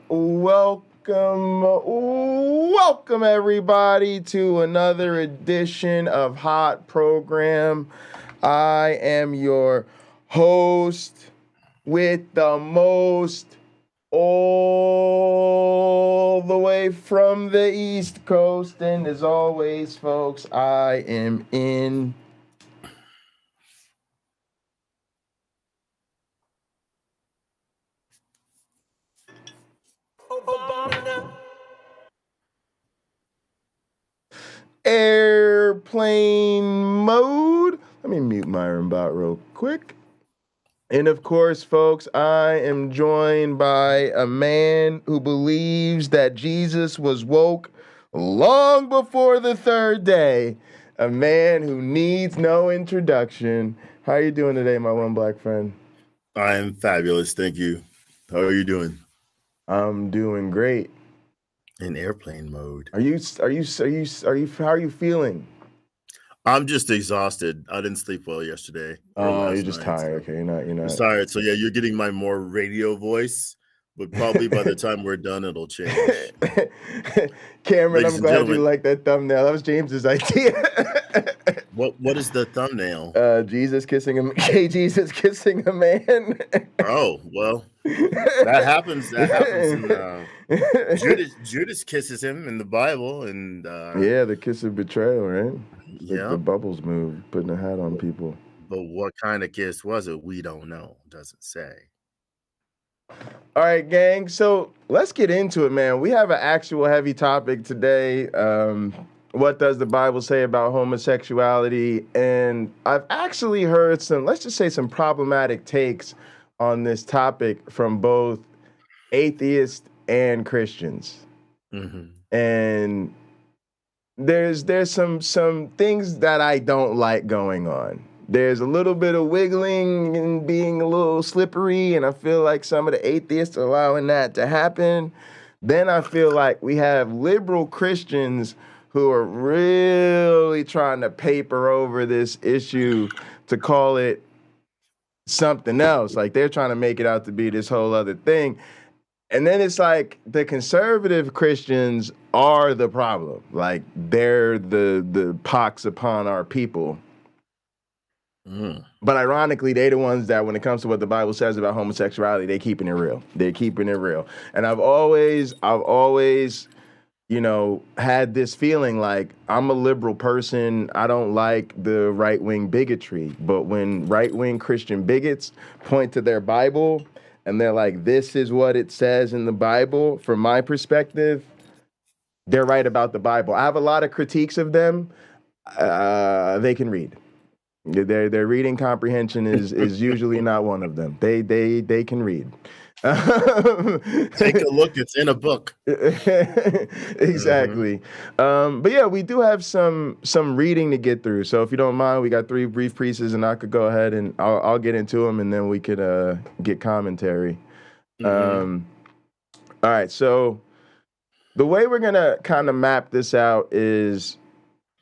welcome everybody to another edition of Hot Program. I am your host with the most, all the way from the East Coast, and as always, folks, I am in airplane mode. Let me mute Myron Bot real quick. And of course, folks, I am joined by a man who believes that Jesus was woke long before the third day. A man who needs no introduction. How are you doing today, my one black friend? I am fabulous, thank you. How are you doing? I'm doing great. In airplane mode. How are you feeling? I'm just exhausted. I didn't sleep well yesterday. Oh, you're just tired. So Okay, you're not tired. So yeah, you're getting my more radio voice, but probably by the time we're done, it'll change. Cameron, I'm glad you like that thumbnail. That was James's idea. What is the thumbnail? Jesus kissing a man. Oh, well, that happens. Judas kisses him in the Bible, and yeah, the kiss of betrayal, right? Yeah, the bubbles move, putting a hat on people. But what kind of kiss was it? We don't know. Doesn't say. All right, gang. So let's get into it, man. We have an actual heavy topic today. What does the Bible say about homosexuality? And I've actually heard some problematic takes on this topic from both atheists and Christians. Mm-hmm. And there's some things that I don't like going on. There's a little bit of wiggling and being a little slippery, and I feel like some of the atheists are allowing that to happen. Then I feel like we have liberal Christians who are really trying to paper over this issue to call it something else. Like they're trying to make it out to be this whole other thing. And then it's like the conservative Christians are the problem. Like they're the pox upon our people. Mm. But ironically, they're the ones that when it comes to what the Bible says about homosexuality, they're keeping it real. They're keeping it real. And I've always, had this feeling like I'm a liberal person. I don't like the right-wing bigotry. But when right-wing Christian bigots point to their Bible and they're like, this is what it says in the Bible, from my perspective, they're right about the Bible. I have a lot of critiques of them. They can read. Their reading comprehension is usually not one of them. They can read. Take a look. It's in a book. Exactly. Mm-hmm. But yeah, we do have some reading to get through. So if you don't mind, we got 3 brief pieces, and I could go ahead and I'll get into them, and then we could get commentary. Mm-hmm. All right. So the way we're gonna kind of map this out is,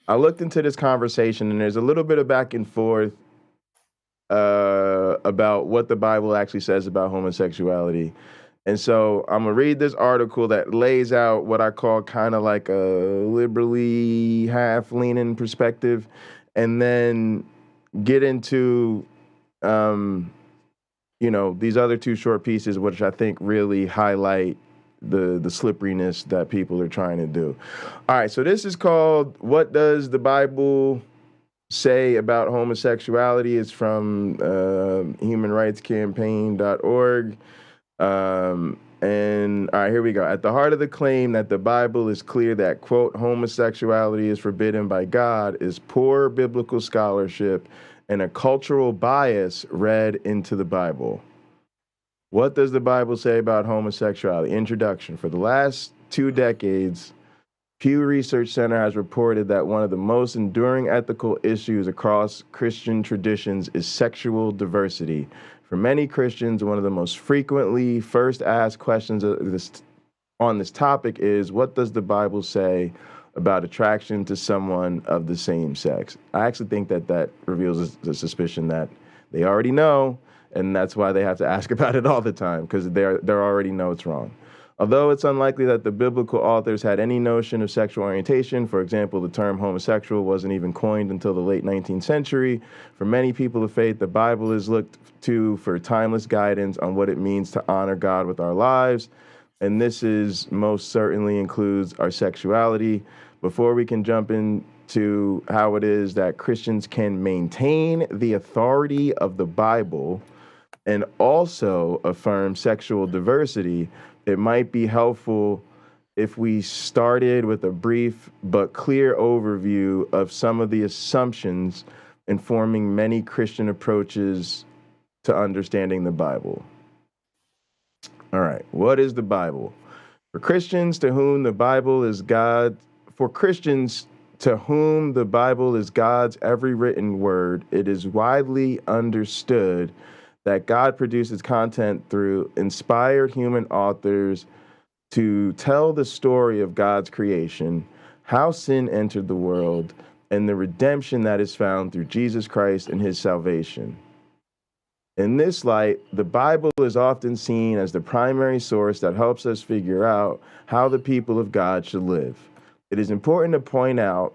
I looked into this conversation, and there's a little bit of back and forth about what the Bible actually says about homosexuality. And so I'm going to read this article that lays out what I call kind of like a liberally half-leaning perspective, and then get into, these other 2 short pieces, which I think really highlight the slipperiness that people are trying to do. All right, so this is called What Does the Bible Say About Homosexuality? It's from humanrightscampaign.org. And all right, here we go. At the heart of the claim that the Bible is clear that, quote, homosexuality is forbidden by God is poor biblical scholarship and a cultural bias read into the Bible. What does the Bible say about homosexuality? Introduction. For the last 2 decades, Pew Research Center has reported that one of the most enduring ethical issues across Christian traditions is sexual diversity. For many Christians, one of the most frequently first asked questions on this topic is, what does the Bible say about attraction to someone of the same sex? I actually think that reveals the suspicion that they already know, and that's why they have to ask about it all the time, because they already know it's wrong. Although it's unlikely that the biblical authors had any notion of sexual orientation, for example, the term homosexual wasn't even coined until the late 19th century, for many people of faith, the Bible is looked to for timeless guidance on what it means to honor God with our lives, and this is most certainly includes our sexuality. Before we can jump into how it is that Christians can maintain the authority of the Bible and also affirm sexual diversity, it might be helpful if we started with a brief but clear overview of some of the assumptions informing many Christian approaches to understanding the Bible. All right, what is the Bible? For Christians to whom the Bible is God's every written word, it is widely understood that God produces content through inspired human authors to tell the story of God's creation, how sin entered the world, and the redemption that is found through Jesus Christ and his salvation. In this light, the Bible is often seen as the primary source that helps us figure out how the people of God should live. It is important to point out,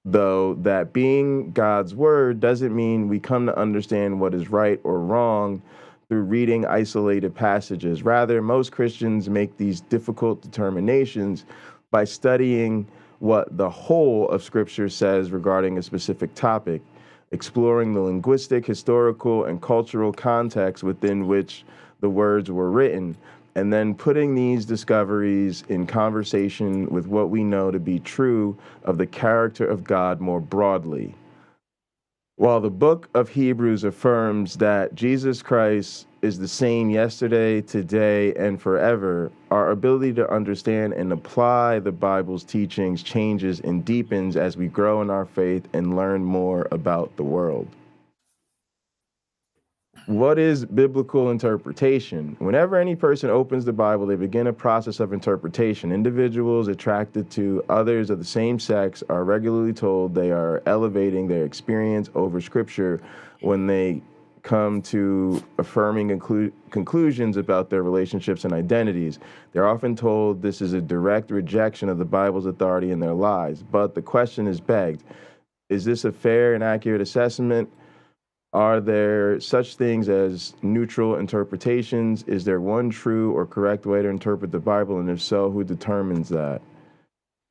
though, that being God's word doesn't mean we come to understand what is right or wrong through reading isolated passages. Rather, most Christians make these difficult determinations by studying what the whole of Scripture says regarding a specific topic, exploring the linguistic, historical, and cultural context within which the words were written, and then putting these discoveries in conversation with what we know to be true of the character of God more broadly. While the book of Hebrews affirms that Jesus Christ is the same yesterday, today, and forever, our ability to understand and apply the Bible's teachings changes and deepens as we grow in our faith and learn more about the world. What is biblical interpretation? Whenever any person opens the Bible, they begin a process of interpretation. Individuals attracted to others of the same sex are regularly told they are elevating their experience over Scripture when they come to affirming conclusions about their relationships and identities. They're often told this is a direct rejection of the Bible's authority in their lives. But the question is begged, is this a fair and accurate assessment? Are there such things as neutral interpretations? Is there one true or correct way to interpret the Bible? And if so, who determines that?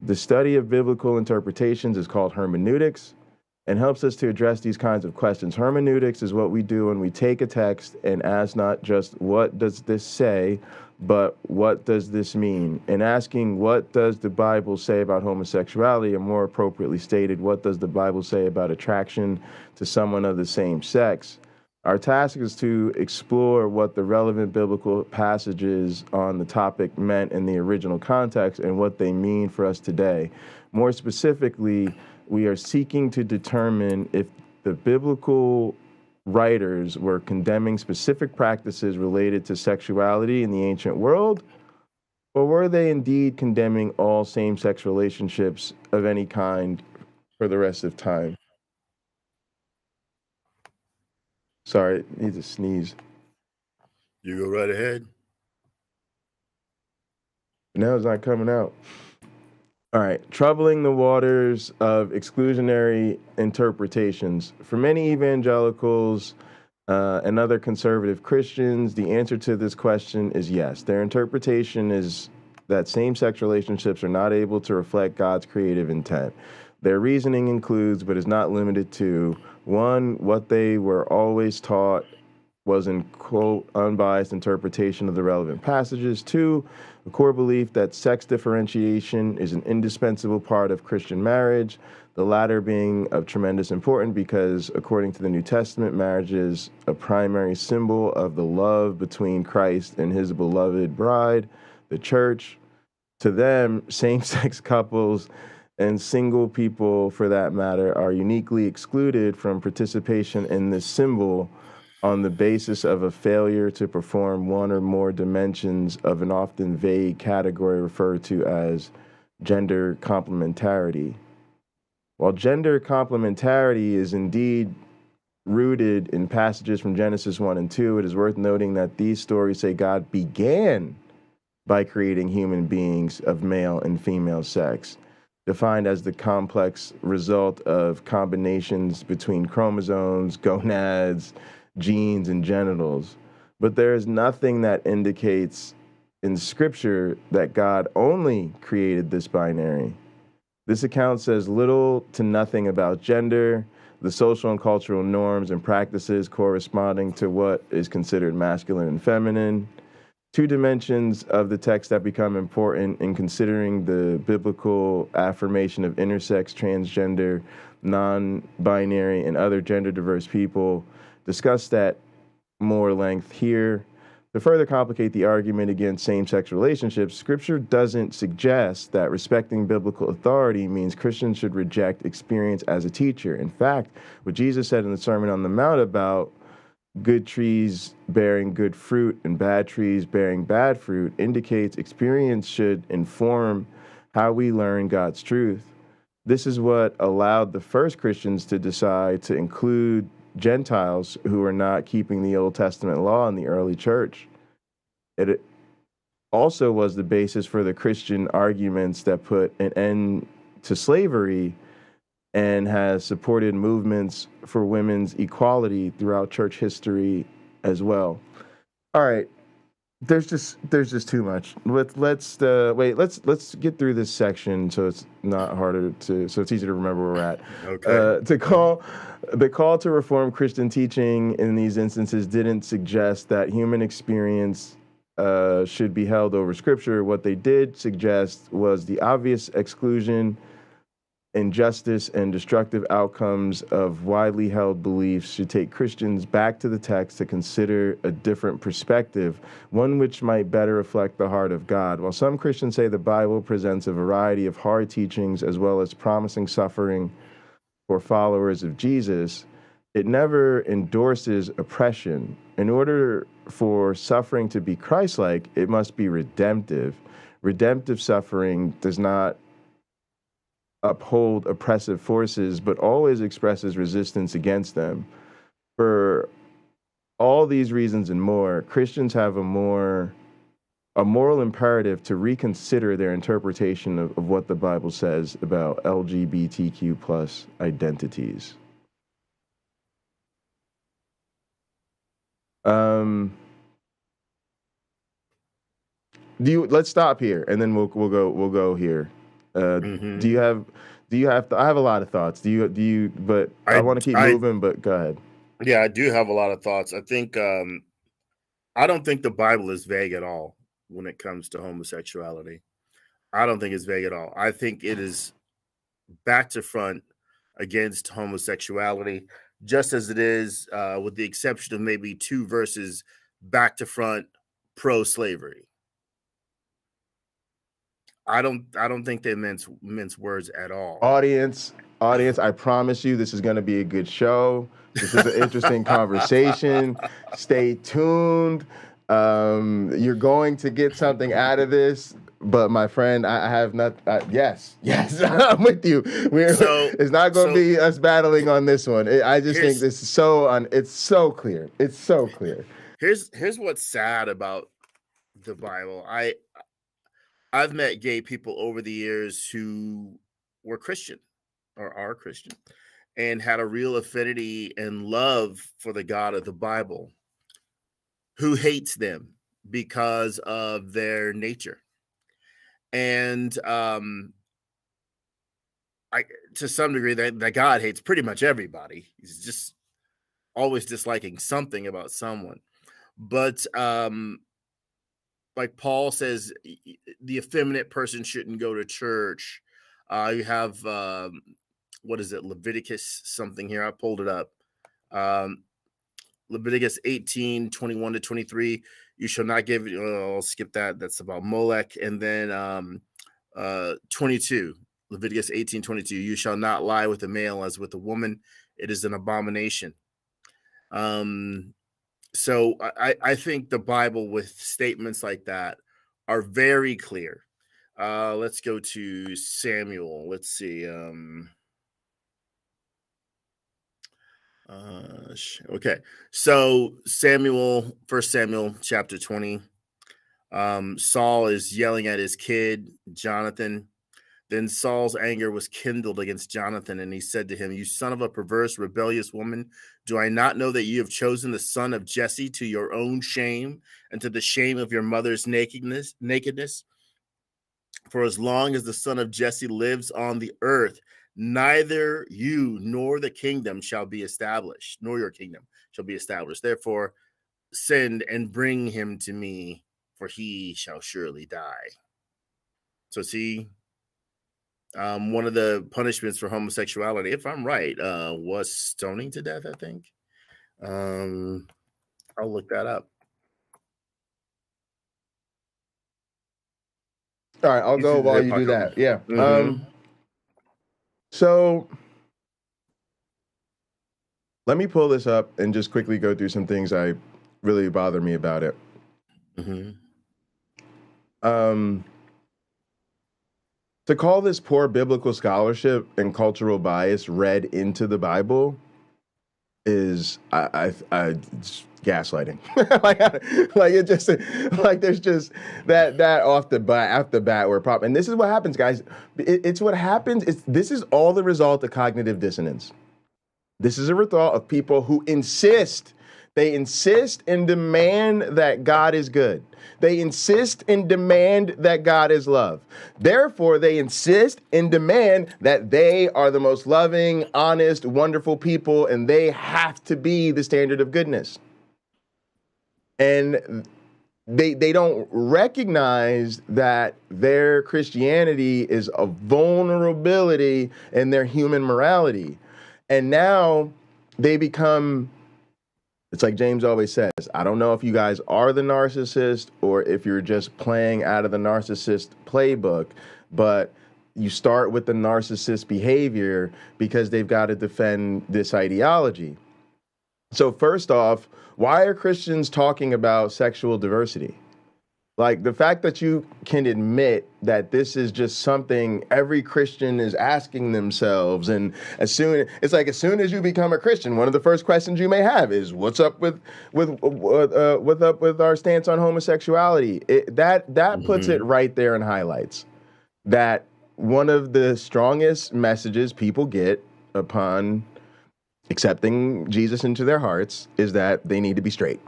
The study of biblical interpretations is called hermeneutics and helps us to address these kinds of questions. Hermeneutics is what we do when we take a text and ask not just what does this say, but what does this mean? In asking what does the Bible say about homosexuality, or more appropriately stated, what does the Bible say about attraction to someone of the same sex? Our task is to explore what the relevant biblical passages on the topic meant in the original context and what they mean for us today. More specifically, we are seeking to determine if the biblical writers were condemning specific practices related to sexuality in the ancient world, or were they indeed condemning all same-sex relationships of any kind for the rest of time? Sorry, I need to sneeze. You go right ahead. Now it's not coming out. All right, troubling the waters of exclusionary interpretations. For many evangelicals and other conservative Christians, the answer to this question is yes. Their interpretation is that same-sex relationships are not able to reflect God's creative intent. Their reasoning includes, but is not limited to, 1, what they were always taught was in, quote, unbiased interpretation of the relevant passages. 2, a core belief that sex differentiation is an indispensable part of Christian marriage, the latter being of tremendous importance because, according to the New Testament, marriage is a primary symbol of the love between Christ and his beloved bride, the church. To them, same-sex couples and single people, for that matter, are uniquely excluded from participation in this symbol on the basis of a failure to perform one or more dimensions of an often vague category referred to as gender complementarity. While gender complementarity is indeed rooted in passages from Genesis 1 and 2, it is worth noting that these stories say God began by creating human beings of male and female sex, defined as the complex result of combinations between chromosomes, gonads, genes, and genitals. But there is nothing that indicates in Scripture that God only created this binary. This account says little to nothing about gender, the social and cultural norms and practices corresponding to what is considered masculine and feminine. Two dimensions of the text that become important in considering the biblical affirmation of intersex, transgender, non-binary, and other gender-diverse people. Discussed at more length here. To further complicate the argument against same-sex relationships, Scripture doesn't suggest that respecting biblical authority means Christians should reject experience as a teacher. In fact, what Jesus said in the Sermon on the Mount about good trees bearing good fruit and bad trees bearing bad fruit indicates experience should inform how we learn God's truth. This is what allowed the first Christians to decide to include Gentiles who were not keeping the Old Testament law in the early church. It also was the basis for the Christian arguments that put an end to slavery and has supported movements for women's equality throughout church history as well. All right. There's just too much. Let's get through this section so it's not harder so it's easier to remember where we're at. Okay. The call to reform Christian teaching in these instances didn't suggest that human experience should be held over Scripture. What they did suggest was the obvious exclusion, injustice, and destructive outcomes of widely held beliefs should take Christians back to the text to consider a different perspective, one which might better reflect the heart of God. While some Christians say the Bible presents a variety of hard teachings as well as promising suffering for followers of Jesus, it never endorses oppression. In order for suffering to be Christ-like, it must be redemptive. Redemptive suffering does not uphold oppressive forces, but always expresses resistance against them. For all these reasons and more, Christians have a moral imperative to reconsider their interpretation of what the Bible says about LGBTQ plus identities. Let's stop here and then we'll go here. Do you have I have a lot of thoughts. But I want to keep moving, but go ahead. Yeah, I do have a lot of thoughts. I think I don't think the Bible is vague at all when it comes to homosexuality. I don't think it's vague at all. I think it is back to front against homosexuality, just as it is, with the exception of maybe 2 verses, back to front pro-slavery. I don't think they mince words at all. Audience, I promise you this is going to be a good show. This is an interesting conversation. Stay tuned. You're going to get something out of this. But my friend, I have not. Yes, I'm with you. It's not going to be us battling on this one. I just think this is it's so clear. It's so clear. Here's what's sad about the Bible. I've met gay people over the years who were Christian or are Christian and had a real affinity and love for the God of the Bible, who hates them because of their nature. And to some degree, that God hates pretty much everybody. He's just always disliking something about someone. But like Paul says, the effeminate person shouldn't go to church. You have, what is it, Leviticus something here. I pulled it up. Leviticus 18, 21 to 23. You shall not give, I'll skip that. That's about Molech. And then 22, Leviticus 18, 22. You shall not lie with a male as with a woman. It is an abomination. So I think the Bible with statements like that are very clear. Let's go to Samuel. Let's see. Okay. So 1 Samuel chapter 20. Saul is yelling at his kid, Jonathan. Then Saul's anger was kindled against Jonathan, and he said to him, "You son of a perverse, rebellious woman, do I not know that you have chosen the son of Jesse to your own shame and to the shame of your mother's nakedness? For as long as the son of Jesse lives on the earth, neither you nor the kingdom shall be established, nor your kingdom shall be established. Therefore, send and bring him to me, for he shall surely die." So see, one of the punishments for homosexuality, if I'm right, was stoning to death, I think. I'll look that up. All right, I'll go while you do that. Yeah. So let me pull this up and just quickly go through some things that really bother me about it. To call this poor biblical scholarship and cultural bias read into the Bible is it's gaslighting. like it just like there's just that off the bat we're and this is what happens, guys. It's what happens. This is all the result of cognitive dissonance. This is a result of people who insist and demand that God is good. They insist and demand that God is love. Therefore, they insist and demand that they are the most loving, honest, wonderful people, and they have to be the standard of goodness. And they don't recognize that their Christianity is a vulnerability in their human morality. And now they become, it's like James always says, I don't know if you guys are the narcissist or if you're just playing out of the narcissist playbook, but you start with the narcissist behavior because they've got to defend this ideology. So first off, why are Christians talking about sexual diversity? Like the fact that you can admit that this is just something every Christian is asking themselves, and as soon as you become a Christian, one of the first questions you may have is, "What's up with our stance on homosexuality?" That puts it right there and highlights that one of the strongest messages people get upon accepting Jesus into their hearts is that they need to be straight.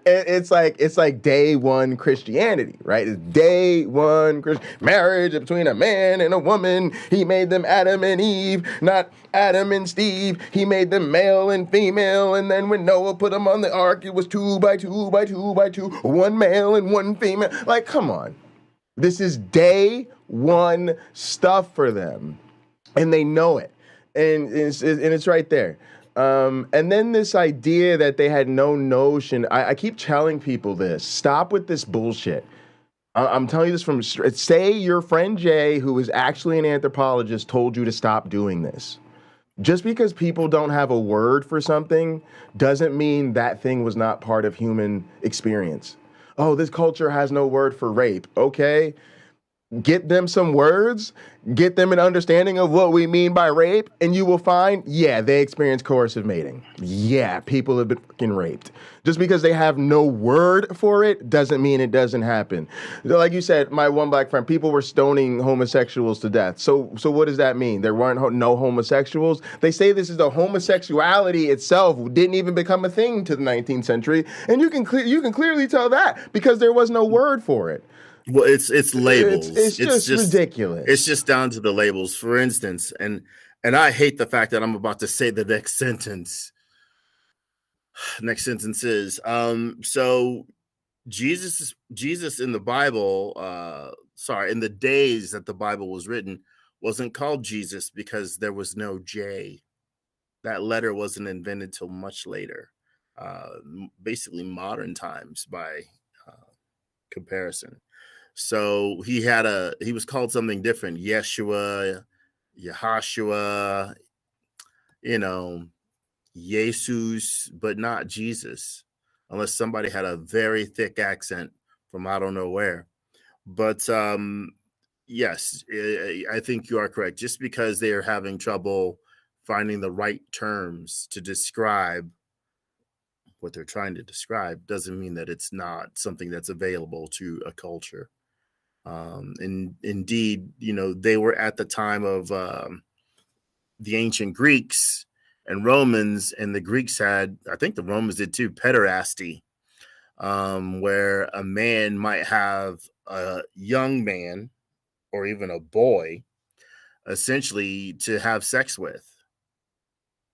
It's like day one Christianity, right? It's day one marriage between a man and a woman. He made them Adam and Eve, not Adam and Steve. He made them male and female. And then when Noah put them on the ark, it was 2 by 2 by 2 by 2, one male and one female. Like, come on. This is day one stuff for them. And they know it. And it's right there. And then this idea that they had no notion. I keep telling people this. Stop with this bullshit. I'm telling you this from, say your friend Jay, who is actually an anthropologist, told you to stop doing this. Just because people don't have a word for something doesn't mean that thing was not part of human experience. Oh, this culture has no word for rape. Okay. Get them some words, get them an understanding of what we mean by rape, and you will find, yeah, they experience coercive mating. Yeah, people have been fucking raped. Just because they have no word for it doesn't mean it doesn't happen. Like you said, my one black friend, people were stoning homosexuals to death. So what does that mean? There weren't no homosexuals? They say this is the homosexuality itself didn't even become a thing to the 19th century, and you can clearly tell that because there was no word for it. Well, it's labels. It's just ridiculous. It's just down to the labels. For instance, and I hate the fact that I'm about to say the next sentence. Next sentence is so Jesus in the Bible, in the days that the Bible was written, wasn't called Jesus because there was no J. That letter wasn't invented till much later, basically modern times by comparison. So he was called something different, Yeshua, Yahashua, Jesus, but not Jesus, unless somebody had a very thick accent from I don't know where. But yes, I think you are correct. Just because they are having trouble finding the right terms to describe what they're trying to describe doesn't mean that it's not something that's available to a culture. And indeed, they were at the time of the ancient Greeks and Romans, and the Greeks had, I think the Romans did too, pederasty, where a man might have a young man or even a boy essentially to have sex with.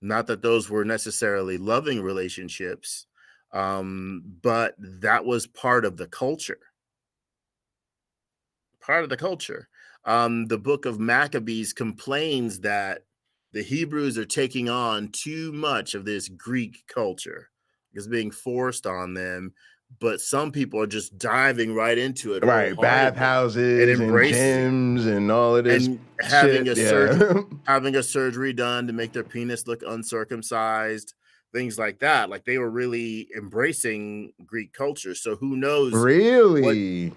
Not that those were necessarily loving relationships, but that was part of the culture. The book of Maccabees complains that the Hebrews are taking on too much of this Greek culture. It's being forced on them, but some people are just diving right into it. Right, bathhouses and gyms and all of this, and having shit. having a surgery done to make their penis look uncircumcised, things like that. Like, they were really embracing Greek culture. So who knows? Really?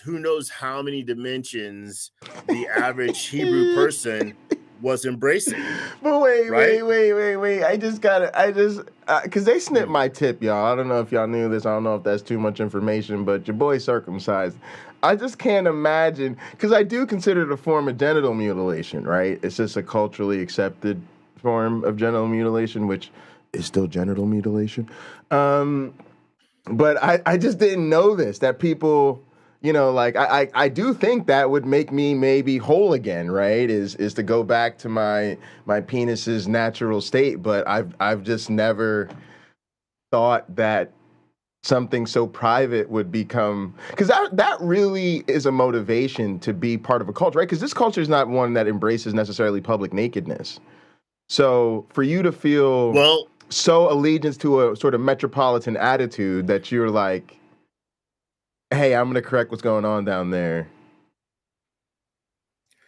Who knows how many dimensions the average Hebrew person was embracing. But wait. Because they snipped my tip, y'all. I don't know if y'all knew this. I don't know if that's too much information, but your boy circumcised. I just can't imagine, because I do consider it a form of genital mutilation, right? It's just a culturally accepted form of genital mutilation, which is still genital mutilation. But I just didn't know this, that people... I do think that would make me maybe whole again, right? Is to go back to my penis's natural state, but I've just never thought that something so private would become, because that really is a motivation to be part of a culture, right? Because this culture is not one that embraces necessarily public nakedness. So for you to feel so allegiance to a sort of metropolitan attitude that you're like, hey, I'm going to correct what's going on down there.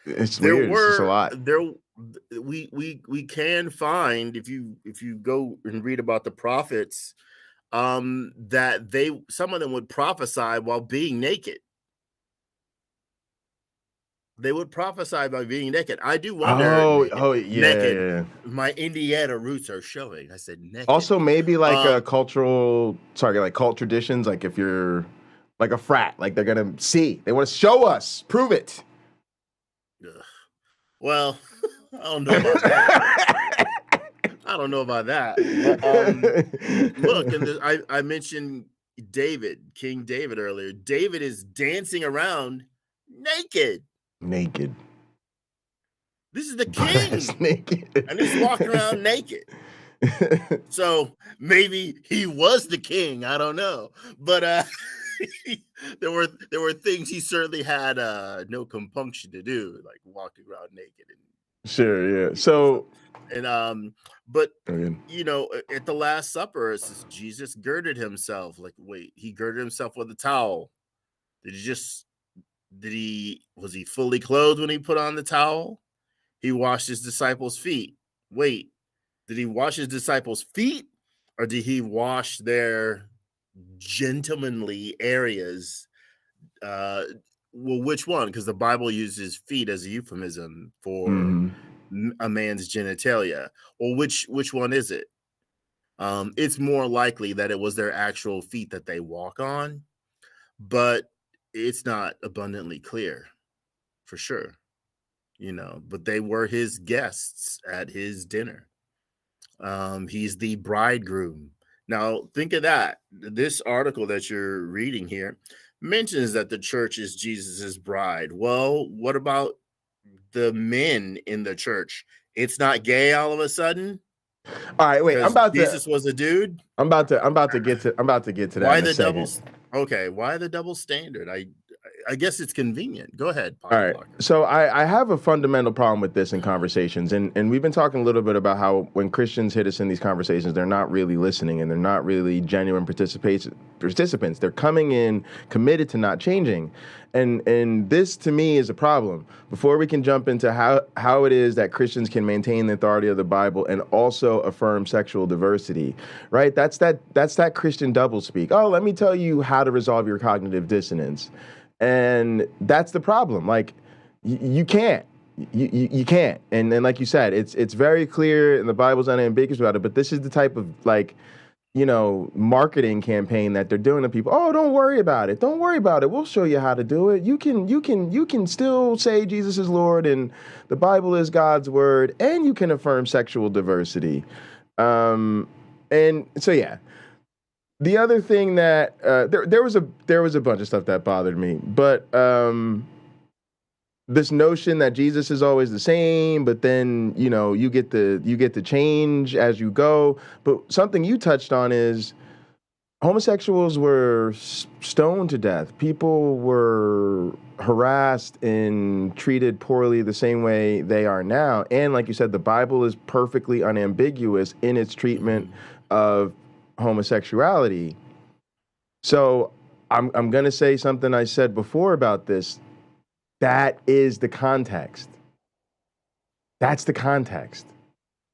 It's weird. It's just a lot. We can find, if you go and read about the prophets, that some of them would prophesy while being naked. They would prophesy by being naked. I do wonder. Naked. Yeah. My Indiana roots are showing. I said naked. Also, maybe like a cultural, like cult traditions. Like if you're like a frat, like they're gonna see, they want to show us, prove it. Well, I don't know about that. Look, and I mentioned King David earlier. David is dancing around naked. This is the king. Naked. And he's walking around naked. So maybe he was the king. I don't know, but there were things he certainly had no compunction to do, like walking around naked. Sure, yeah. So, and but at the Last Supper, it says Jesus girded himself. Like, wait, he girded himself with a towel. Was he fully clothed when he put on the towel? He washed his disciples' feet. Wait, did he wash his disciples' feet, or did he wash their gentlemanly areas? Which one? Because the Bible uses feet as a euphemism for a man's genitalia. Well, which one is it? It's more likely that it was their actual feet that they walk on, but it's not abundantly clear for sure, but they were his guests at his dinner. He's the bridegroom. Now, think of that. This article that you're reading here mentions that the church is Jesus's bride. Well, what about the men in the church? It's not gay all of a sudden. All right, wait. Jesus was a dude. I'm about to get to that. Why in a second. Why the double standard? I guess it's convenient. Go ahead. All right. So I have a fundamental problem with this in conversations. And we've been talking a little bit about how when Christians hit us in these conversations, they're not really listening and they're not really genuine participants. They're coming in committed to not changing. And this, to me, is a problem. Before we can jump into how it is that Christians can maintain the authority of the Bible and also affirm sexual diversity, right? That's that Christian doublespeak. Oh, let me tell you how to resolve your cognitive dissonance. And that's the problem. Like, you can't. You can't. And like you said, it's very clear and the Bible's unambiguous about it, but this is the type of, like, marketing campaign that they're doing to people. Oh, don't worry about it. Don't worry about it. We'll show you how to do it. You can still say Jesus is Lord and the Bible is God's word, and you can affirm sexual diversity. And so yeah. The other thing that there was a bunch of stuff that bothered me, but this notion that Jesus is always the same, but then you get the change as you go. But something you touched on is homosexuals were stoned to death. People were harassed and treated poorly the same way they are now. And like you said, the Bible is perfectly unambiguous in its treatment of homosexuality. So I'm going to say something I said before about this. That is the context. That's the context.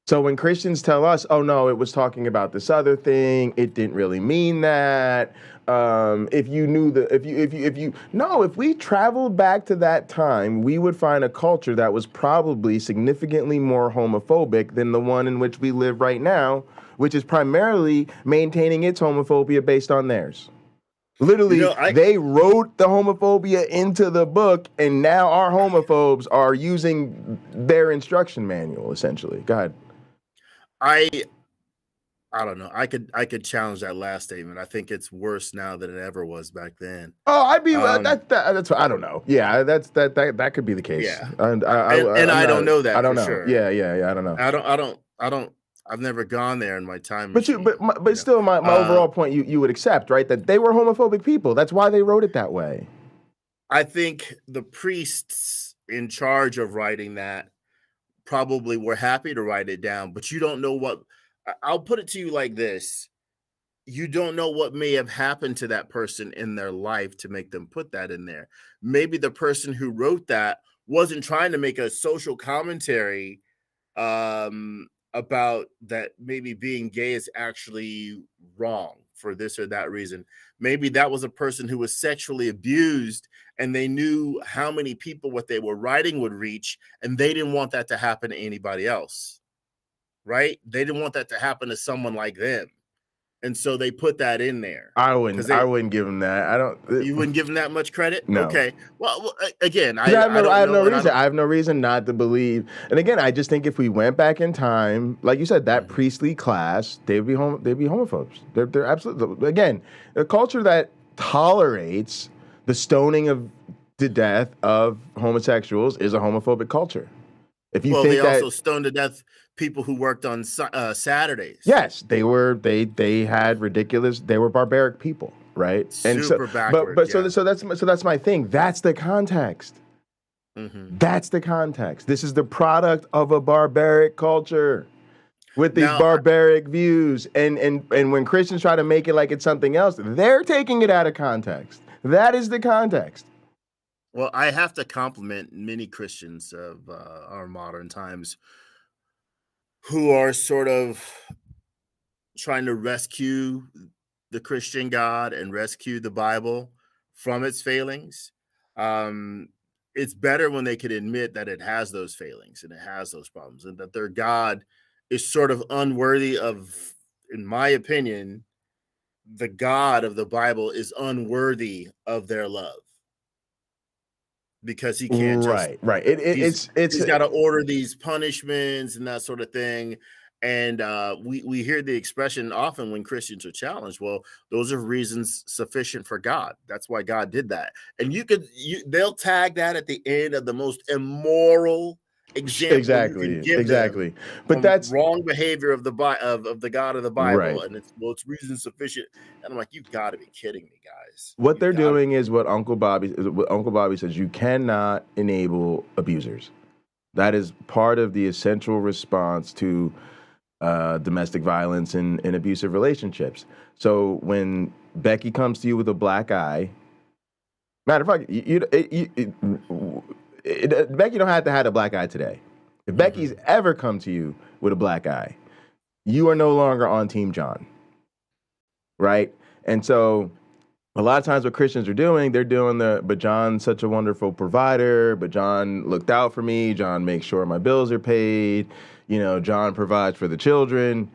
So when Christians tell us, oh no, it was talking about this other thing, it didn't really mean that. If we traveled back to that time, we would find a culture that was probably significantly more homophobic than the one in which we live right now, which is primarily maintaining its homophobia based on theirs. Literally, they wrote the homophobia into the book, and now our homophobes are using their instruction manual, essentially. Go ahead. I don't know. I could challenge that last statement. I think it's worse now than it ever was back then. Oh, I'd be that's I don't know. Yeah, that could be the case. Yeah, I don't know that. I don't for know. Sure. Yeah. I don't know. I don't. I've never gone there in my time. But still, my overall point you would accept, right? That they were homophobic people. That's why they wrote it that way. I think the priests in charge of writing that probably were happy to write it down, but you don't know what. I'll put it to you like this: you don't know what may have happened to that person in their life to make them put that in there. Maybe the person who wrote that wasn't trying to make a social commentary about that maybe being gay is actually wrong for this or that reason. Maybe that was a person who was sexually abused and they knew how many people what they were writing would reach, and they didn't want that to happen to anybody else, right? They didn't want that to happen to someone like them. And so they put that in there. I wouldn't give them that. You wouldn't give them that much credit? No. Okay. Well, again, I have no reason. I have no reason not to believe. And again, I just think if we went back in time, like you said, that priestly class, they'd be homophobes. They're absolutely, again, a culture that tolerates the stoning to death of homosexuals is a homophobic culture. If you think they also stoned to death people who worked on Saturdays. Yes, they had ridiculous. They were barbaric people, right? Super backward. But so that's my thing. That's the context. Mm-hmm. That's the context. This is the product of a barbaric culture with these barbaric views. And when Christians try to make it like it's something else, they're taking it out of context. That is the context. Well, I have to compliment many Christians of our modern times who are sort of trying to rescue the Christian God and rescue the Bible from its failings. It's better when they can admit that it has those failings and it has those problems, and that their God is sort of unworthy of, in my opinion, the God of the Bible is unworthy of their love. Because he can't right. He's got to order these punishments and that sort of thing. And we hear the expression often when Christians are challenged. Well, those are reasons sufficient for God. That's why God did that. And they'll tag that at the end of the most immoral example. Exactly. But that's wrong behavior of the God of the Bible, right. And it's reason sufficient. And I'm like, you've got to be kidding me, guys. What they're doing is what Uncle Bobby says. You cannot enable abusers. That is part of the essential response to domestic violence and abusive relationships. So when Becky comes to you with a black eye, matter of fact, Becky don't have to have a black eye today. If Becky's ever come to you with a black eye, you are no longer on Team John, right? And so a lot of times what Christians are doing, they're doing but John's such a wonderful provider, but John looked out for me, John makes sure my bills are paid, John provides for the children.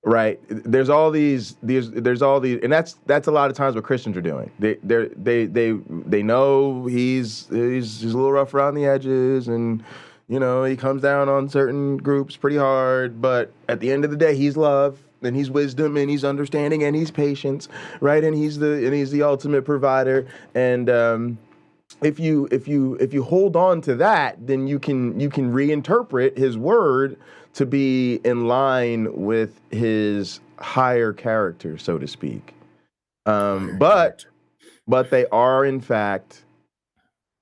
right? There's all these, and that's a lot of times what Christians are doing. They know he's a little rough around the edges, and he comes down on certain groups pretty hard. But at the end of the day, he's love, and he's wisdom, and he's understanding, and he's patience, right? And he's the ultimate provider. And if you hold on to that, then you can reinterpret his word to be in line with his higher character, so to speak. But they are in fact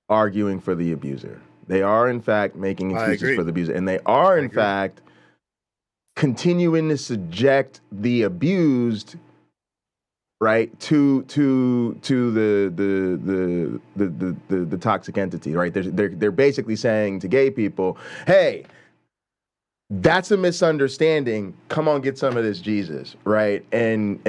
arguing for the abuser. They are in fact making excuses for the abuser, and they are in fact continuing to subject the abused, right, to the toxic entity, right? They're basically saying to gay people, hey, that's a misunderstanding. Come on, get some of this Jesus, right? And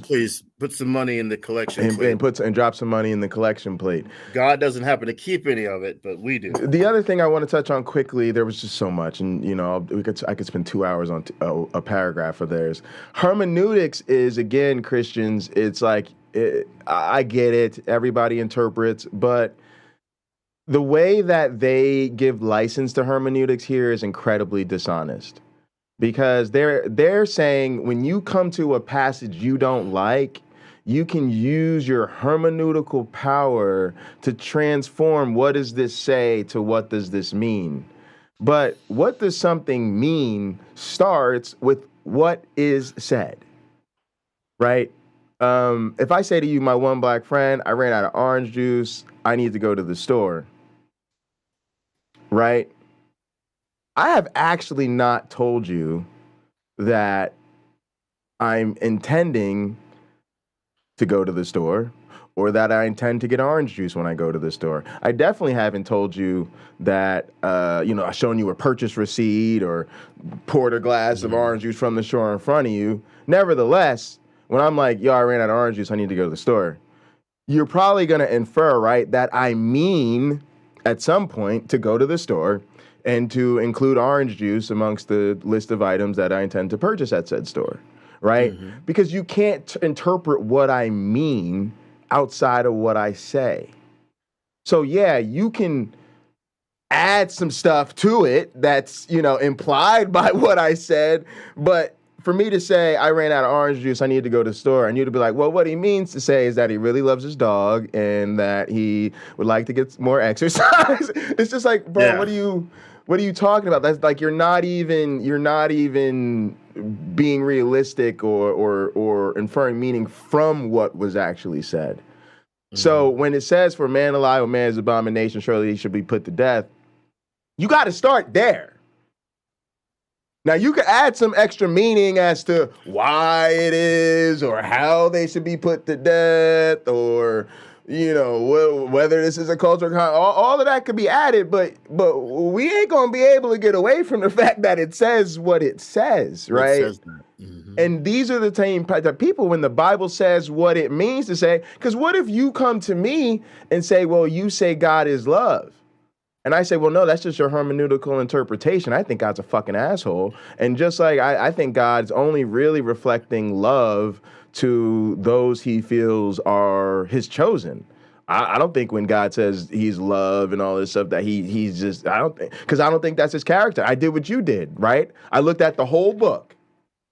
please put some money in the collection plate. And drop some money in the collection plate. God doesn't happen to keep any of it, but we do. The other thing I want to touch on quickly, there was just so much, and I could spend 2 hours on a paragraph of theirs. Hermeneutics is, again, Christians. It's like I get it. Everybody interprets, but the way that they give license to hermeneutics here is incredibly dishonest, because they're saying when you come to a passage you don't like, you can use your hermeneutical power to transform what does this say to what does this mean. But what does something mean starts with what is said, right? If I say to you, my one black friend, I ran out of orange juice, I need to go to the store, right? I have actually not told you that I'm intending to go to the store or that I intend to get orange juice when I go to the store. I definitely haven't told you that, I've shown you a purchase receipt or poured a glass of orange juice from the store in front of you. Nevertheless, when I'm like, yo, I ran out of orange juice, I need to go to the store, you're probably going to infer, right, that I mean at some point to go to the store and to include orange juice amongst the list of items that I intend to purchase at said store, right? Mm-hmm. Because you can't interpret what I mean outside of what I say. So yeah, you can add some stuff to it that's, implied by what I said, but for me to say I ran out of orange juice, I need to go to the store, and you to be like, well, what he means to say is that he really loves his dog and that he would like to get more exercise. It's just like, bro, what are you talking about? That's like you're not even being realistic or inferring meaning from what was actually said. Mm-hmm. So when it says for man to lie, or man is abomination, surely he should be put to death, you got to start there. Now, you could add some extra meaning as to why it is or how they should be put to death or, whether this is a cultural, all of that could be added, but we ain't going to be able to get away from the fact that it says what it says, right? It says that. Mm-hmm. And these are the same people when the Bible says what it means to say, because what if you come to me and say, well, you say God is love? And I say, well, no, that's just your hermeneutical interpretation. I think God's a fucking asshole. And just like I think God's only really reflecting love to those he feels are his chosen. I don't think when God says he's love and all this stuff that he's just, I don't think that's his character. I did what you did, right? I looked at the whole book.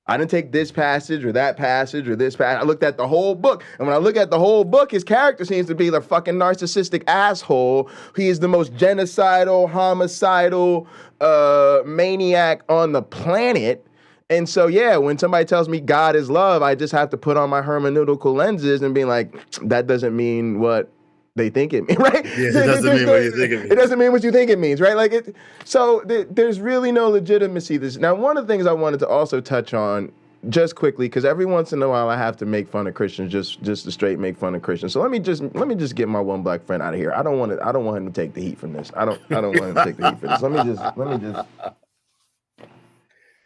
I didn't take this passage or that passage or this passage. I looked at the whole book. And when I look at the whole book, his character seems to be the fucking narcissistic asshole. He is the most genocidal, homicidal maniac on the planet. And so, yeah, when somebody tells me God is love, I just have to put on my hermeneutical lenses and be like, that doesn't mean what they think it means, right? Yeah, it doesn't mean what you think it means. It doesn't mean what you think it means, right? Like there's really no legitimacy. Now, one of the things I wanted to also touch on just quickly, because every once in a while I have to make fun of Christians, just to straight make fun of Christians. So let me just get my one black friend out of here. I don't want him to take the heat from this. I don't want him to take the heat from this. Let me just.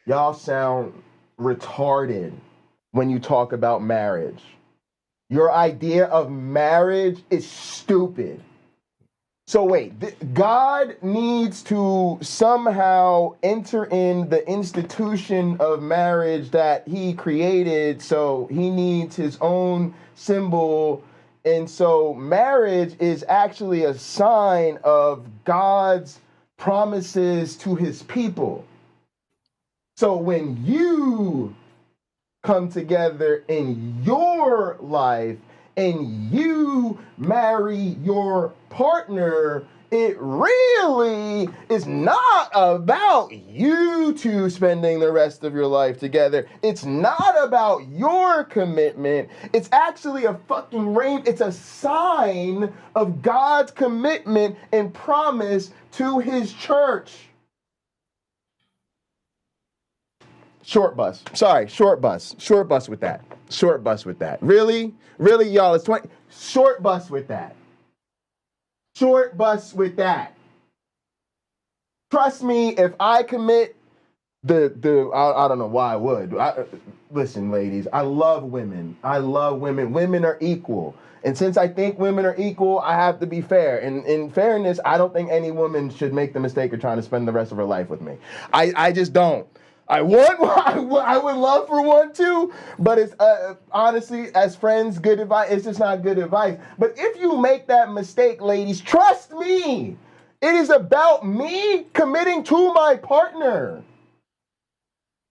Y'all sound retarded when you talk about marriage. Your idea of marriage is stupid. So wait, God needs to somehow enter in the institution of marriage that he created, so he needs his own symbol. And so marriage is actually a sign of God's promises to his people. So when you come together in your life and you marry your partner, it really is not about you two spending the rest of your life together. It's not about your commitment. It's actually a fucking ring. It's a sign of God's commitment and promise to his church. Short bus. Sorry, short bus. Short bus with that. Short bus with that. Really? Really, y'all? It's 20. Short bus with that. Short bus with that. Trust me, if I commit I don't know why I would. Listen, ladies, I love women. I love women. Women are equal. And since I think women are equal, I have to be fair. And in fairness, I don't think any woman should make the mistake of trying to spend the rest of her life with me. I just don't. I would love for one too, but it's honestly, as friends, good advice. It's just not good advice. But if you make that mistake, ladies, trust me, it is about me committing to my partner.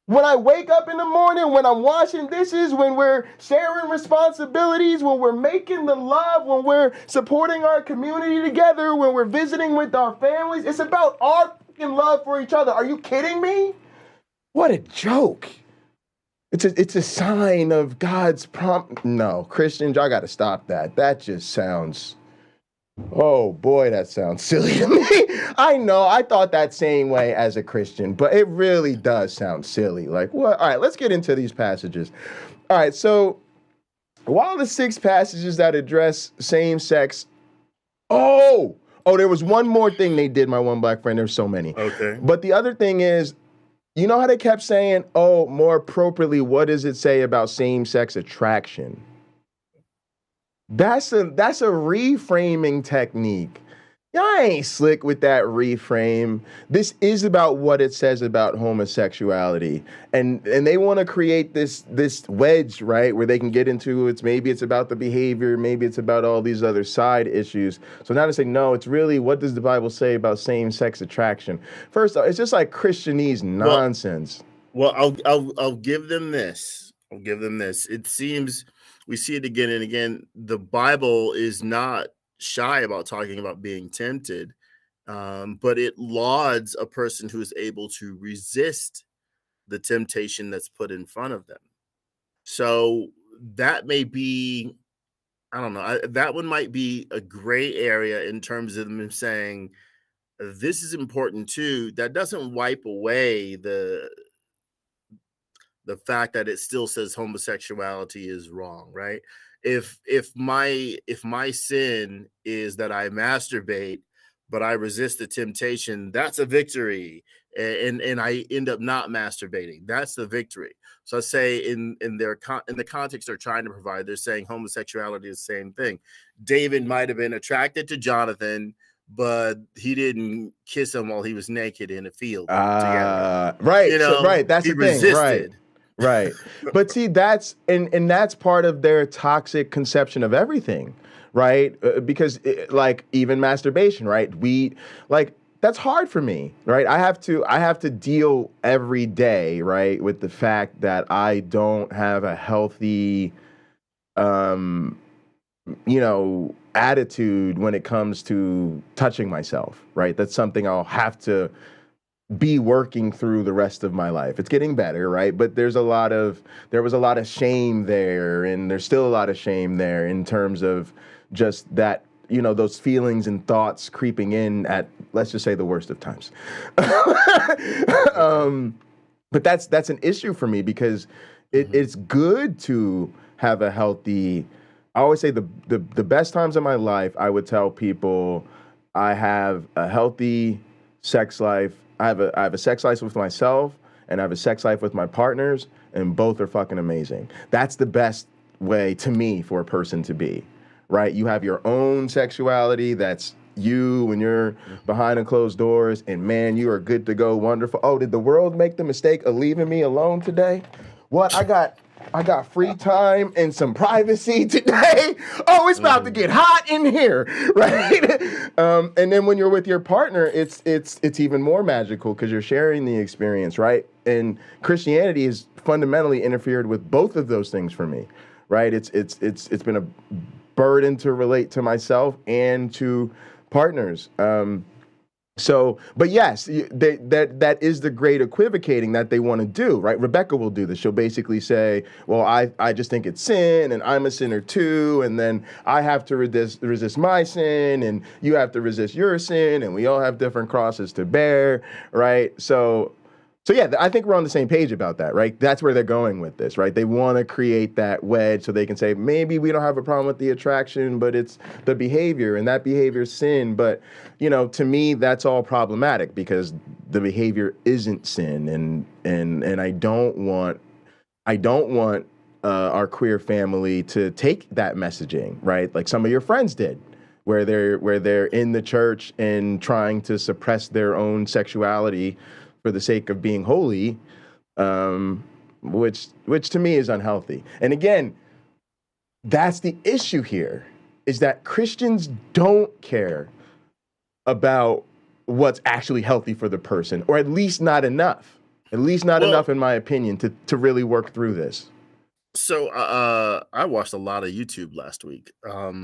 When I wake up in the morning, when I'm washing dishes, when we're sharing responsibilities, when we're making the love, when we're supporting our community together, when we're visiting with our families, it's about our fucking love for each other. Are you kidding me? What a joke. It's a sign of God's No, Christians, y'all got to stop that. That just sounds, oh boy, that sounds silly to me. I know, I thought that same way as a Christian, but it really does sound silly. Like, what? All right, let's get into these passages. All right, so while the 6 passages that address same-sex, there was one more thing they did, my one black friend. There's so many. Okay. But the other thing is, you know how they kept saying, more appropriately, what does it say about same-sex attraction? That's a reframing technique. Y'all ain't slick with that reframe. This is about what it says about homosexuality. And they want to create this wedge, right, where they can get into maybe it's about the behavior, maybe it's about all these other side issues. So now to say, no, it's really, what does the Bible say about same-sex attraction? First off, it's just like Christianese nonsense. Well, I'll give them this. It seems we see it again and again. The Bible is not shy about talking about being tempted, but it lauds a person who is able to resist the temptation that's put in front of them. So that may be, I don't know, that one might be a gray area in terms of them saying this is important too. That doesn't wipe away the fact that it still says homosexuality is wrong, right? If my sin is that I masturbate, but I resist the temptation, that's a victory. And I end up not masturbating. That's the victory. So I say in the context they're trying to provide, they're saying homosexuality is the same thing. David might have been attracted to Jonathan, but he didn't kiss him while he was naked in a field together. Right. Right. That's the thing. Resisted. Right. But see, that's that's part of their toxic conception of everything, right? Because like even masturbation, right? That's hard for me, right? I have to deal every day, right, with the fact that I don't have a healthy attitude when it comes to touching myself, right? That's something I'll have to be working through the rest of my life. It's getting better, right? But there was a lot of shame there, and there's still a lot of shame there in terms of just that, those feelings and thoughts creeping in at, let's just say, the worst of times. But that's an issue for me because it's good to have a healthy, I always say the best times of my life, I would tell people I have a healthy sex life. I have a sex life with myself, and I have a sex life with my partners, and both are fucking amazing. That's the best way to me for a person to be, right? You have your own sexuality that's you when you're behind the closed doors, and man, you are good to go, wonderful. Oh, did the world make the mistake of leaving me alone today? What? I got free time and some privacy today. Oh, it's about to get hot in here, right? And then when you're with your partner, it's even more magical because you're sharing the experience, right? And Christianity has fundamentally interfered with both of those things for me, right? It's been a burden to relate to myself and to partners. But yes, that is the great equivocating that they want to do, right? Rebecca will do this. She'll basically say, well, I just think it's sin, and I'm a sinner too, and then I have to resist my sin, and you have to resist your sin, and we all have different crosses to bear, right? So yeah, I think we're on the same page about that, right? That's where they're going with this, right? They want to create that wedge so they can say, maybe we don't have a problem with the attraction, but it's the behavior, and that behavior is sin. But, to me, that's all problematic because the behavior isn't sin, and I don't want our queer family to take that messaging, right? Like some of your friends did, where they're in the church and trying to suppress their own sexuality for the sake of being holy, which to me is unhealthy. And again, that's the issue here, is that Christians don't care about what's actually healthy for the person, or at least not enough. Enough, in my opinion, to really work through this. So I watched a lot of YouTube last week.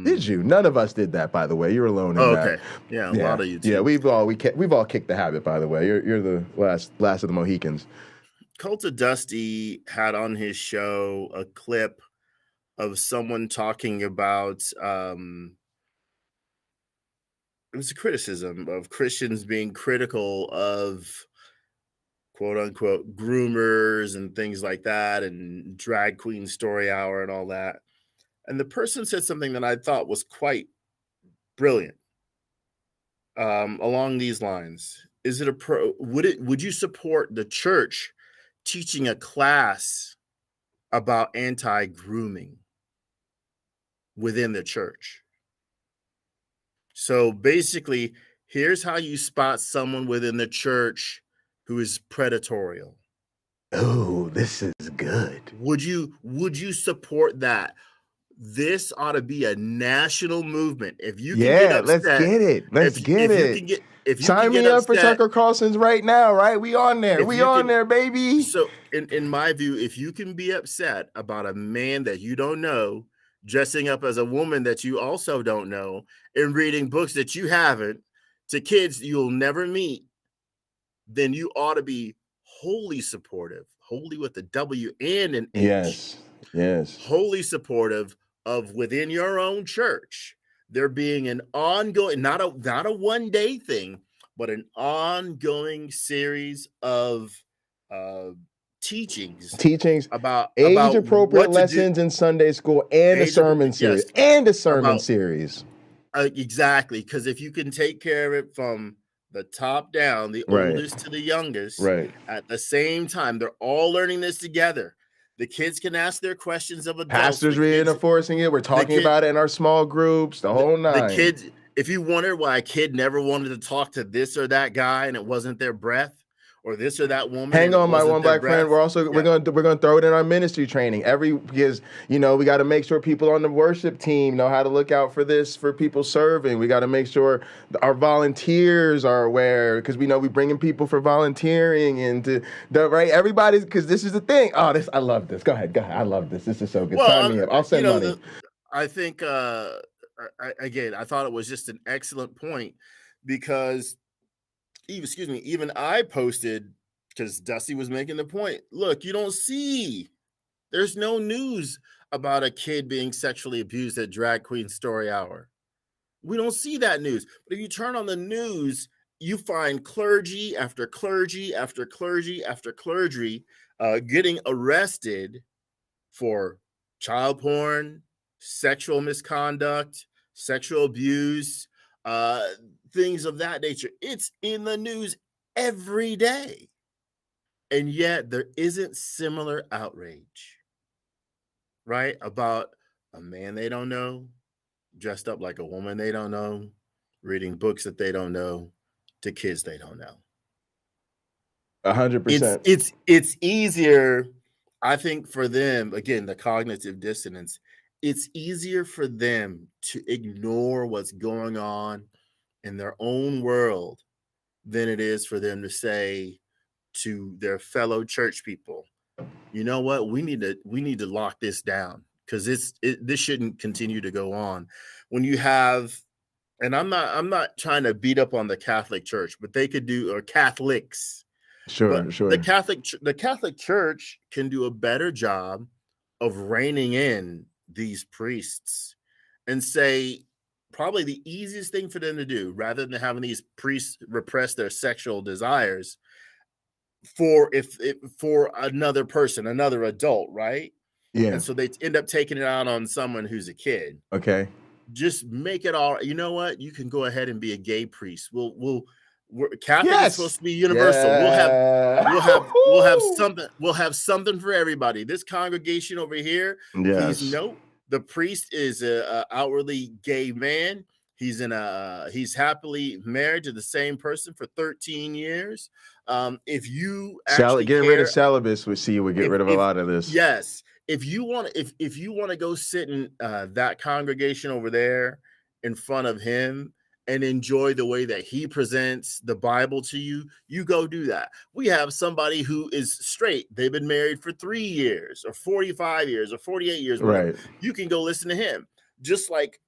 Did you? None of us did that, by the way. You're alone in that. Okay. Yeah, a lot of YouTube. Yeah, we've all kicked the habit, by the way. You're the last of the Mohicans. Cult of Dusty had on his show a clip of someone talking about it was a criticism of Christians being critical of quote unquote groomers and things like that, and drag queen story hour and all that. And the person said something that I thought was quite brilliant. Along these lines, would you support the church teaching a class about anti-grooming within the church? So basically, here's how you spot someone within the church who is predatorial. Oh, this is good. Would you support that? This ought to be a national movement. If you can get upset, let's get it. Sign me up for Tucker Carlson's right now, right? We on there. There, baby. So in my view, if you can be upset about a man that you don't know dressing up as a woman that you also don't know and reading books that you haven't to kids you'll never meet, then you ought to be wholly supportive, wholly with a W and an H. Yes. Wholly supportive of within your own church there being an ongoing, not a one-day thing, but an ongoing series of teachings about age-appropriate lessons in Sunday school and a sermon series. Exactly, because if you can take care of it from the top down, the oldest to the youngest, at the same time, they're all learning this together. The kids can ask their questions of adults. Pastors reinforcing it. We're talking about it in our small groups, the whole nine. The kids, if you wonder why a kid never wanted to talk to this or that guy and it wasn't their breath, or this or that woman. Hang on, my one black friend. We're gonna throw it in our ministry training because we got to make sure people on the worship team know how to look out for this for people serving. We got to make sure our volunteers are aware because we know we bringing people for volunteering and everybody, because this is the thing. Oh, I love this. Go ahead. I love this. This is so good. Sign me up. I'll send money. I think I thought it was just an excellent point because. Even I posted because Dusty was making the point. Look, you don't see. There's no news about a kid being sexually abused at Drag Queen Story Hour. We don't see that news. But if you turn on the news, you find clergy after clergy after clergy after clergy getting arrested for child porn, sexual misconduct, sexual abuse, things of that nature. It's in the news every day. And yet there isn't similar outrage, right? About a man they don't know, dressed up like a woman they don't know, reading books that they don't know to kids they don't know. 100%. It's easier, I think, for them, again, the cognitive dissonance, it's easier for them to ignore what's going on in their own world than it is for them to say to their fellow church people, you know what, we need to lock this down, because this shouldn't continue to go on. When you have, and I'm not trying to beat up on the Catholic Church, but they could do, or Catholics. Sure. The Catholic Church can do a better job of reining in these priests, and say probably the easiest thing for them to do, rather than having these priests repress their sexual desires for another person, another adult, right? Yeah. And so they end up taking it out on someone who's a kid. Okay. Just make it all. You know what? You can go ahead and be a gay priest. Catholic is supposed to be universal. Yeah. We'll have something for everybody. This congregation over here, please note, the priest is a outwardly gay man. He's happily married to the same person for 13 years. If you actually getting rid of celibacy would get rid of a lot of this. Yes. If you want to go sit in that congregation over there in front of him and enjoy the way that he presents the Bible to you, you go do that. We have somebody who is straight. They've been married for 3 years or 45 years or 48 years. Whatever. Right. You can go listen to him. Just like,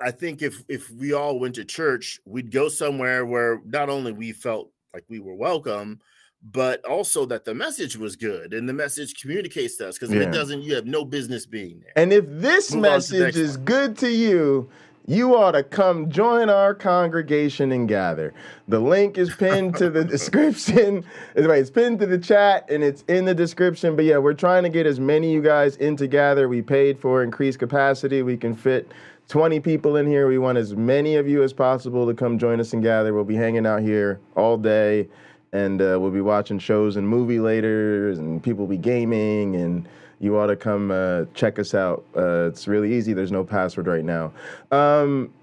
I think if we all went to church, we'd go somewhere where not only we felt like we were welcome, but also that the message was good and the message communicates to us. Because if it doesn't, you have no business being there. And if this message is good to you, you ought to come join our congregation and gather. The link is pinned to the description. It's pinned to the chat and it's in the description. But yeah, we're trying to get as many of you guys in to gather. We paid for increased capacity. We can fit 20 people in here. We want as many of you as possible to come join us and gather. We'll be hanging out here all day, and we'll be watching shows and movie later, and people will be gaming, and you ought to come check us out. It's really easy. There's no password right now.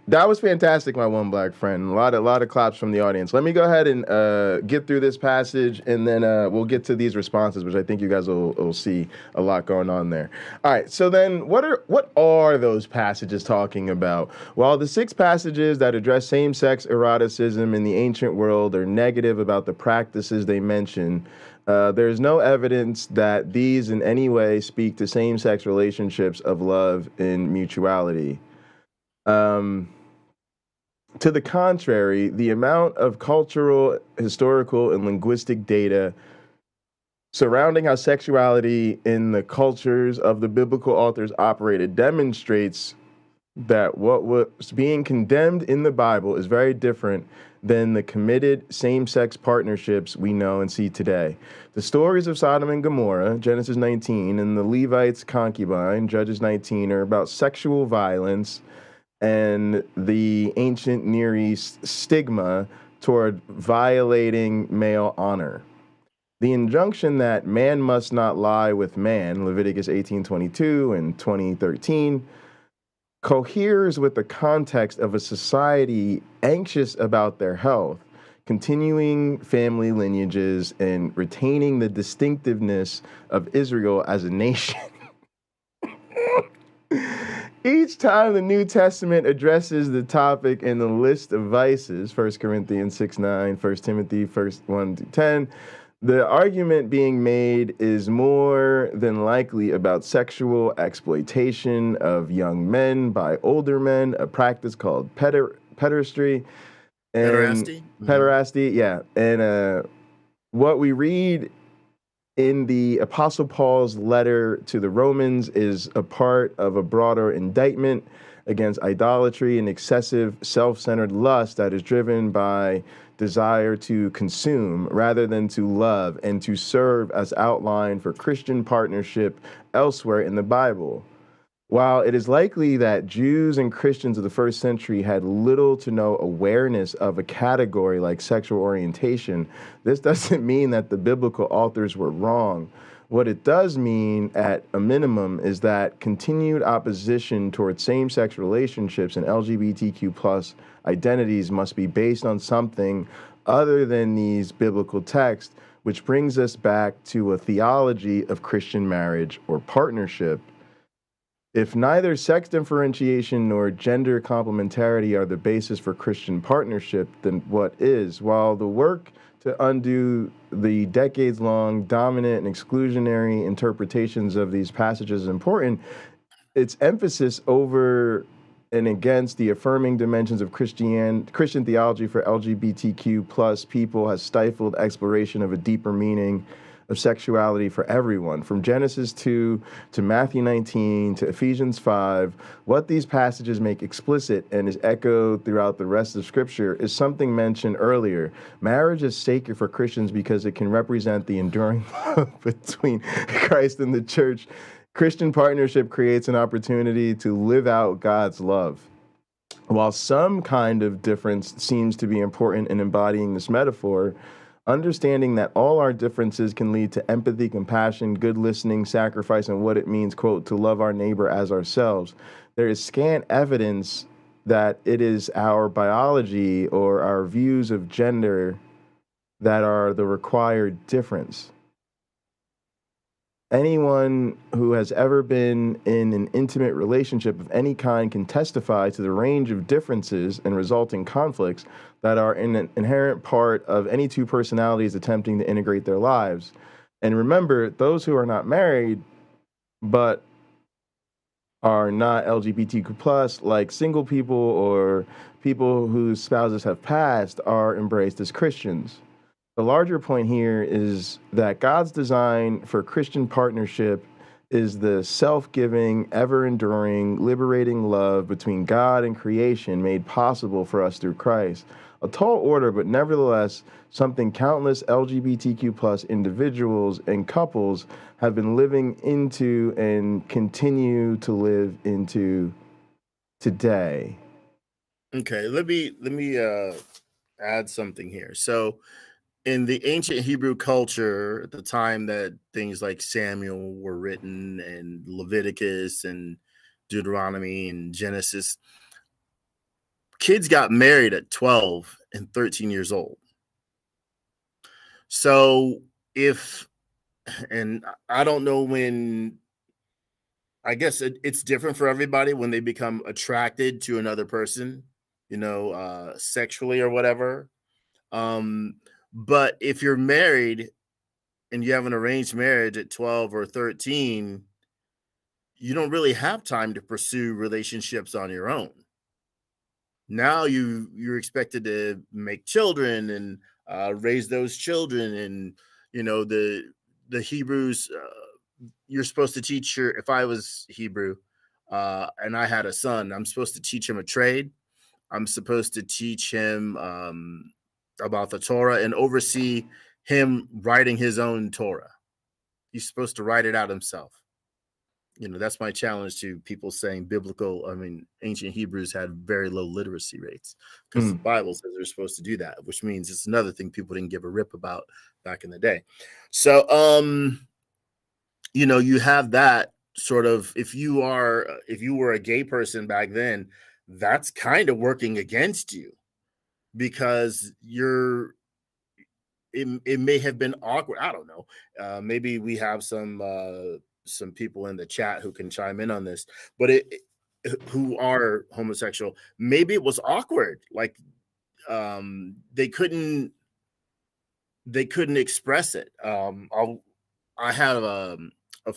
That was fantastic, my one black friend. A lot of claps from the audience. Let me go ahead and get through this passage, and then we'll get to these responses, which I think you guys will see a lot going on there. All right, so then what are those passages talking about? Well, the 6 passages that address same-sex eroticism in the ancient world are negative about the practices they mention. There's no evidence that these in any way speak to same-sex relationships of love and mutuality. To the contrary, the amount of cultural, historical, and linguistic data surrounding how sexuality in the cultures of the biblical authors operated demonstrates that what was being condemned in the Bible is very different than the committed same-sex partnerships we know and see today. The stories of Sodom and Gomorrah, Genesis 19, and the Levite's concubine, Judges 19, are about sexual violence and the ancient Near East stigma toward violating male honor. The injunction that man must not lie with man, Leviticus 18:22 and 20:13, coheres with the context of a society anxious about their health, continuing family lineages, and retaining the distinctiveness of Israel as a nation. Each time the New Testament addresses the topic in the list of vices, 1 Corinthians 6:9, 1 Timothy 1:10, the argument being made is more than likely about sexual exploitation of young men by older men, a practice called pederasty. Pederasty, yeah. And what we read in the Apostle Paul's letter to the Romans is a part of a broader indictment against idolatry and excessive self-centered lust that is driven by desire to consume rather than to love and to serve as outlined for Christian partnership elsewhere in the Bible. While it is likely that Jews and Christians of the first century had little to no awareness of a category like sexual orientation, this doesn't mean that the biblical authors were wrong. What it does mean, at a minimum, is that continued opposition towards same-sex relationships and LGBTQ plus identities must be based on something other than these biblical texts, which brings us back to a theology of Christian marriage or partnership. If neither sex differentiation nor gender complementarity are the basis for Christian partnership, then what is? While the work to undo the decades-long dominant and exclusionary interpretations of these passages is important, its emphasis over and against the affirming dimensions of Christian theology for LGBTQ plus people has stifled exploration of a deeper meaning of sexuality for everyone. From Genesis 2 to Matthew 19 to Ephesians 5, what these passages make explicit and is echoed throughout the rest of Scripture is something mentioned earlier. Marriage is sacred for Christians because it can represent the enduring love between Christ and the church. Christian partnership creates an opportunity to live out God's love. While some kind of difference seems to be important in embodying this metaphor, understanding that all our differences can lead to empathy, compassion, good listening, sacrifice, and what it means, quote, to love our neighbor as ourselves. There is scant evidence that it is our biology or our views of gender that are the required difference. Anyone who has ever been in an intimate relationship of any kind can testify to the range of differences and resulting conflicts that are an inherent part of any two personalities attempting to integrate their lives. And remember, those who are not married but are not LGBTQ plus, like single people or people whose spouses have passed, are embraced as Christians. The larger point here is that God's design for Christian partnership is the self-giving, ever-enduring, liberating love between God and creation made possible for us through Christ. A tall order, but nevertheless something countless LGBTQ plus individuals and couples have been living into and continue to live into today. Okay, let me add something here. So, in the ancient Hebrew culture, at the time that things like Samuel were written and Leviticus and Deuteronomy and Genesis, kids got married at 12 and 13 years old. So and I don't know when, I guess it's different for everybody when they become attracted to another person, sexually or whatever. But if you're married and you have an arranged marriage at 12 or 13, you don't really have time to pursue relationships on your own. Now you're expected to make children and raise those children, and the Hebrews. You're supposed to teach if I was Hebrew and I had a son, I'm supposed to teach him a trade. I'm supposed to teach him about the Torah and oversee him writing his own Torah. He's supposed to write it out himself. That's my challenge to people saying ancient Hebrews had very low literacy rates, because the Bible says they're supposed to do that, which means it's another thing people didn't give a rip about back in the day. So, you have that sort of, if you were a gay person back then, that's kind of working against you, because it may have been awkward. I don't know. Maybe we have some people in the chat who can chime in on this, but who are homosexual. Maybe it was awkward. Like they couldn't express it. I had a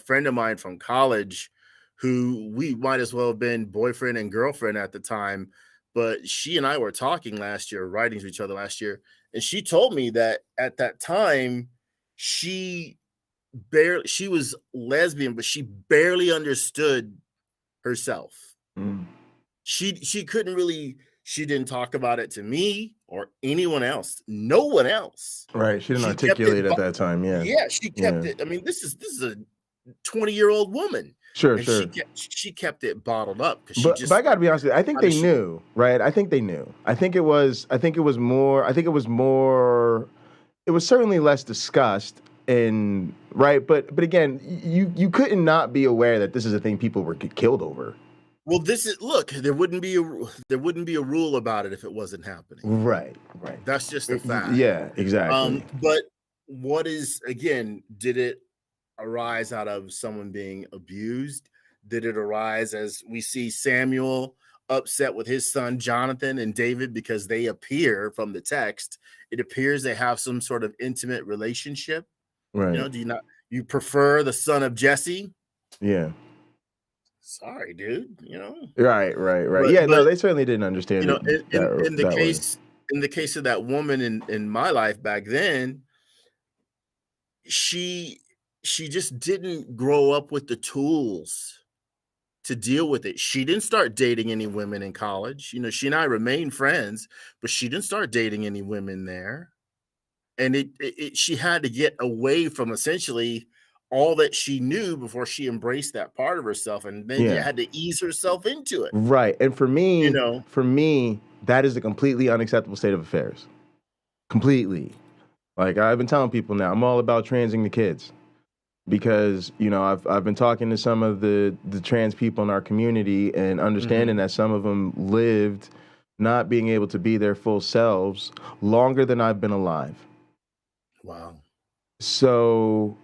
friend of mine from college who we might as well have been boyfriend and girlfriend at the time. But she and I were talking last year, writing to each other last year, and she told me that at that time she was lesbian, but she barely understood herself. She couldn't really. She didn't talk about it to me or anyone else. No one else. Right. She didn't articulate at that time. Yeah. Yeah. She kept it. I mean, this is a 20-year-old woman. Sure. She kept it bottled up. But I gotta be honest with you, I think they knew, right? I think they knew. It was certainly less discussed, and right, but again, you couldn't not be aware that this is a thing people were killed over. Well, look. There wouldn't be a rule about it if it wasn't happening. Right. That's just a fact. Yeah, exactly. But what is, again, did it arise out of someone being abused? Did it arise as we see Samuel upset with his son Jonathan and David because they appear from the text? It appears they have some sort of intimate relationship. Right. Do you prefer the son of Jesse? Yeah. Sorry, dude. Right. But, no, they certainly didn't understand. In the case of that woman in my life back then, she just didn't grow up with the tools to deal with it. She didn't start dating any women in college. She and I remained friends, but she didn't start dating any women there. And she had to get away from essentially all that she knew before she embraced that part of herself, and then you had to ease herself into it. Right. And for me, that is a completely unacceptable state of affairs. Completely. Like, I've been telling people now, I'm all about transing the kids, because I've been talking to some of the trans people in our community and understanding that some of them lived not being able to be their full selves longer than I've been alive. Wow. So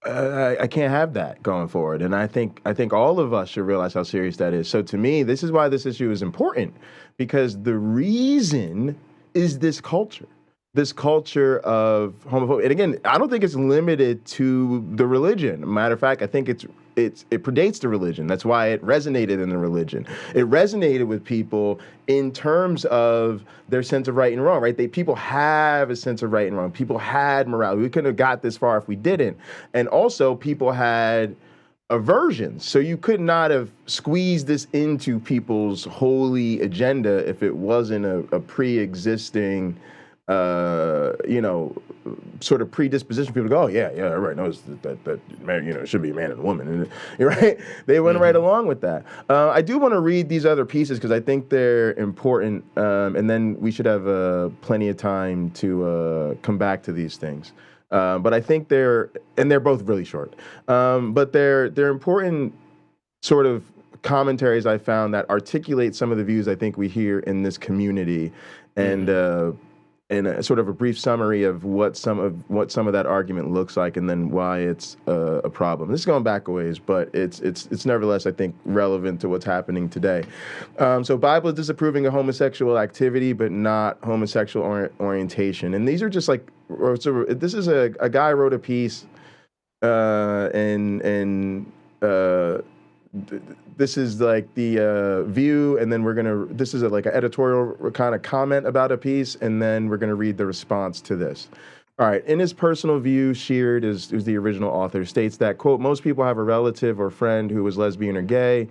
I can't have that going forward. And I think all of us should realize how serious that is. So to me, this is why this issue is important, because the reason is this culture. This culture of homophobia. And again, I don't think it's limited to the religion. Matter of fact, I think it predates the religion. That's why it resonated in the religion. It resonated with people in terms of their sense of right and wrong, right? People have a sense of right and wrong. People had morality. We couldn't have got this far if we didn't. And also, people had aversions. So you could not have squeezed this into people's holy agenda if it wasn't a pre-existing sort of predisposition. People go, oh yeah, everybody knows that man, it should be a man and a woman, and right? They went right along with that. I do want to read these other pieces because I think they're important, and then we should have plenty of time to come back to these things. But I think they're both really short, but they're important sort of commentaries I found that articulate some of the views I think we hear in this community, and a sort of a brief summary of what some of that argument looks like, and then why it's a problem. This is going back a ways, but it's nevertheless, I think, relevant to what's happening today. So Bible is disapproving of homosexual activity, but not homosexual orientation. And these are just like, so this is a guy wrote a piece, this is like the view, and then this is like an editorial kind of comment about a piece, and then we're going to read the response to this. All right. In his personal view, Sheard, who's the original author, states that, quote, most people have a relative or friend who is lesbian or gay.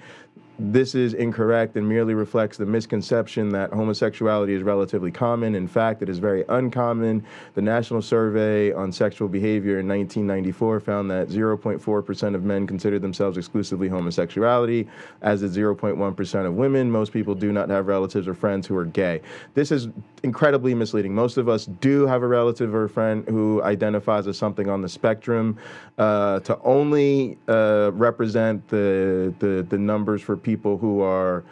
This is incorrect and merely reflects the misconception that homosexuality is relatively common. In fact, it is very uncommon. The National Survey on Sexual Behavior in 1994 found that 0.4% of men considered themselves exclusively homosexuality, as did 0.1% of women. Most people do not have relatives or friends who are gay. This is incredibly misleading. Most of us do have a relative or a friend who identifies as something on the spectrum. To only represent the numbers for people who are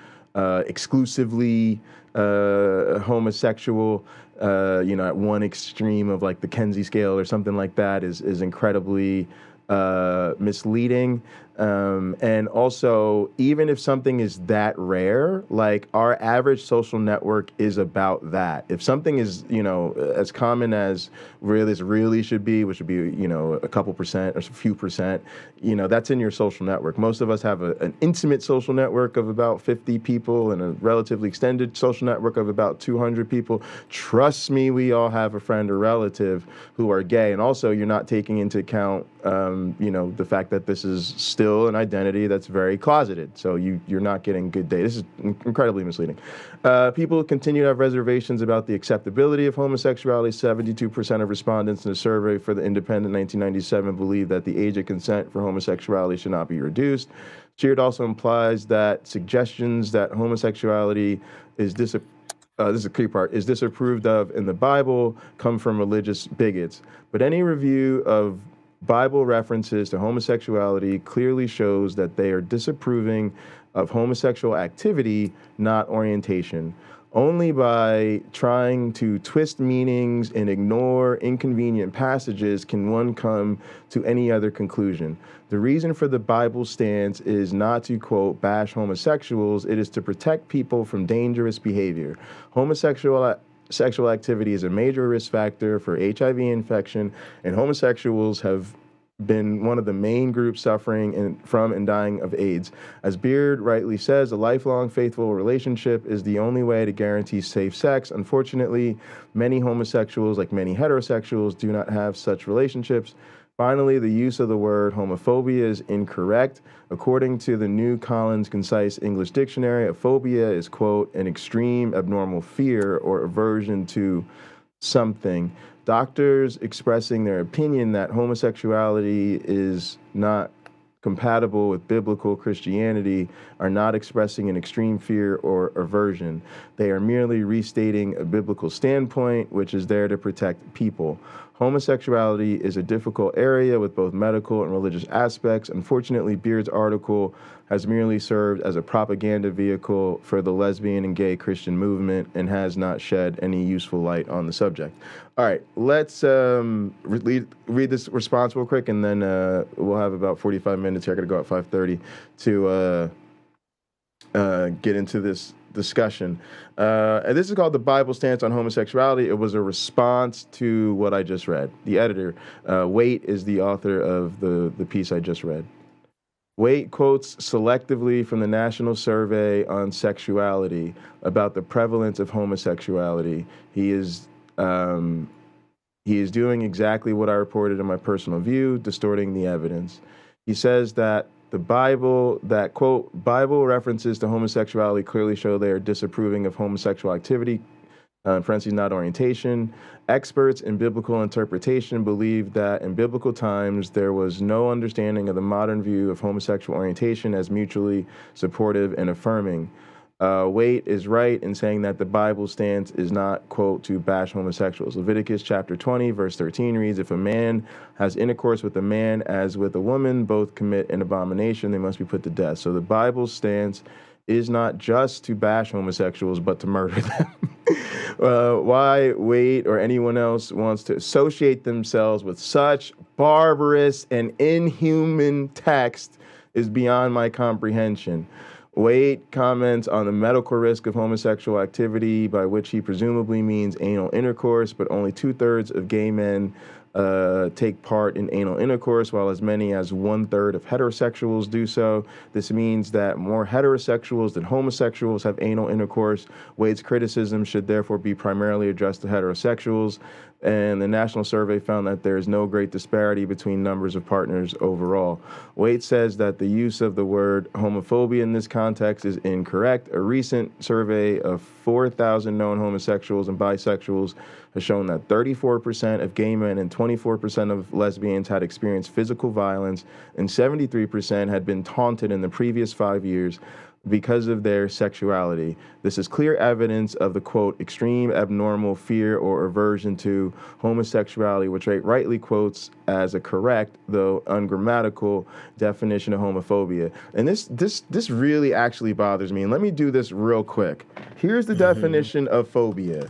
exclusively homosexual, at one extreme of like the Kinsey scale or something like that is incredibly misleading. And also, even if something is that rare, like our average social network is about that. If something is, as common as this really should be, which would be, a couple percent or a few percent, that's in your social network. Most of us have an intimate social network of about 50 people and a relatively extended social network of about 200 people. Trust me, we all have a friend or relative who are gay. And also, you're not taking into account, the fact that this is still an identity that's very closeted. So you're not getting good data. This is incredibly misleading. People continue to have reservations about the acceptability of homosexuality. 72% of respondents in a survey for the Independent 1997 believe that the age of consent for homosexuality should not be reduced. Sheard also implies that suggestions that homosexuality is this is a key part, is disapproved of in the Bible come from religious bigots. But any review of Bible references to homosexuality clearly shows that they are disapproving of homosexual activity, not orientation. Only by trying to twist meanings and ignore inconvenient passages can one come to any other conclusion. The reason for the Bible stance is not to, quote, bash homosexuals. It is to protect people from dangerous behavior. Sexual activity is a major risk factor for HIV infection, and homosexuals have been one of the main groups suffering from and dying of AIDS. As Beard rightly says, a lifelong faithful relationship is the only way to guarantee safe sex. Unfortunately, many homosexuals, like many heterosexuals, do not have such relationships. Finally, the use of the word homophobia is incorrect. According to the New Collins Concise English Dictionary, a phobia is, quote, an extreme abnormal fear or aversion to something. Doctors expressing their opinion that homosexuality is not compatible with biblical Christianity are not expressing an extreme fear or aversion. They are merely restating a biblical standpoint, which is there to protect people. Homosexuality is a difficult area with both medical and religious aspects. Unfortunately, Beard's article has merely served as a propaganda vehicle for the lesbian and gay Christian movement and has not shed any useful light on the subject. All right, let's read this response real quick, and then we'll have about 45 minutes here. I got to go at 5:30 to get into this discussion. And this is called The Bible Stance on Homosexuality. It was a response to what I just read. The editor, Waite, is the author of the piece I just read. Waite quotes selectively from the National Survey on Sexuality about the prevalence of homosexuality. He is doing exactly what I reported in my personal view, distorting the evidence. He says that the Bible, that, quote, Bible references to homosexuality clearly show they are disapproving of homosexual activity, parentheses, not orientation. Experts in biblical interpretation believe that in biblical times there was no understanding of the modern view of homosexual orientation as mutually supportive and affirming. Waite is right in saying that the Bible stance is not, quote, to bash homosexuals. Leviticus chapter 20, verse 13 reads, if a man has intercourse with a man as with a woman, both commit an abomination, they must be put to death. So the Bible's stance is not just to bash homosexuals, but to murder them. Why Waite or anyone else wants to associate themselves with such barbarous and inhuman text is beyond my comprehension. Waite comments on the medical risk of homosexual activity, by which he presumably means anal intercourse, but only 2/3 of gay men take part in anal intercourse, while as many as 1/3 of heterosexuals do so. This means that more heterosexuals than homosexuals have anal intercourse. Waite's criticism should therefore be primarily addressed to heterosexuals, and the National Survey found that there is no great disparity between numbers of partners overall. Waite says that the use of the word homophobia in this context is incorrect. A recent survey of 4,000 known homosexuals and bisexuals has shown that 34% of gay men and 24% of lesbians had experienced physical violence, and 73% had been taunted in the previous 5 years because of their sexuality. This is clear evidence of the, quote, extreme abnormal fear or aversion to homosexuality, which Waite rightly quotes as a correct, though ungrammatical, definition of homophobia. And this really actually bothers me. And let me do this real quick. Here's the definition of phobia.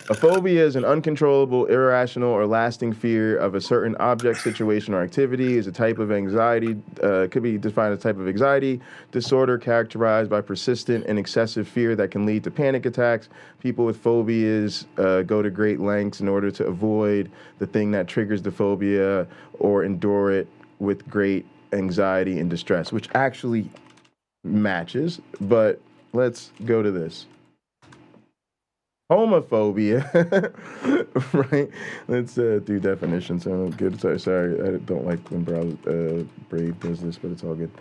A phobia is an uncontrollable, irrational, or lasting fear of a certain object, situation, or activity. Is a type of anxiety, could be defined as a type of anxiety disorder characterized by persistent and excessive fear that can lead to panic attacks. People with phobias go to great lengths in order to avoid the thing that triggers the phobia or endure it with great anxiety and distress, which actually matches. But let's go to this. Homophobia, right? Let's do definitions. So good. Sorry, I don't like when Brave does this, but it's all good.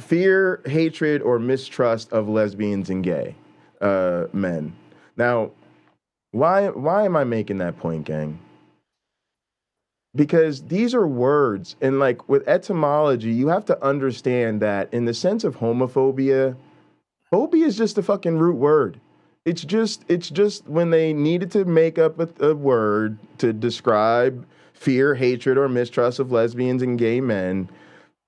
Fear, hatred, or mistrust of lesbians and gay men. Now, why am I making that point, gang? because these are words, and like with etymology, you have to understand that in the sense of homophobia, phobia is just a fucking root word. It's just when they needed to make up a word to describe fear, hatred, or mistrust of lesbians and gay men.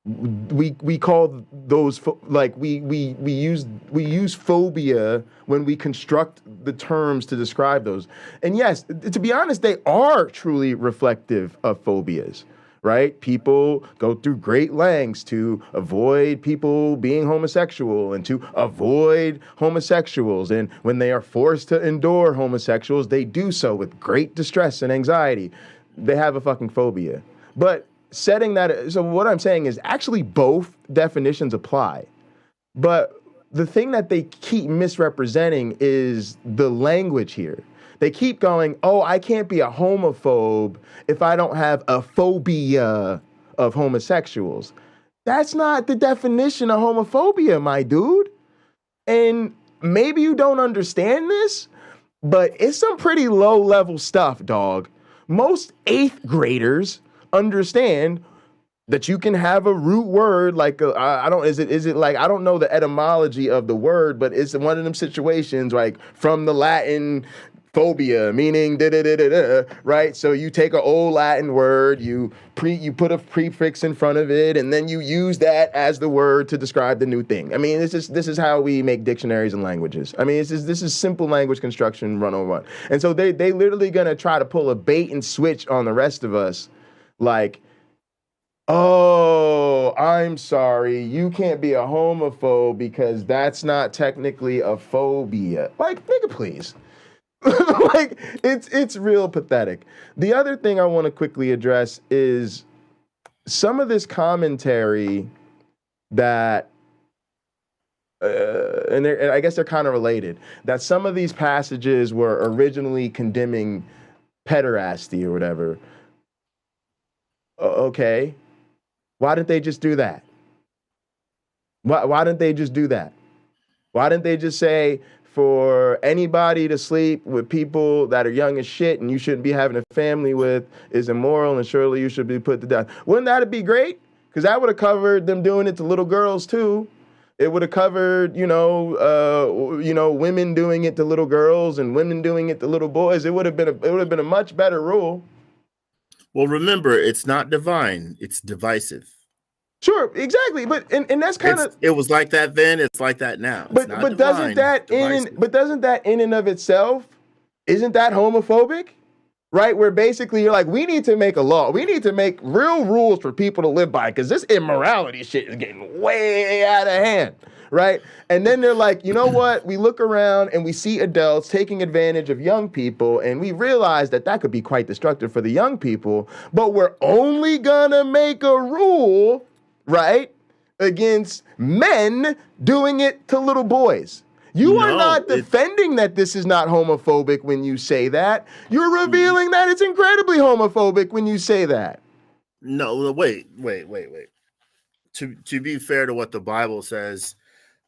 We call those like we use phobia when we construct the terms to describe those. And yes, to be honest, they are truly reflective of phobias, right? People go through great lengths to avoid people being homosexual and to avoid homosexuals. And when they are forced to endure homosexuals, they do so with great distress and anxiety. They have a fucking phobia. But setting that, so what I'm saying is actually both definitions apply. But the thing that they keep misrepresenting is the language here. They keep going, oh, I can't be a homophobe if I don't have a phobia of homosexuals. That's not the definition of homophobia, my dude. And maybe you don't understand this, but it's some pretty low-level stuff, dog. Most 8th graders understand that you can have a root word like is it like, I don't know the etymology of the word, but it's one of them situations like from the Latin phobia, meaning da-da-da-da-da, right? So you take an old Latin word, you put a prefix in front of it, and then you use that as the word to describe the new thing. I mean, this is how we make dictionaries and languages. I mean, this is simple language construction 101. And so they literally gonna try to pull a bait and switch on the rest of us, like, oh, I'm sorry, you can't be a homophobe because that's not technically a phobia. Like, nigga, please. Like, it's real pathetic. The other thing I want to quickly address is some of this commentary that, and I guess they're kind of related, that some of these passages were originally condemning pederasty or whatever. Okay. Why didn't they just do that? Why didn't they just do that? Why didn't they just say, for anybody to sleep with people that are young as shit and you shouldn't be having a family with is immoral and surely you should be put to death? Wouldn't that be great? Because that would have covered them doing it to little girls too. It would have covered, women doing it to little girls and women doing it to little boys. It would have been a much better rule. Well, remember, it's not divine; it's divisive. Sure, exactly, but and that's kind of, it was like that then. It's like that now. But doesn't that in and of itself, isn't that homophobic? Right? Where basically you're like, we need to make a law. We need to make real rules for people to live by because this immorality shit is getting way out of hand. Right? And then they're like, you know what? We look around and we see adults taking advantage of young people, and we realize that could be quite destructive for the young people, but we're only gonna make a rule, right, against men doing it to little boys. You are not defending that this is not homophobic when you say that. You're revealing that it's incredibly homophobic when you say that. No, wait. To be fair to what the Bible says,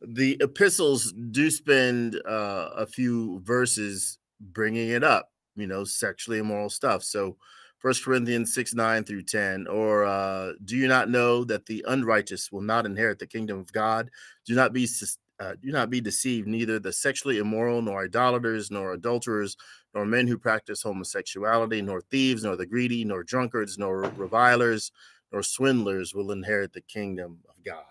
the epistles do spend a few verses bringing it up, sexually immoral stuff. So 1 Corinthians 6:9 through 10, or do you not know that the unrighteous will not inherit the kingdom of God? Do not be deceived. Neither the sexually immoral, nor idolaters, nor adulterers, nor men who practice homosexuality, nor thieves, nor the greedy, nor drunkards, nor revilers, nor swindlers will inherit the kingdom of God.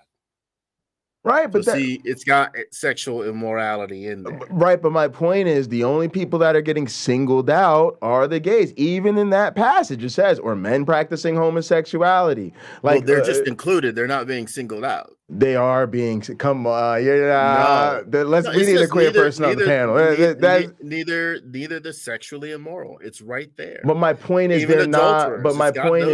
Right, but it's got sexual immorality in there. Right, but my point is the only people that are getting singled out are the gays. Even in that passage, it says, or men practicing homosexuality. Like, well, they're just included. They're not being singled out. They are being. Come on, we need a queer person on the panel. Neither the sexually immoral. It's right there. But my point is they're not. But my point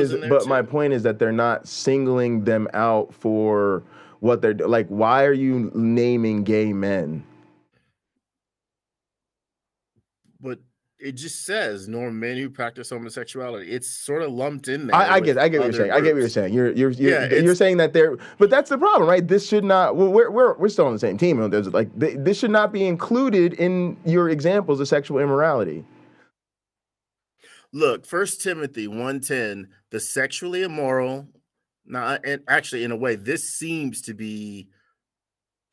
is that they're not singling them out for what they're like. Why are you naming gay men? But it just says nor men who practice homosexuality. It's sort of lumped in there. I get what you're saying. I get what you're saying. You're saying that they're, but that's the problem, right? This should not. We're still on the same team. There's like this should not be included in your examples of sexual immorality. Look, 1 Timothy 1:10, the sexually immoral. Now, and actually, in a way, this seems to be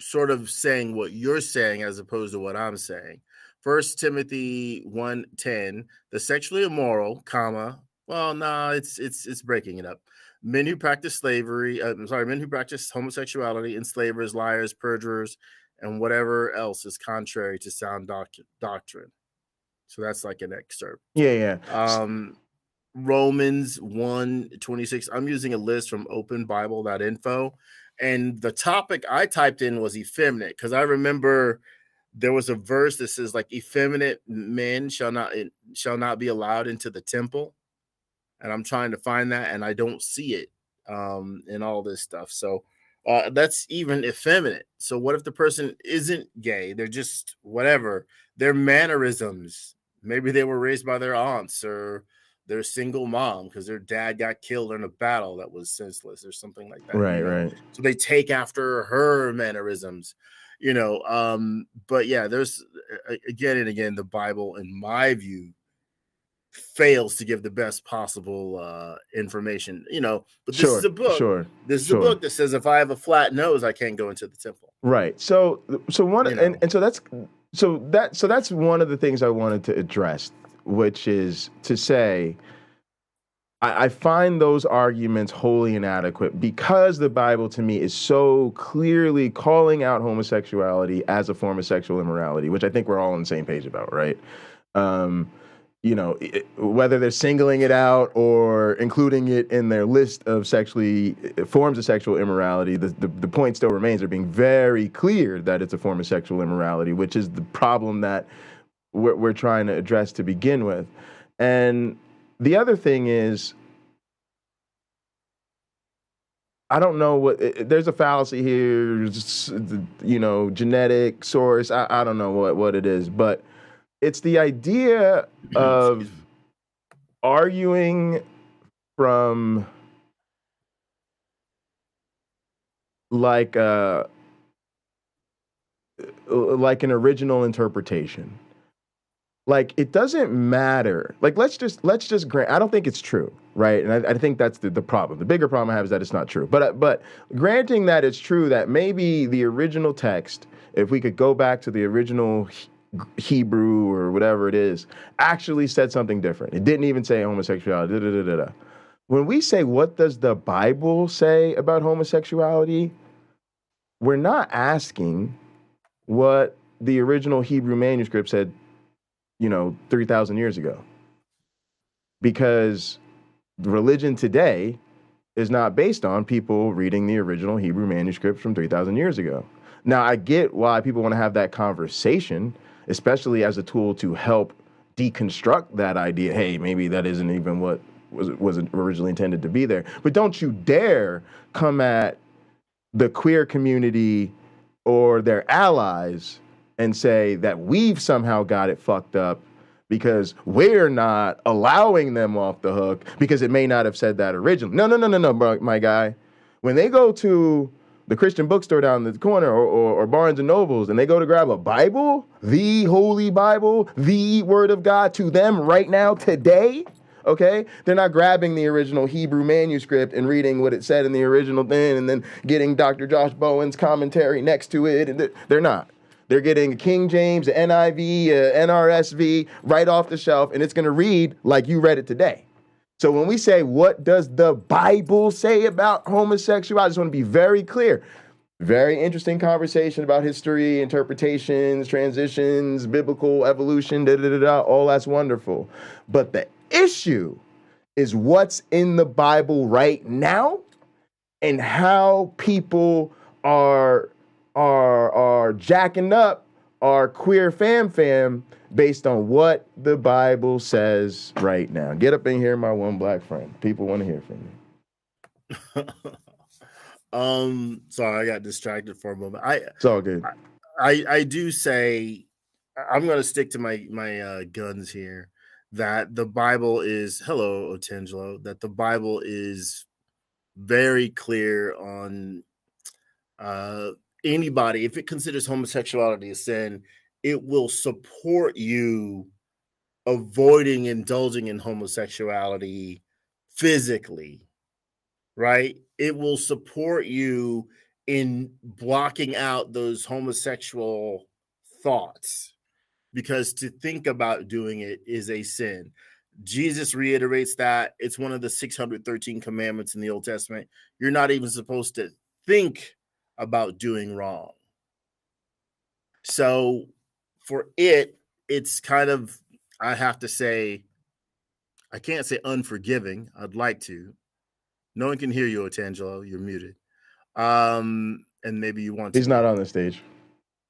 sort of saying what you're saying as opposed to what I'm saying. 1 Timothy 1:10, the sexually immoral, comma. Well, no, it's breaking it up. Men who practice slavery, men who practice homosexuality, enslavers, liars, perjurers, and whatever else is contrary to sound doctrine. So that's like an excerpt. Yeah. Romans 1:26. I'm using a list from openbible.info. And the topic I typed in was effeminate, because I remember there was a verse that says like effeminate men shall not be allowed into the temple. And I'm trying to find that, and I don't see it in all this stuff. So that's even effeminate. So what if the person isn't gay? They're just whatever. Their mannerisms. Maybe they were raised by their aunts, or their single mom because their dad got killed in a battle that was senseless or something like that. Right. So they take after her mannerisms, But yeah, there's again and again, the Bible, in my view, fails to give the best possible information, but this is a book. This is a book that says if I have a flat nose, I can't go into the temple. Right. So one, and so that's one of the things I wanted to address, which is to say, I find those arguments wholly inadequate because the Bible to me is so clearly calling out homosexuality as a form of sexual immorality, which I think we're all on the same page about, right? Whether they're singling it out or including it in their list of forms of sexual immorality, the point still remains. They're being very clear that it's a form of sexual immorality, which is the problem that we're trying to address to begin with. And the other thing is, I don't know there's a fallacy here, genetic source. I don't know what it is, but it's the idea of arguing from like an original interpretation. Like, it doesn't matter. Like, let's just grant. I don't think it's true, right? And I think that's the problem. The bigger problem I have is that it's not true. But granting that it's true, that maybe the original text, if we could go back to the original Hebrew or whatever it is, actually said something different. It didn't even say homosexuality. When we say, what does the Bible say about homosexuality? We're not asking what the original Hebrew manuscript said 3,000 years ago. Because religion today is not based on people reading the original Hebrew manuscript from 3,000 years ago. Now, I get why people want to have that conversation, especially as a tool to help deconstruct that idea. Hey, maybe that isn't even what was originally intended to be there. But don't you dare come at the queer community or their allies and say that we've somehow got it fucked up because we're not allowing them off the hook because it may not have said that originally. No, bro, my guy. When they go to the Christian bookstore down the corner or Barnes and Nobles and they go to grab a Bible, the Holy Bible, the Word of God to them right now, today, okay? They're not grabbing the original Hebrew manuscript and reading what it said in the original thing and then getting Dr. Josh Bowen's commentary next to it. And they're not. They're getting a King James, an NIV, an NRSV right off the shelf, and it's going to read like you read it today. So when we say, what does the Bible say about homosexuality? I just want to be very clear. Very interesting conversation about history, interpretations, transitions, biblical evolution, all that's wonderful. But the issue is what's in the Bible right now and how people are jacking up our queer fam based on what the Bible says right now. Get up in here, my one black friend. People want to hear from you. Sorry, I got distracted for a moment. It's all good. I do say, I'm going to stick to my guns here, that the Bible is, hello, Otangelo, that the Bible is very clear on anybody, if it considers homosexuality a sin, it will support you avoiding indulging in homosexuality physically, right? It will support you in blocking out those homosexual thoughts, because to think about doing it is a sin. Jesus reiterates that. It's one of the 613 commandments in the Old Testament. You're not even supposed to think about doing wrong. So for it's kind of, I have to say, I can't say unforgiving. I'd like to. No one can hear you, Otangelo. You're muted. And maybe you want to. He's not on the stage.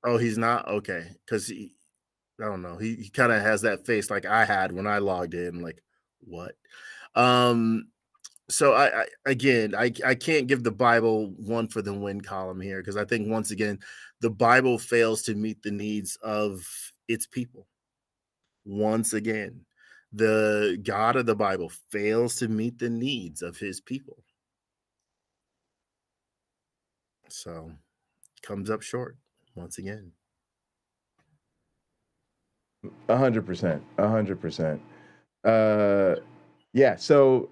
Oh, he's not? Okay. Because I don't know. He kind of has that face like I had when I logged in. Like, what? So I can't give the Bible one for the win column here, because I think, once again, the Bible fails to meet the needs of its people. Once again, the God of the Bible fails to meet the needs of his people. So comes up short once again. 100%. 100%. Yeah. So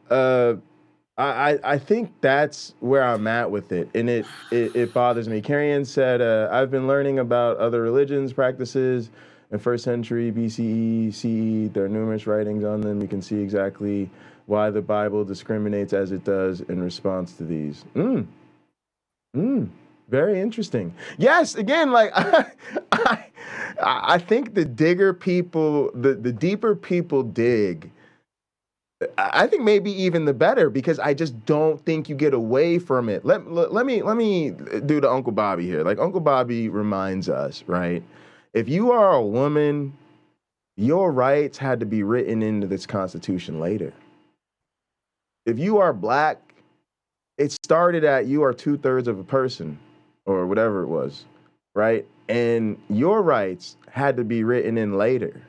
I think that's where I'm at with it, and it bothers me. Carrion said, I've been learning about other religions, practices in 1st century BCE, CE. There are numerous writings on them. You can see exactly why the Bible discriminates as it does in response to these. Very interesting. Yes, again, like I think the deeper people dig, I think maybe even the better, because I just don't think you get away from it. Let me do the Uncle Bobby here. Like Uncle Bobby reminds us, right? If you are a woman, your rights had to be written into this Constitution later. If you are Black, it started at you are 2/3 of a person, or whatever it was, right? And your rights had to be written in later.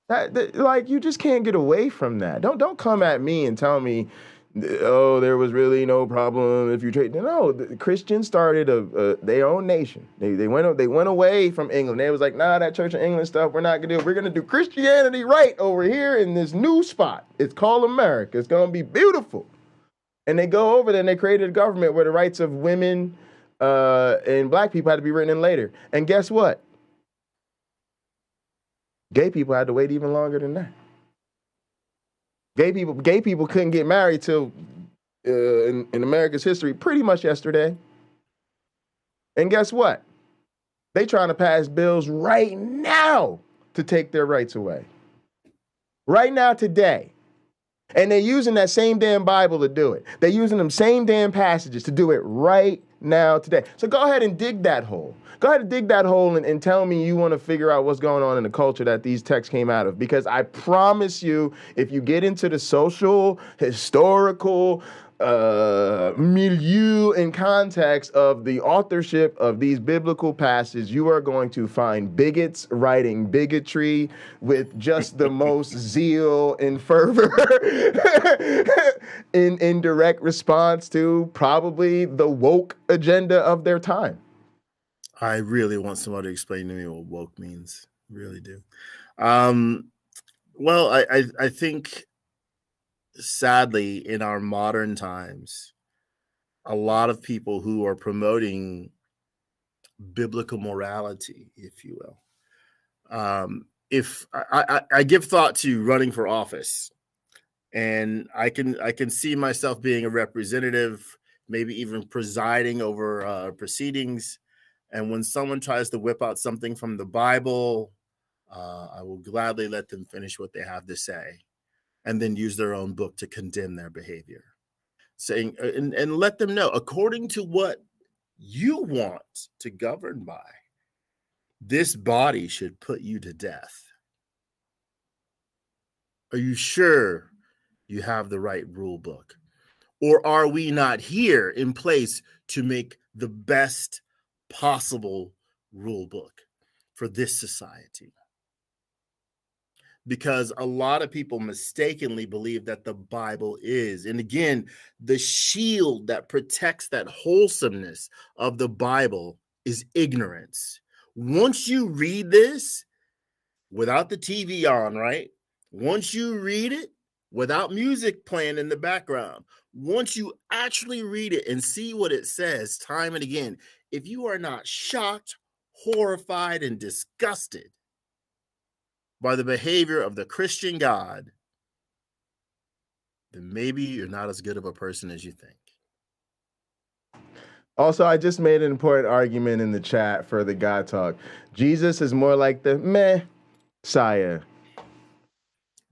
Like, you just can't get away from that. Don't come at me and tell me, oh, there was really no problem if you trade. No, the Christians started their own nation. They went away from England. They was like, nah, that Church of England stuff, we're not gonna do. We're gonna do Christianity right over here in this new spot. It's called America. It's gonna be beautiful. And they go over there and they created a government where the rights of women and Black people had to be written in later. And guess what? Gay people had to wait even longer than that. Gay people couldn't get married till in America's history pretty much yesterday. And guess what? They trying to pass bills right now to take their rights away. Right now, today. And they're using that same damn Bible to do it. They're using them same damn passages to do it right now, today. So go ahead and dig that hole. Go ahead and dig that hole and tell me you want to figure out what's going on in the culture that these texts came out of. Because I promise you, if you get into the social, historical, milieu and context of the authorship of these biblical passages, you are going to find bigots writing bigotry with just the most zeal and fervor in direct response to probably the woke agenda of their time. I really want somebody to explain to me what woke means. Really do. Well, I think, sadly, in our modern times, a lot of people who are promoting biblical morality, if you will, if I give thought to running for office, and I can see myself being a representative, maybe even presiding over proceedings. And when someone tries to whip out something from the Bible, I will gladly let them finish what they have to say, and then use their own book to condemn their behavior, saying and let them know, according to what you want to govern by, this body should put you to death. Are you sure you have the right rule book? Or are we not here in place to make the best possible rule book for this society? Because a lot of people mistakenly believe that the Bible is, and again, the shield that protects that wholesomeness of the Bible is ignorance. Once you read this without the TV on, right? Once you read it without music playing in the background, once you actually read it and see what it says time and again, if you are not shocked, horrified, and disgusted by the behavior of the Christian God, then maybe you're not as good of a person as you think. Also, I just made an important argument in the chat for the God Talk. Jesus is more like the Messiah.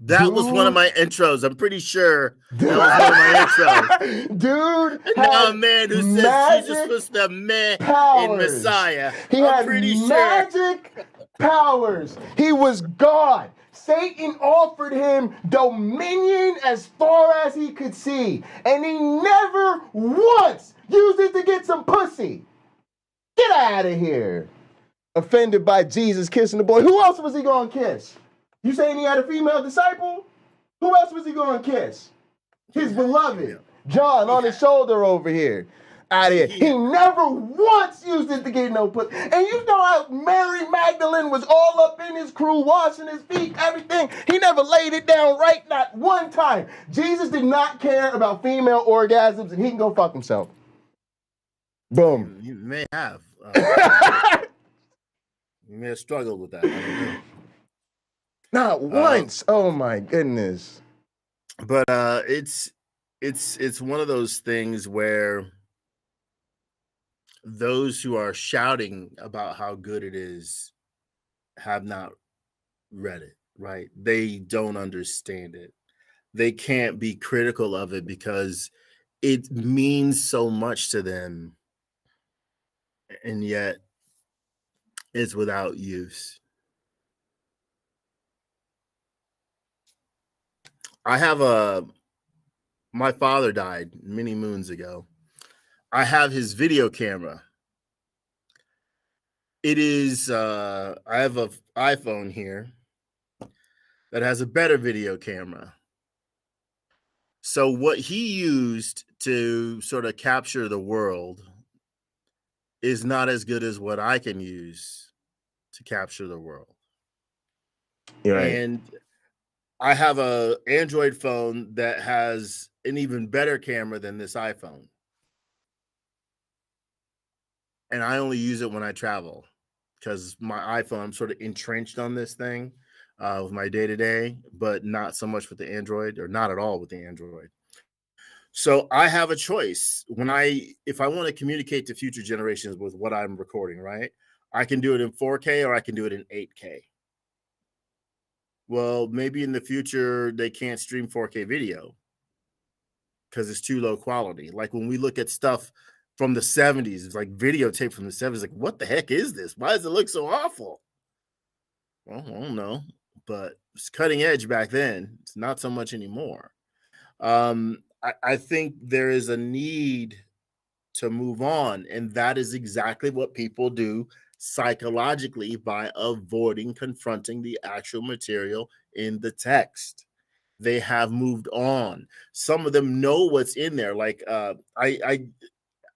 That was one of my intros. I'm pretty sure that was one of my intros. Dude, now a man who says Jesus was the man in Messiah. He had magic powers. He was God. Satan offered him dominion as far as he could see, and he never once used it to get some pussy. Get out of here. Offended by Jesus kissing the boy. Who else was he going to kiss? You saying he had a female disciple? Who else was he going to kiss? His beloved, John, on his shoulder over here. Out of here. He never once used it to get no pussy. And you know how Mary Magdalene was all up in his crew, washing his feet, everything. He never laid it down right, not one time. Jesus did not care about female orgasms, and he can go fuck himself. Boom. You may have. You may have struggled with that. I don't know. Not once. Oh my goodness. But it's one of those things where those who are shouting about how good it is have not read it, right? They don't understand it. They can't be critical of it because it means so much to them, and yet it's without use. I have my father died many moons ago. I have his video camera. It is, I have an iPhone here that has a better video camera. So what he used to sort of capture the world is not as good as what I can use to capture the world. Right. And I have an Android phone that has an even better camera than this iPhone. And I only use it when I travel because my iPhone, I'm sort of entrenched on this thing with my day-to-day, but not so much with the Android, or not at all with the Android. So I have a choice. If I want to communicate to future generations with what I'm recording, right? I can do it in 4K or I can do it in 8K. Well, maybe in the future they can't stream 4K video because it's too low quality. Like when we look at stuff from the 70s, it's like videotape from the 70s. Like, what the heck is this? Why does it look so awful? Well, I don't know, but it's cutting edge back then. It's not so much anymore. I think there is a need to move on, and that is exactly what people do psychologically by avoiding confronting the actual material in the text. They have moved on. Some of them know what's in there. Like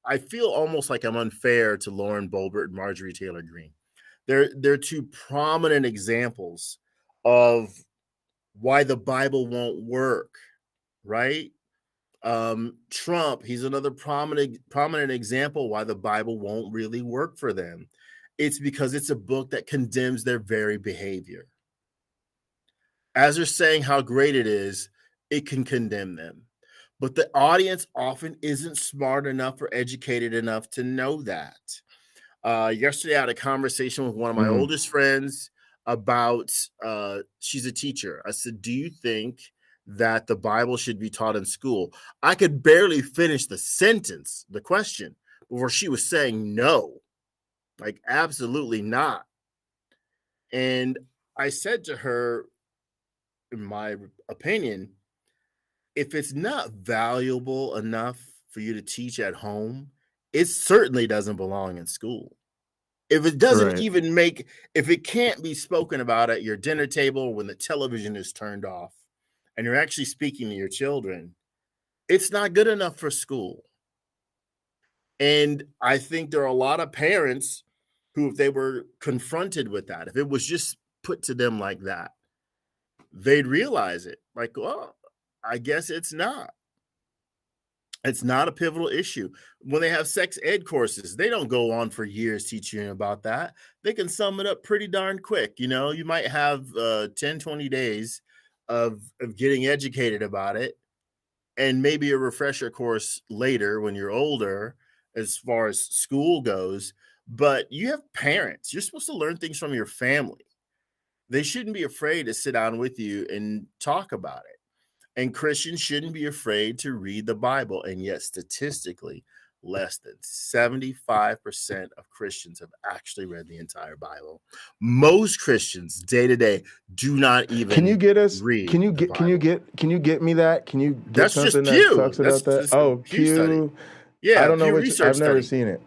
I feel almost like I'm unfair to Lauren Boebert and Marjorie Taylor Greene. They're two prominent examples of why the Bible won't work, right? Trump, he's another prominent example why the Bible won't really work for them. It's because it's a book that condemns their very behavior. As they're saying how great it is, it can condemn them. But the audience often isn't smart enough or educated enough to know that. Yesterday, I had a conversation with one of my oldest friends about, she's a teacher. I said, do you think that the Bible should be taught in school? I could barely finish the sentence, the question, before she was saying no, like absolutely not. And I said to her, in my opinion, if it's not valuable enough for you to teach at home, it certainly doesn't belong in school. If it doesn't even if it can't be spoken about at your dinner table or when the television is turned off and you're actually speaking to your children, it's not good enough for school. And I think there are a lot of parents who, if they were confronted with that, if it was just put to them like that, they'd realize it. Like, well, I guess it's not. It's not a pivotal issue. When they have sex ed courses, they don't go on for years teaching you about that. They can sum it up pretty darn quick. You know, you might have 10, 20 days of getting educated about it, and maybe a refresher course later when you're older, as far as school goes. But you have parents. You're supposed to learn things from your family. They shouldn't be afraid to sit down with you and talk about it. And Christians shouldn't be afraid to read the Bible. And yet, statistically, less than 75% of Christians have actually read the entire Bible. Most Christians, day to day, do not even. Can you get us? Read Can you get? Can you get? Can you get me that? Can you get That's something just that Pew. talks about That's that? Oh, Pew study. Pew. Yeah, I don't know Pew which. research I've never study. seen it.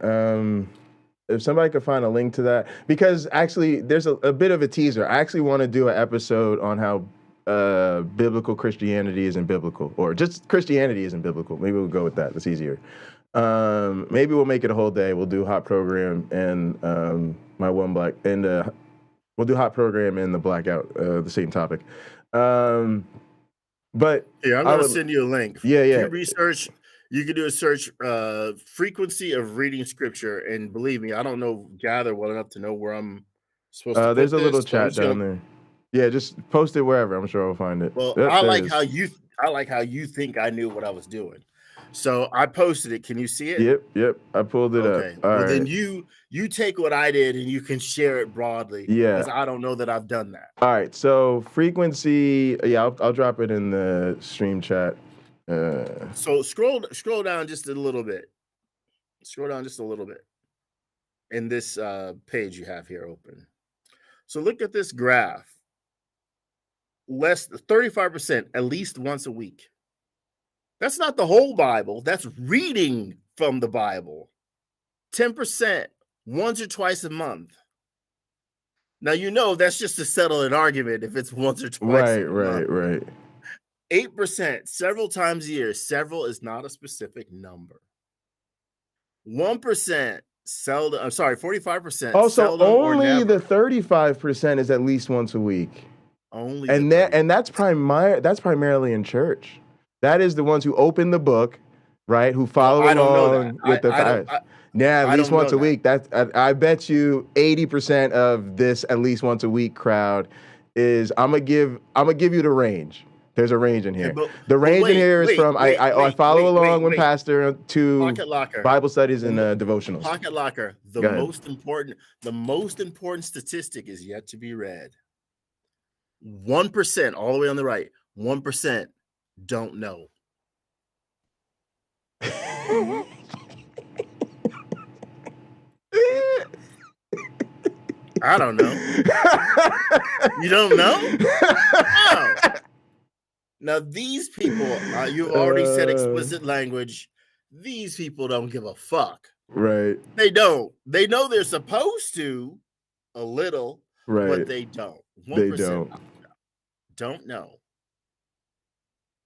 If somebody could find a link to that, because actually there's a bit of a teaser. I actually want to do an episode on how biblical Christianity isn't biblical, or just Christianity isn't biblical. Maybe we'll go with that. That's easier. Maybe we'll make it a whole day. We'll do hot program and my one black, and we'll do hot program and the blackout, the same topic. But yeah, I'm gonna send you a link. Yeah. Pew research. You can do a search, frequency of reading scripture, and believe me, I don't gather well enough to know where I'm supposed to put there's a this, little chat down there. Yeah, just post it wherever. I'm sure I'll find it. Well, I like how you think I knew what I was doing. So I posted it. Can you see it? Yep. I pulled it up. All right. Then you take what I did and you can share it broadly. Yeah. Because I don't know that I've done that. All right. So frequency. Yeah, I'll drop it in the stream chat. So scroll down just a little bit. Scroll down just a little bit. In this page you have here open. So look at this graph. Less 35%, at least once a week. That's not the whole Bible. That's reading from the Bible. 10%, once or twice a month. Now, you know, that's just to settle an argument if it's once or twice a month. Right. 8%, several times a year. Several is not a specific number. 1%, seldom. I'm sorry, 45%. Also, only the 35% is at least once a week. Only, and that's primarily in church. That is the ones who open the book, right? Who follow along with the. At least once a week. I bet you 80% of this at least once a week crowd is. I'm gonna give you the range. There's a range in here. The range in here is from I follow along with Pastor to Bible studies and devotionals. Pocket Locker. The most important statistic is yet to be read. 1%, all the way on the right. 1% don't know. I don't know. You don't know? No. Now, these people, you already said explicit language. These people don't give a fuck. Right. They don't. They know they're supposed to a little, right, but they don't. 1% they don't know.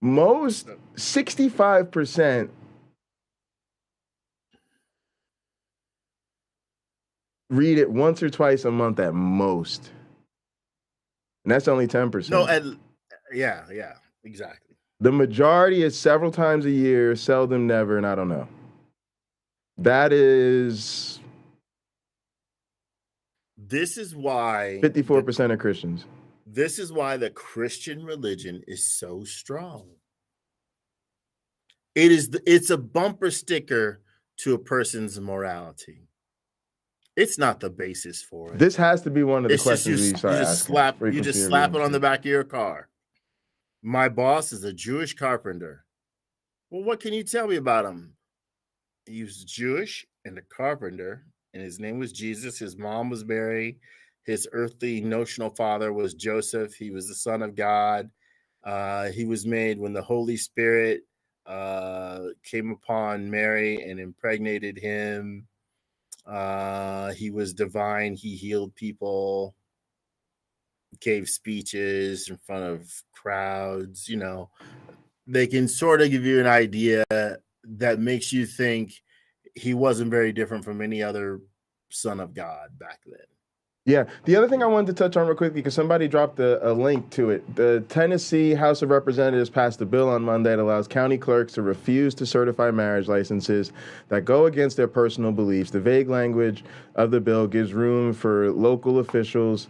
Most 65% read it once or twice a month at most. And that's only 10%. No, yeah, exactly. The majority is several times a year, seldom, never, and I don't know. That is... This is why... 54% of Christians. This is why the Christian religion is so strong. It's a bumper sticker to a person's morality. It's not the basis for it. This has to be one of the questions you just slap it on the back of your car. My boss is a Jewish carpenter. Well, what can you tell me about him? He was Jewish and a carpenter, and his name was Jesus. His mom was Mary. His earthly notional father was Joseph. He was the son of God. He was made when the Holy Spirit came upon Mary and impregnated him. He was divine. He healed people, gave speeches in front of crowds. You know, they can sort of give you an idea that makes you think he wasn't very different from any other son of God back then. Yeah. The other thing I wanted to touch on real quickly, because somebody dropped a link to it. The Tennessee House of Representatives passed a bill on Monday that allows county clerks to refuse to certify marriage licenses that go against their personal beliefs. The vague language of the bill gives room for local officials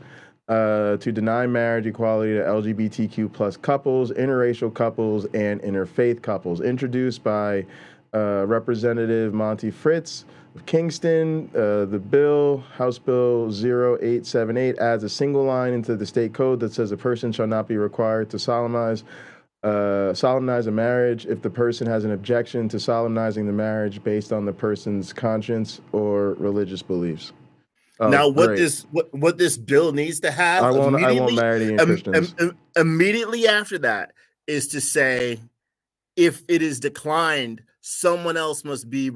to deny marriage equality to LGBTQ plus couples, interracial couples, and interfaith couples. Introduced by Representative Monty Fritz of Kingston, the bill, House Bill 0878, adds a single line into the state code that says a person shall not be required to solemnize a marriage if the person has an objection to solemnizing the marriage based on the person's conscience or religious beliefs. Oh, Now, what great. this bill needs to have I won't marry any Christians. Immediately after that is to say, if it is declined, someone else must be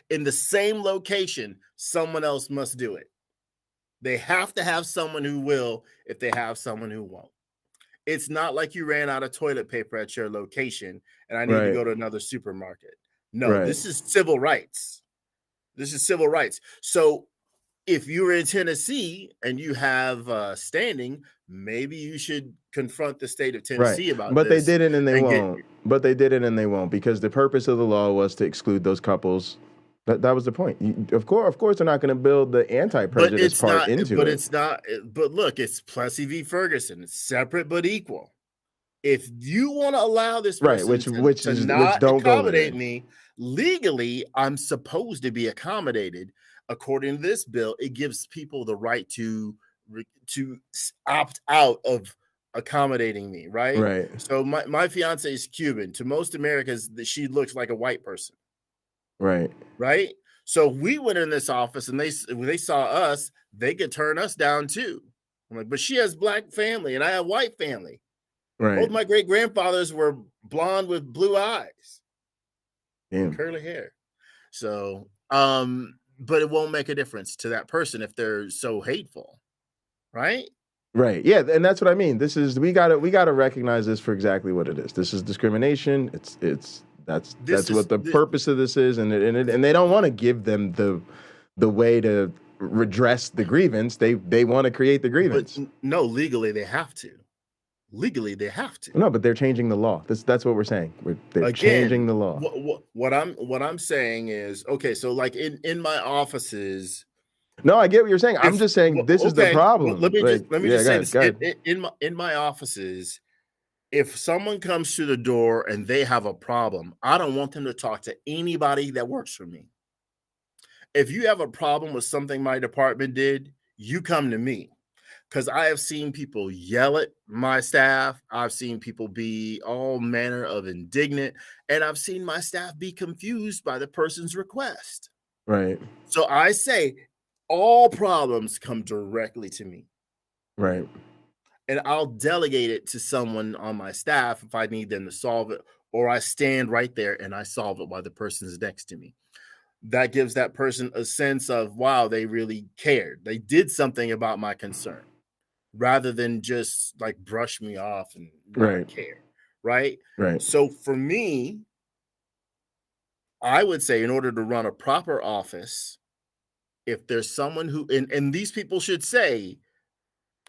in the same location. Someone else must do it. They have to have someone who will if they have someone who won't. It's not like you ran out of toilet paper at your location and I need to go to another supermarket. No, this is civil rights. This is civil rights. So if you're in Tennessee and you have standing, maybe you should confront the state of Tennessee about but this. They didn't and they won't. But they didn't and they won't, because the purpose of the law was to exclude those couples. That was the point. Of course, they're not going to build the anti-prejudice part into it. But it's not. But look, it's Plessy v. Ferguson. It's separate but equal. If you want to allow this person to not accommodate me legally, I'm supposed to be accommodated. According to this bill, it gives people the right to opt out of accommodating me, right? Right. So my fiance is Cuban. To most Americans, she looks like a white person. Right. Right. So we went in this office and when they saw us, they could turn us down too. I'm like, but she has black family and I have white family. Right. Both my great grandfathers were blonde with blue eyes. And curly hair. So, but it won't make a difference to that person if they're so hateful, right? Right. Yeah, and that's what I mean. This is we gotta recognize this for exactly what it is. This is discrimination. That's what the purpose of this is, and they don't want to give them the way to redress the grievance. They want to create the grievance. But no, legally they have to. Legally they have to. No, but they're changing the law. That's what we're saying. They're changing the law. What I'm saying is, okay, so like in my offices. No, I get what you're saying. I'm just saying this is the problem. Let me just say this. In my offices, if someone comes to the door and they have a problem, I don't want them to talk to anybody that works for me. If you have a problem with something my department did, you come to me. Because I have seen people yell at my staff. I've seen people be all manner of indignant. And I've seen my staff be confused by the person's request. Right. So I say, all problems come directly to me. Right. And I'll delegate it to someone on my staff if I need them to solve it, or I stand right there and I solve it while the person's next to me. That gives that person a sense of, wow, they really cared. They did something about my concern rather than just like brush me off and not care. Right. Right. So for me, I would say in order to run a proper office, if there's someone who, and these people should say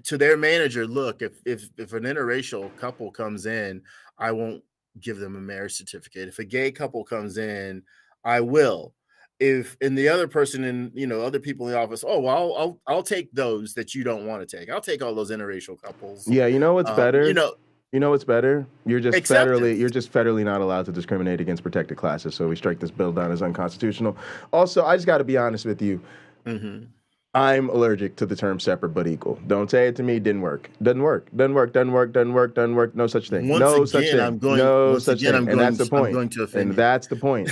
to their manager, look, if an interracial couple comes in, I won't give them a marriage certificate. If a gay couple comes in, I will. If and the other person in, other people in the office, oh, well, I'll take those that you don't want to take. I'll take all those interracial couples. Yeah, you know what's better? You know what's better? You're just federally not allowed to discriminate against protected classes. So we strike this bill down as unconstitutional. Also, I just got to be honest with you. Mm-hmm. I'm allergic to the term separate but equal. Don't say it to me. Didn't work. Doesn't work. No such thing. No such thing. And that's the point. And that's the point.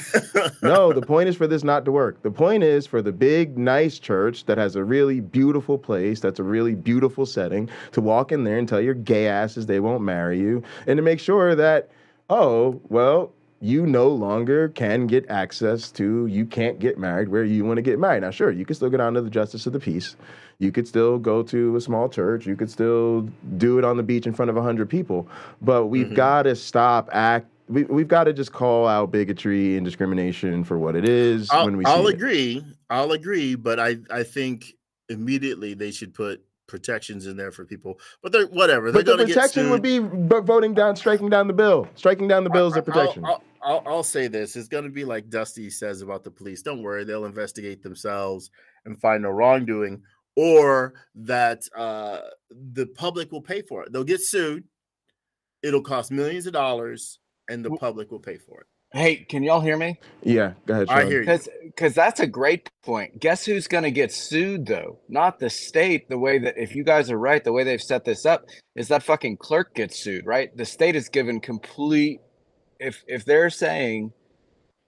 No, the point is for this not to work. The point is for the big, nice church that has a really beautiful place, that's a really beautiful setting, to walk in there and tell your gay asses they won't marry you, and to make sure that, oh, well, you no longer can get access to, you can't get married where you want to get married. Now, sure, you can still go down to the Justice of the Peace. You could still go to a small church. You could still do it on the beach in front of 100 people. But we've got to stop we've got to just call out bigotry and discrimination for what it is when we see it. I'll agree. But I think immediately they should put protections in there for people. But they're whatever. But They're the going to get protection sued. would be striking down the bill. Striking down the bill is the protection. I'll say this. It's going to be like Dusty says about the police. Don't worry. They'll investigate themselves and find no wrongdoing, or that the public will pay for it. They'll get sued. It'll cost millions of dollars, and the public will pay for it. Hey, can y'all hear me? Yeah, go ahead, Sean. I hear you. Because that's a great point. Guess who's going to get sued, though? Not the state. The way that, if you guys are right, the way they've set this up is that fucking clerk gets sued, right? The state is given complete. If they're saying,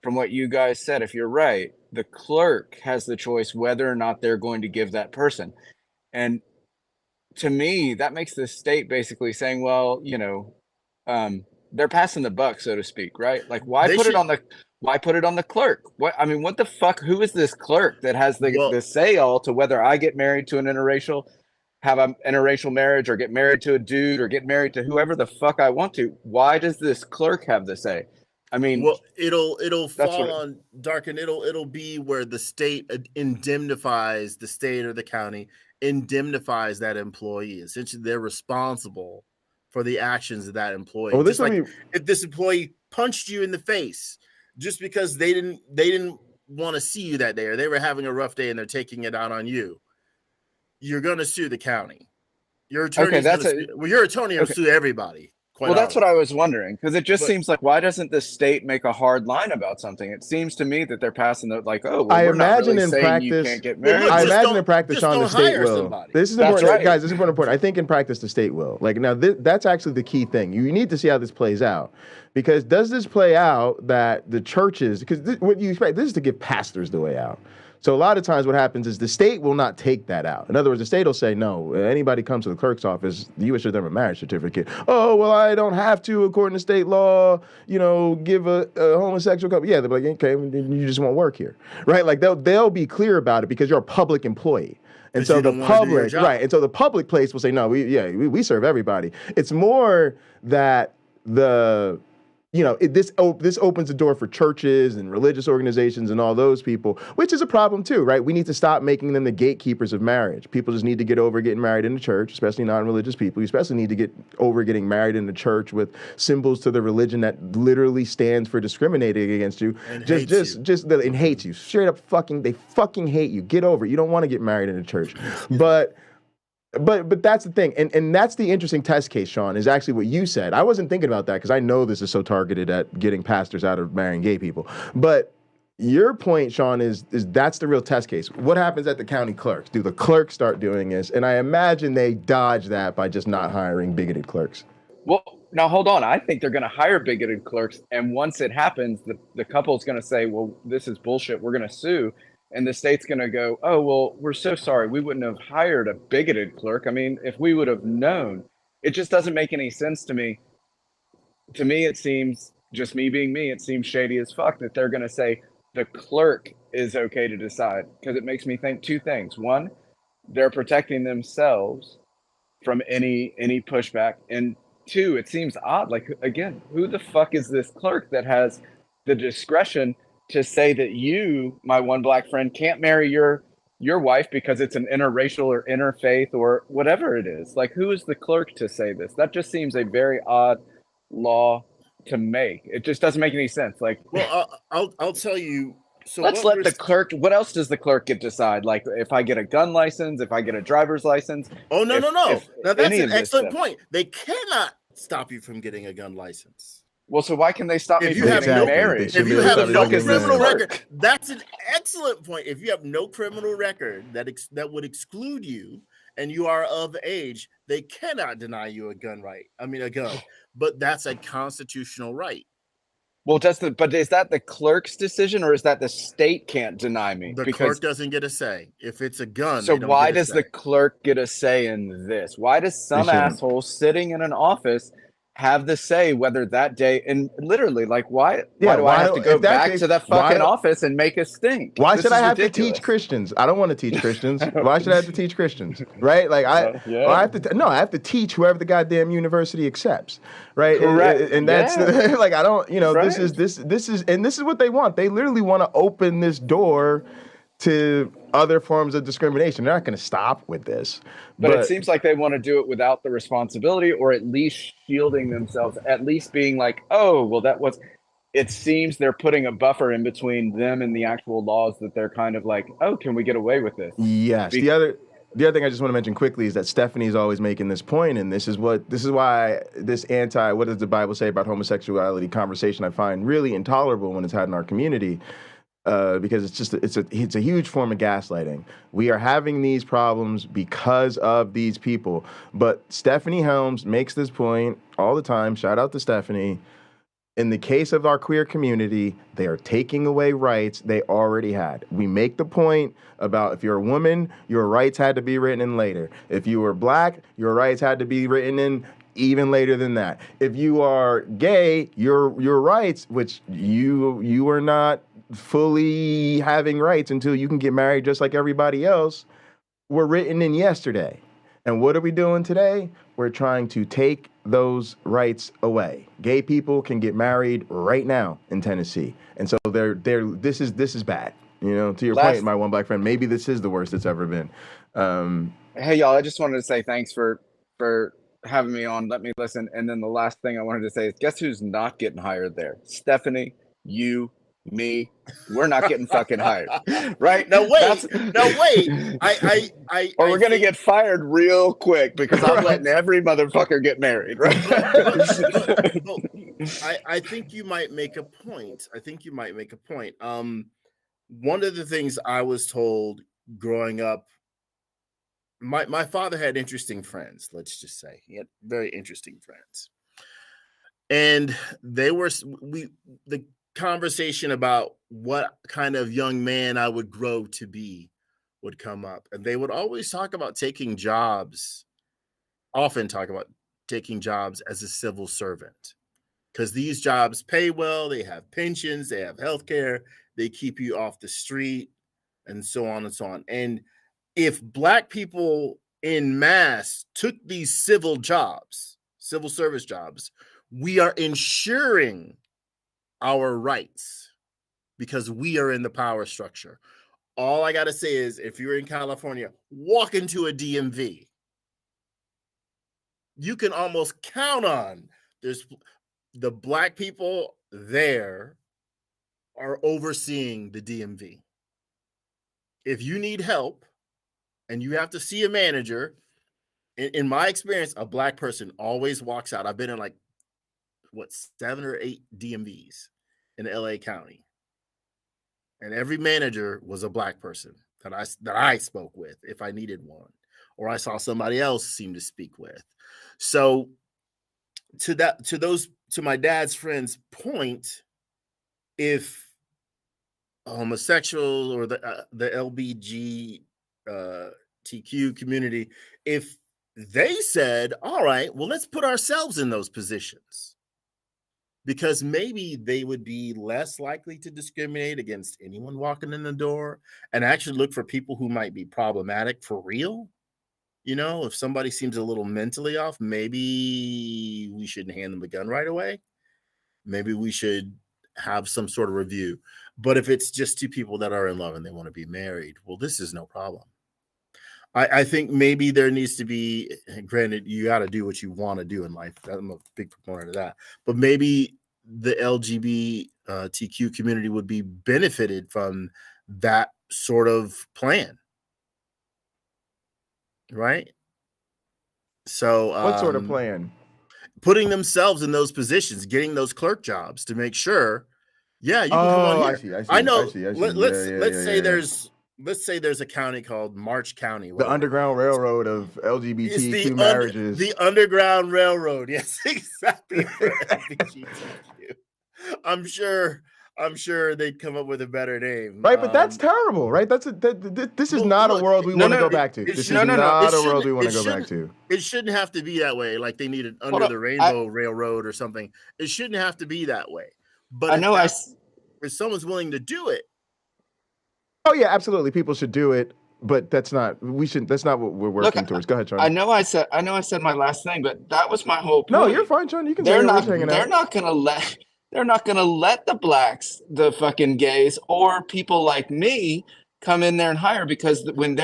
from what you guys said, if you're right, the clerk has the choice whether or not they're going to give that person. And to me, that makes the state basically saying, well, you know, they're passing the buck, so to speak, right? Like, why put it on the clerk? What the fuck? Who is this clerk that has the say all to whether I get married to an interracial, have an interracial marriage, or get married to a dude, or get married to whoever the fuck I want to? Why does this clerk have the say? I mean, well, it'll fall on Dark, and it'll be where the state indemnifies the state or the county, indemnifies that employee. Essentially, they're responsible for the actions of that employee. Oh, just like if this employee punched you in the face just because they didn't want to see you that day, or they were having a rough day and they're taking it out on you, you're going to sue the county. Your attorney will sue everybody. Well, that's what I was wondering, because it just seems like, why doesn't the state make a hard line about something? It seems to me that they're passing the, like, oh, well, I we're imagine not really in saying practice, you can't get married. I imagine in practice, Sean, the state will. Somebody. This is important, guys. This is important. I think in practice, the state will. Like, now, that's actually the key thing. You need to see how this plays out, because does this play out that the churches? Because what you expect, this is to give pastors the way out. So a lot of times what happens is the state will not take that out. In other words, the state will say, no, anybody comes to the clerk's office, you issue them a marriage certificate. Oh, well, I don't have to, according to state law, give a homosexual couple. Yeah, they'll be like, okay, you just won't work here, right? Like they'll be clear about it because you're a public employee. And so the public, right? And so the public place will say, no, we serve everybody. It's more that this opens the door for churches and religious organizations and all those people, which is a problem too, right? We need to stop making them the gatekeepers of marriage. People just need to get over getting married in the church, especially non-religious people. You especially need to get over getting married in the church with symbols to the religion that literally stands for discriminating against you. And hates you. Straight up they fucking hate you. Get over it. You don't want to get married in the church. But that's the thing, and that's the interesting test case, Sean, is actually what you said. I wasn't thinking about that because I know this is so targeted at getting pastors out of marrying gay people. But your point, Sean, is that's the real test case. What happens at the county clerks? Do the clerks start doing this? And I imagine they dodge that by just not hiring bigoted clerks. Well, now hold on. I think they're going to hire bigoted clerks, and once it happens, the couple's going to say, well, this is bullshit, we're going to sue. And the state's going to go, oh, well, we're so sorry. We wouldn't have hired a bigoted clerk. I mean, if we would have known, it just doesn't make any sense to me. To me, it seems, just me being me, it seems shady as fuck that they're going to say the clerk is okay to decide, because it makes me think two things. One, they're protecting themselves from any pushback. And two, it seems odd. Like, again, who the fuck is this clerk that has the discretion to say that you, my one black friend, can't marry your wife because it's an interracial or interfaith or whatever it is? Like, who is the clerk to say this? That just seems a very odd law to make. It just doesn't make any sense. Like, well, I'll tell you. So let's let the clerk. What else does the clerk get to decide? Like, if I get a gun license, if I get a driver's license. Oh no. Now that's an excellent point. They cannot stop you from getting a gun license. Well, so why can they stop me from getting married? If you have no criminal record, that's an excellent point. If you have no criminal record that would exclude you, and you are of age, they cannot deny you a gun. But that's a constitutional right. Well, but is that the clerk's decision, or is that the state can't deny me? The clerk doesn't get a say. If it's a gun, so why does the clerk get a say in this? Why does some asshole sitting in an office have the say whether that day, and literally, like, why do I have to go back to that fucking office and make a stink? Why should I have to teach Christians? I don't want to teach Christians. Why should I have to teach Christians? Right? Like I have to teach whoever the goddamn university accepts. Right? Correct. And that's like, I don't, this is what they want. They literally want to open this door to other forms of discrimination. They're not going to stop with this. But it seems like they want to do it without the responsibility, or at least shielding themselves, at least being like, oh, well, that was. It seems they're putting a buffer in between them and the actual laws that they're kind of like, oh, can we get away with this? Yes. The other thing I just want to mention quickly is that Stephanie's always making this point, and this is why this what does the Bible say about homosexuality conversation I find really intolerable when it's had in our community. Because it's a huge form of gaslighting. We are having these problems because of these people. But Stephanie Helms makes this point all the time. Shout out to Stephanie. In the case of our queer community, they are taking away rights they already had. We make the point about if you're a woman, your rights had to be written in later. If you were black, your rights had to be written in even later than that. If you are gay, your rights, which you are not fully having rights until you can get married just like everybody else, were written in yesterday. And what are we doing today? We're trying to take those rights away. Gay people can get married right now in Tennessee. And so this is bad. You know, to your point, my one black friend, maybe this is the worst it's ever been. Hey y'all, I just wanted to say thanks for having me on. Let me listen. And then the last thing I wanted to say is, guess who's not getting hired there? Stephanie, you, me, we're not getting fucking hired, right? No wait. Or we're gonna get fired real quick because I'm letting every motherfucker get married, right? I think you might make a point. One of the things I was told growing up, my father had interesting friends. Let's just say he had very interesting friends, and the conversation about what kind of young man I would grow to be would come up, and they would always often talk about taking jobs as a civil servant, because these jobs pay well, they have pensions, they have health care, they keep you off the street, and so on and so on. And if Black people in mass took these civil service jobs, we are ensuring our rights because we are in the power structure. All I got to say is, if you're in California, walk into a DMV. You can almost count on there's the Black people there are overseeing the DMV. If you need help and you have to see a manager, in my experience, a Black person always walks out. I've been in 7 or 8 DMVs in LA County. And every manager was a Black person that I spoke with if I needed one, or I saw somebody else seem to speak with. So to my dad's friend's point, if a homosexual or the LGBTQ community, if they said, all right, well, let's put ourselves in those positions, because maybe they would be less likely to discriminate against anyone walking in the door and actually look for people who might be problematic for real. You know, if somebody seems a little mentally off, maybe we shouldn't hand them a gun right away. Maybe we should have some sort of review. But if it's just two people that are in love and they want to be married, well, this is no problem. I think maybe there needs to be, granted, you got to do what you want to do in life. I'm a big proponent of that. But maybe the LGBTQ community would be benefited from that sort of plan. Right? So what sort of plan? Putting themselves in those positions, getting those clerk jobs to make sure, yeah, you can come on here. I know. Let's say there's a county called March County. The Underground Railroad of LGBTQ marriages. The Underground Railroad. Yes, exactly. I'm sure they'd come up with a better name. Right, but that's terrible, right? This is not a world we want to go back to. This is not a world we want to go back to. It shouldn't have to be that way, like they needed Under the Rainbow Railroad or something. It shouldn't have to be that way. But if someone's willing to do it. Oh yeah, absolutely. People should do it, but that's not what we're working towards. Go ahead, Sean. I know I said my last thing, but that was my whole point. No, you're fine, Sean. You can they're not gonna let the Blacks, the fucking gays, or people like me come in there and hire, because when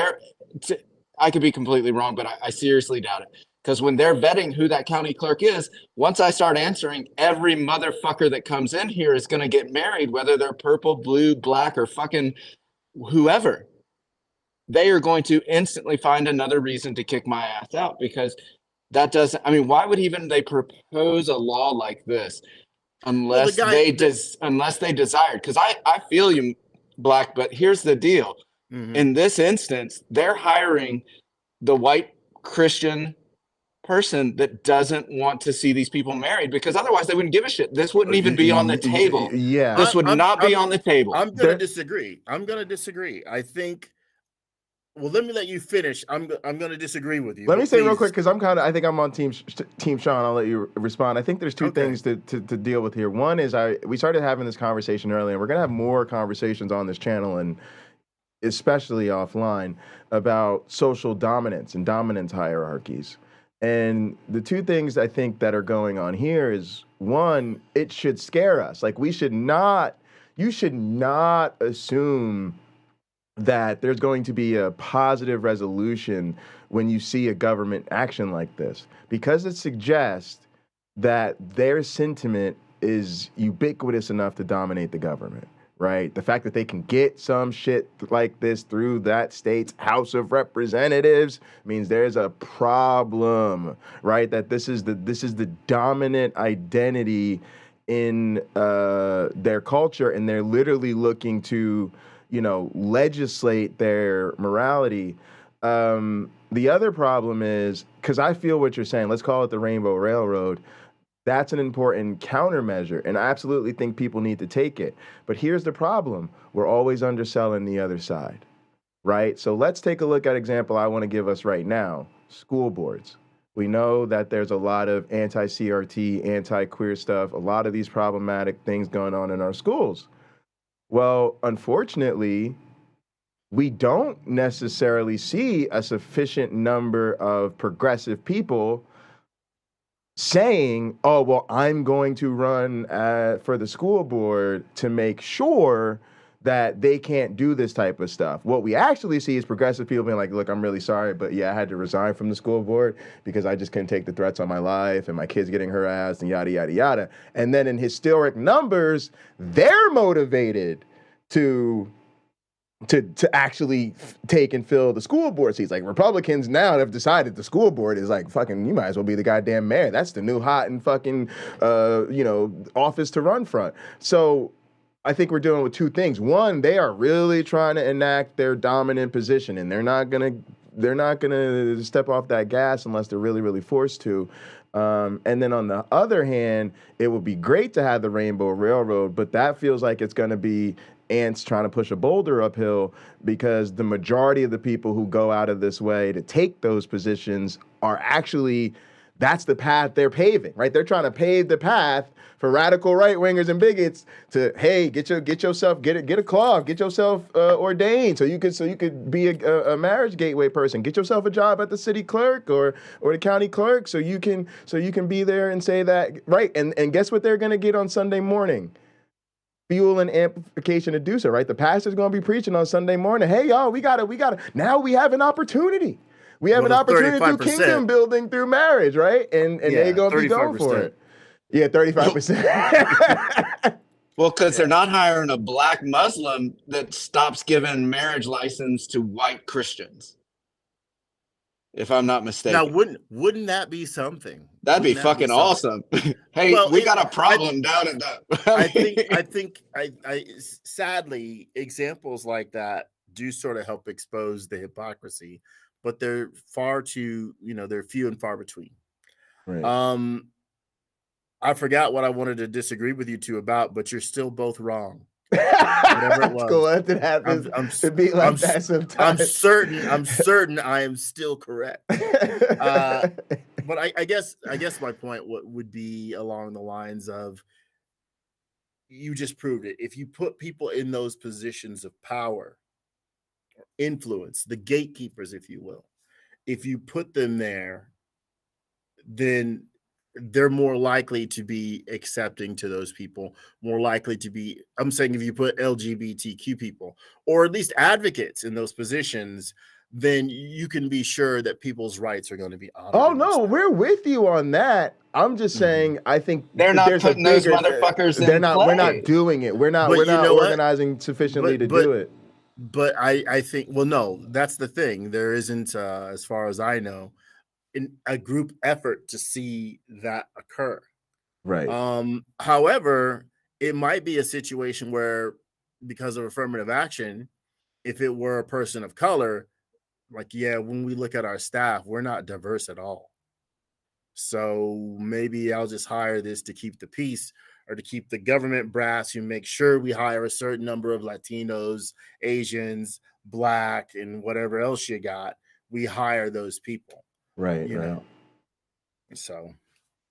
I could be completely wrong, but I seriously doubt it. Because when they're vetting who that county clerk is, once I start answering, every motherfucker that comes in here is going to get married, whether they're purple, blue, black, or fucking whoever. They are going to instantly find another reason to kick my ass out, because that doesn't, I mean, why would even they propose a law like this unless they desired? Because I feel you, Black, but here's the deal. Mhm. In this instance, they're hiring the white Christian person that doesn't want to see these people married, because otherwise they wouldn't give a shit. This wouldn't even be on the table. Yeah. This would not be on the table. I'm going to disagree. I think, well, let me let you finish. I'm going to disagree with you. Let me say real quick, because I think I'm on team Sean. I'll let you respond. I think there's two things to deal with here. One is we started having this conversation earlier, and we're going to have more conversations on this channel, and especially offline, about social dominance and dominance hierarchies. And the two things I think that are going on here is, one, it should scare us. Like, you should not assume that there's going to be a positive resolution when you see a government action like this, because it suggests that their sentiment is ubiquitous enough to dominate the government. Right? The fact that they can get some shit like this through that state's House of Representatives means there's a problem, right? That this is the dominant identity in their culture, and they're literally looking to, legislate their morality. The other problem is, because I feel what you're saying, let's call it the Rainbow Railroad. That's an important countermeasure, and I absolutely think people need to take it. But here's the problem. We're always underselling the other side, right? So let's take a look at an example I want to give us right now, school boards. We know that there's a lot of anti-CRT, anti-queer stuff, a lot of these problematic things going on in our schools. Well, unfortunately, we don't necessarily see a sufficient number of progressive people saying, oh, well, I'm going to run for the school board to make sure that they can't do this type of stuff. What we actually see is progressive people being like, look, I'm really sorry, but yeah, I had to resign from the school board because I just couldn't take the threats on my life and my kids getting harassed and yada, yada, yada. And then in historic numbers, they're motivated to actually take and fill the school board seats. Like, Republicans now have decided the school board is like, fucking, you might as well be the goddamn mayor. That's the new hot and fucking, office to run front. So I think we're dealing with two things. One, they are really trying to enact their dominant position, and they're not gonna step off that gas unless they're really, really forced to. And then on the other hand, it would be great to have the Rainbow Railroad, but that feels like it's gonna be ants trying to push a boulder uphill, because the majority of the people who go out of this way to take those positions are actually, that's the path they're paving, right? They're trying to pave the path for radical right-wingers and bigots to, hey, get a cloth, get yourself ordained so you could be a marriage gateway person, get yourself a job at the city clerk or the county clerk so you can be there and say that, right? And guess what they're gonna get on Sunday morning? Fuel and amplification to do so, right? The pastor's going to be preaching on Sunday morning. Hey, y'all, we got to. Now we have an opportunity. We have an opportunity to do kingdom building through marriage, right? And they're going to be going for it. Yeah, 35%. Well, because they're not hiring a black Muslim that stops giving marriage license to white Christians, if I'm not mistaken. Now, wouldn't that be something? That'd be fucking awesome. Hey, well, we got a problem down at that. I think sadly, examples like that do sort of help expose the hypocrisy, but they're far too, they're few and far between. Right. I forgot what I wanted to disagree with you two about, but you're still both wrong. Whatever it was. Cool. That happens. I'm certain I am still correct. But I guess my point would be along the lines of, you just proved it. If you put people in those positions of power or influence, the gatekeepers, if you will, if you put them there, then they're more likely to be accepting to those people, more likely to be, I'm saying if you put LGBTQ people or at least advocates in those positions, then you can be sure that people's rights are going to be honored. Oh no, we're with you on that. I'm just saying, I think they're not there's putting a bigger, those motherfuckers in We're not play. doing it. We're not organizing sufficiently to do it. But I think, well, no, that's the thing. There isn't, as far as I know, a group effort to see that occur. Right. However, it might be a situation where, because of affirmative action, if it were a person of color, like, yeah, when we look at our staff, we're not diverse at all. So maybe I'll just hire this to keep the peace, or to keep the government brass who make sure we hire a certain number of Latinos, Asians, Black, and whatever else you got. We hire those people. Right. You know. So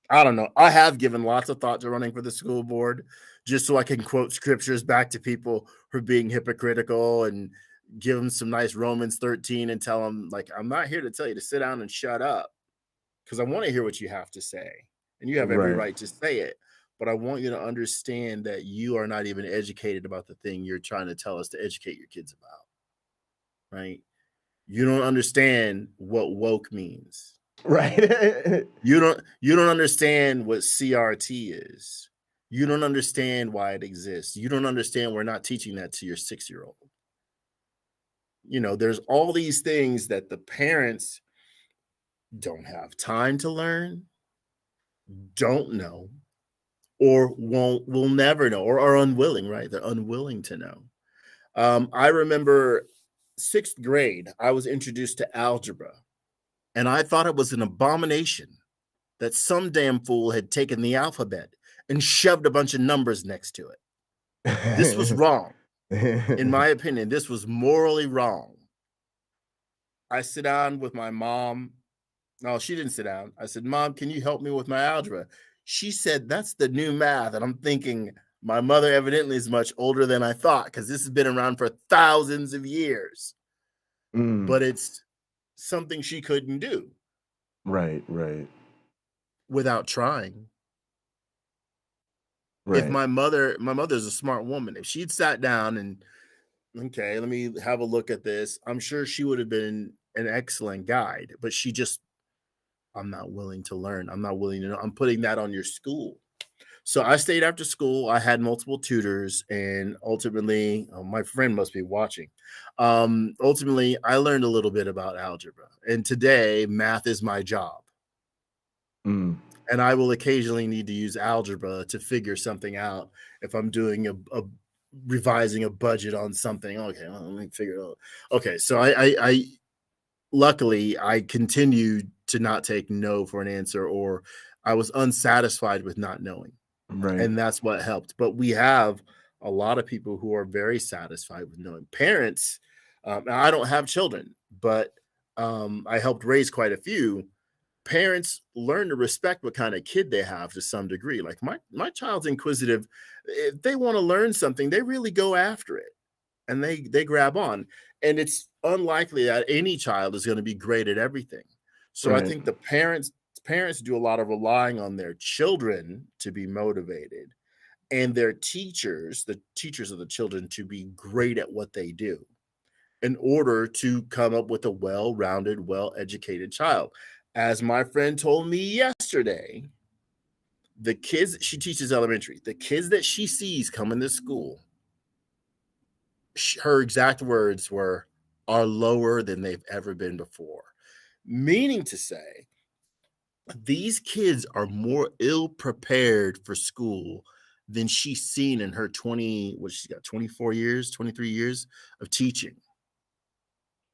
I don't know. I have given lots of thought to running for the school board just so I can quote scriptures back to people who are being hypocritical and give them some nice Romans 13 and tell them, like, I'm not here to tell you to sit down and shut up, because I want to hear what you have to say, and you have every right to say it. But I want you to understand that you are not even educated about the thing you're trying to tell us to educate your kids about, right? You don't understand what woke means. Right. You don't understand what CRT is. You don't understand why it exists. You don't understand we're not teaching that to your 6-year-old. You know, there's all these things that the parents don't have time to learn, don't know, or will never know, or are unwilling, right? They're unwilling to know. I remember 6th grade, I was introduced to algebra, and I thought it was an abomination that some damn fool had taken the alphabet and shoved a bunch of numbers next to it. This was wrong. In my opinion, this was morally wrong. I sit down with my mom. No, she didn't sit down. I said, Mom, can you help me with my algebra? She said, that's the new math. And I'm thinking, my mother evidently is much older than I thought, because this has been around for thousands of years. But it's something she couldn't do. Right. Without trying. Right. If my mother's a smart woman, if she'd sat down and, okay, let me have a look at this, I'm sure she would have been an excellent guide. But she just, I'm not willing to learn. I'm not willing to know. I'm putting that on your school. So I stayed after school. I had multiple tutors, and ultimately, my friend must be watching. Ultimately, I learned a little bit about algebra, and today math is my job. And I will occasionally need to use algebra to figure something out if I'm doing a revising a budget on something. Okay, well, let me figure it out. Okay, so I luckily I continued to not take no for an answer, or I was unsatisfied with not knowing. Right. And that's what helped. But we have a lot of people who are very satisfied with knowing. Parents, I don't have children, but I helped raise quite a few. Parents learn to respect what kind of kid they have to some degree. Like my child's inquisitive. If they want to learn something, they really go after it, and they grab on. And it's unlikely that any child is going to be great at everything. So I think the parents do a lot of relying on their children to be motivated, and their teachers, the teachers of the children, to be great at what they do in order to come up with a well-rounded, well-educated child. As my friend told me yesterday, the kids, she teaches elementary, the kids that she sees coming to school, her exact words were, are lower than they've ever been before. Meaning to say, these kids are more ill-prepared for school than she's seen in her 24 years, 23 years of teaching.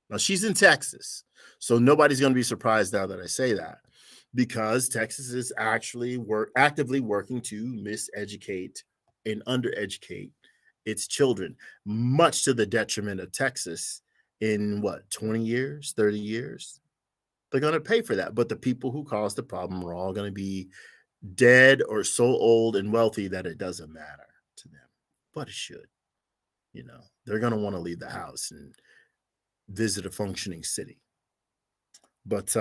Now, she's in Texas, so nobody's going to be surprised now that I say that, because Texas is actually actively working to miseducate and undereducate its children, much to the detriment of Texas in 20 years, 30 years. They're going to pay for that. But the people who caused the problem are all going to be dead or so old and wealthy that it doesn't matter to them. But it should. You know, they're going to want to leave the house and visit a functioning city. But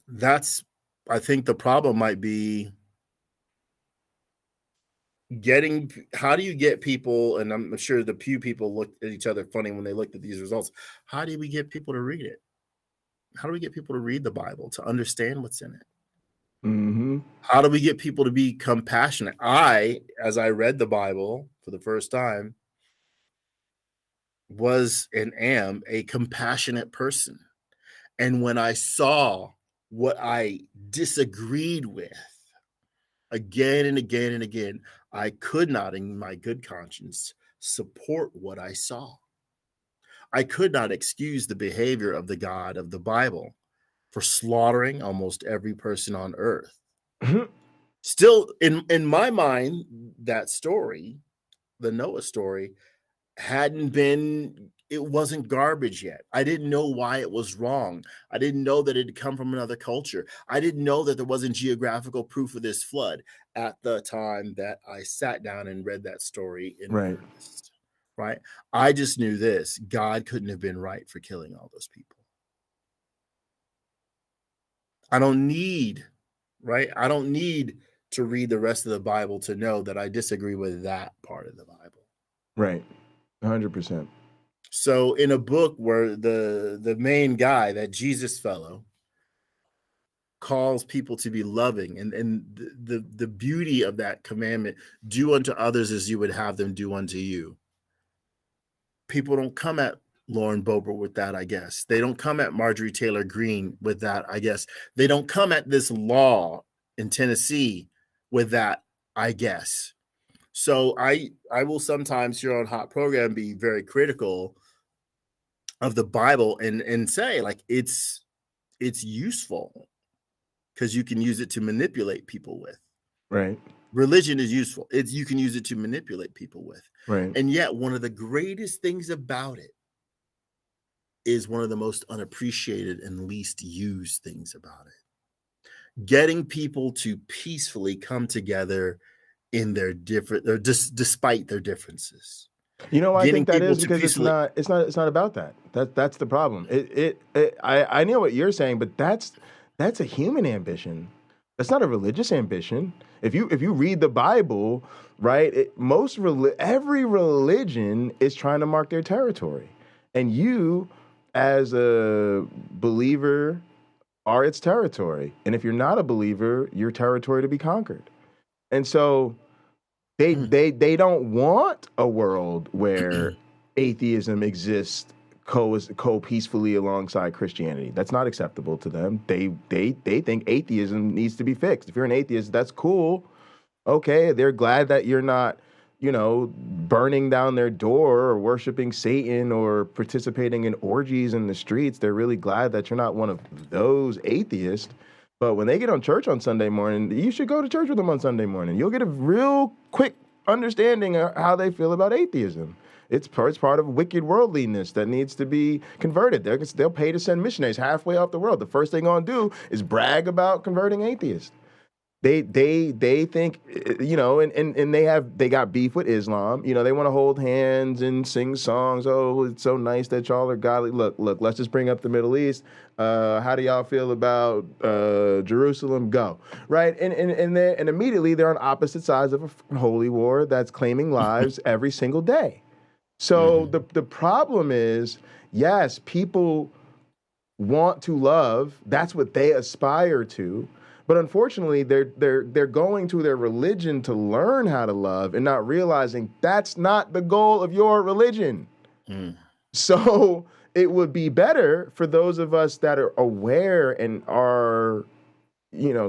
that's I think the problem might be how do you get people, and I'm sure the Pew people looked at each other funny when they looked at these results. How do we get people to read it? How do we get people to read the Bible, to understand what's in it? Mm-hmm. How do we get people to be compassionate? As I read the Bible for the first time, was and am a compassionate person. And when I saw what I disagreed with again and again and again, I could not, in my good conscience, support what I saw. I could not excuse the behavior of the God of the Bible for slaughtering almost every person on earth. Still, in my mind, that story, the Noah story, it wasn't garbage yet. I didn't know why it was wrong. I didn't know that it had come from another culture. I didn't know that there wasn't geographical proof of this flood at the time that I sat down and read that story in earnest. Right? I just knew this: God couldn't have been right for killing all those people. I don't need to read the rest of the Bible to know that I disagree with that part of the Bible. Right. 100%. So in a book where the main guy, that Jesus fellow, calls people to be loving, and the beauty of that commandment, do unto others as you would have them do unto you. People don't come at Lauren Boebert with that, I guess. They don't come at Marjorie Taylor Greene with that, I guess. They don't come at this law in Tennessee with that, I guess. So I will sometimes here on Hot Program be very critical of the Bible and say, like, it's useful because you can use it to manipulate people with. Right. Religion is useful. You can use it to manipulate people with. Right. And yet one of the greatest things about it is one of the most unappreciated and least used things about it. Getting people to peacefully come together in their despite their differences. You know, I think that is because it's not about that. That's the problem. I know what you're saying, but that's a human ambition. That's not a religious ambition. If you read the Bible, right, every religion is trying to mark their territory, and you, as a believer, are its territory. And if you're not a believer, you're territory to be conquered. And so they don't want a world where atheism exists co-peacefully alongside Christianity. That's not acceptable to them. They think atheism needs to be fixed. If you're an atheist, that's cool. Okay, they're glad that you're not, burning down their door or worshiping Satan or participating in orgies in the streets. They're really glad that you're not one of those atheists. But when they get on church on Sunday morning, you should go to church with them on Sunday morning. You'll get a real quick understanding of how they feel about atheism. It's part of wicked worldliness that needs to be converted. They'll pay to send missionaries halfway off the world. The first thing they're gonna do is brag about converting atheists. They think, and they got beef with Islam. They want to hold hands and sing songs. Oh, it's so nice that y'all are godly. Look, let's just bring up the Middle East. How do y'all feel about Jerusalem? Go. Right? And immediately they're on opposite sides of a holy war that's claiming lives every single day. So the problem is, yes, people want to love. That's what they aspire to. But unfortunately, they're going to their religion to learn how to love and not realizing that's not the goal of your religion. So it would be better for those of us that are aware and are,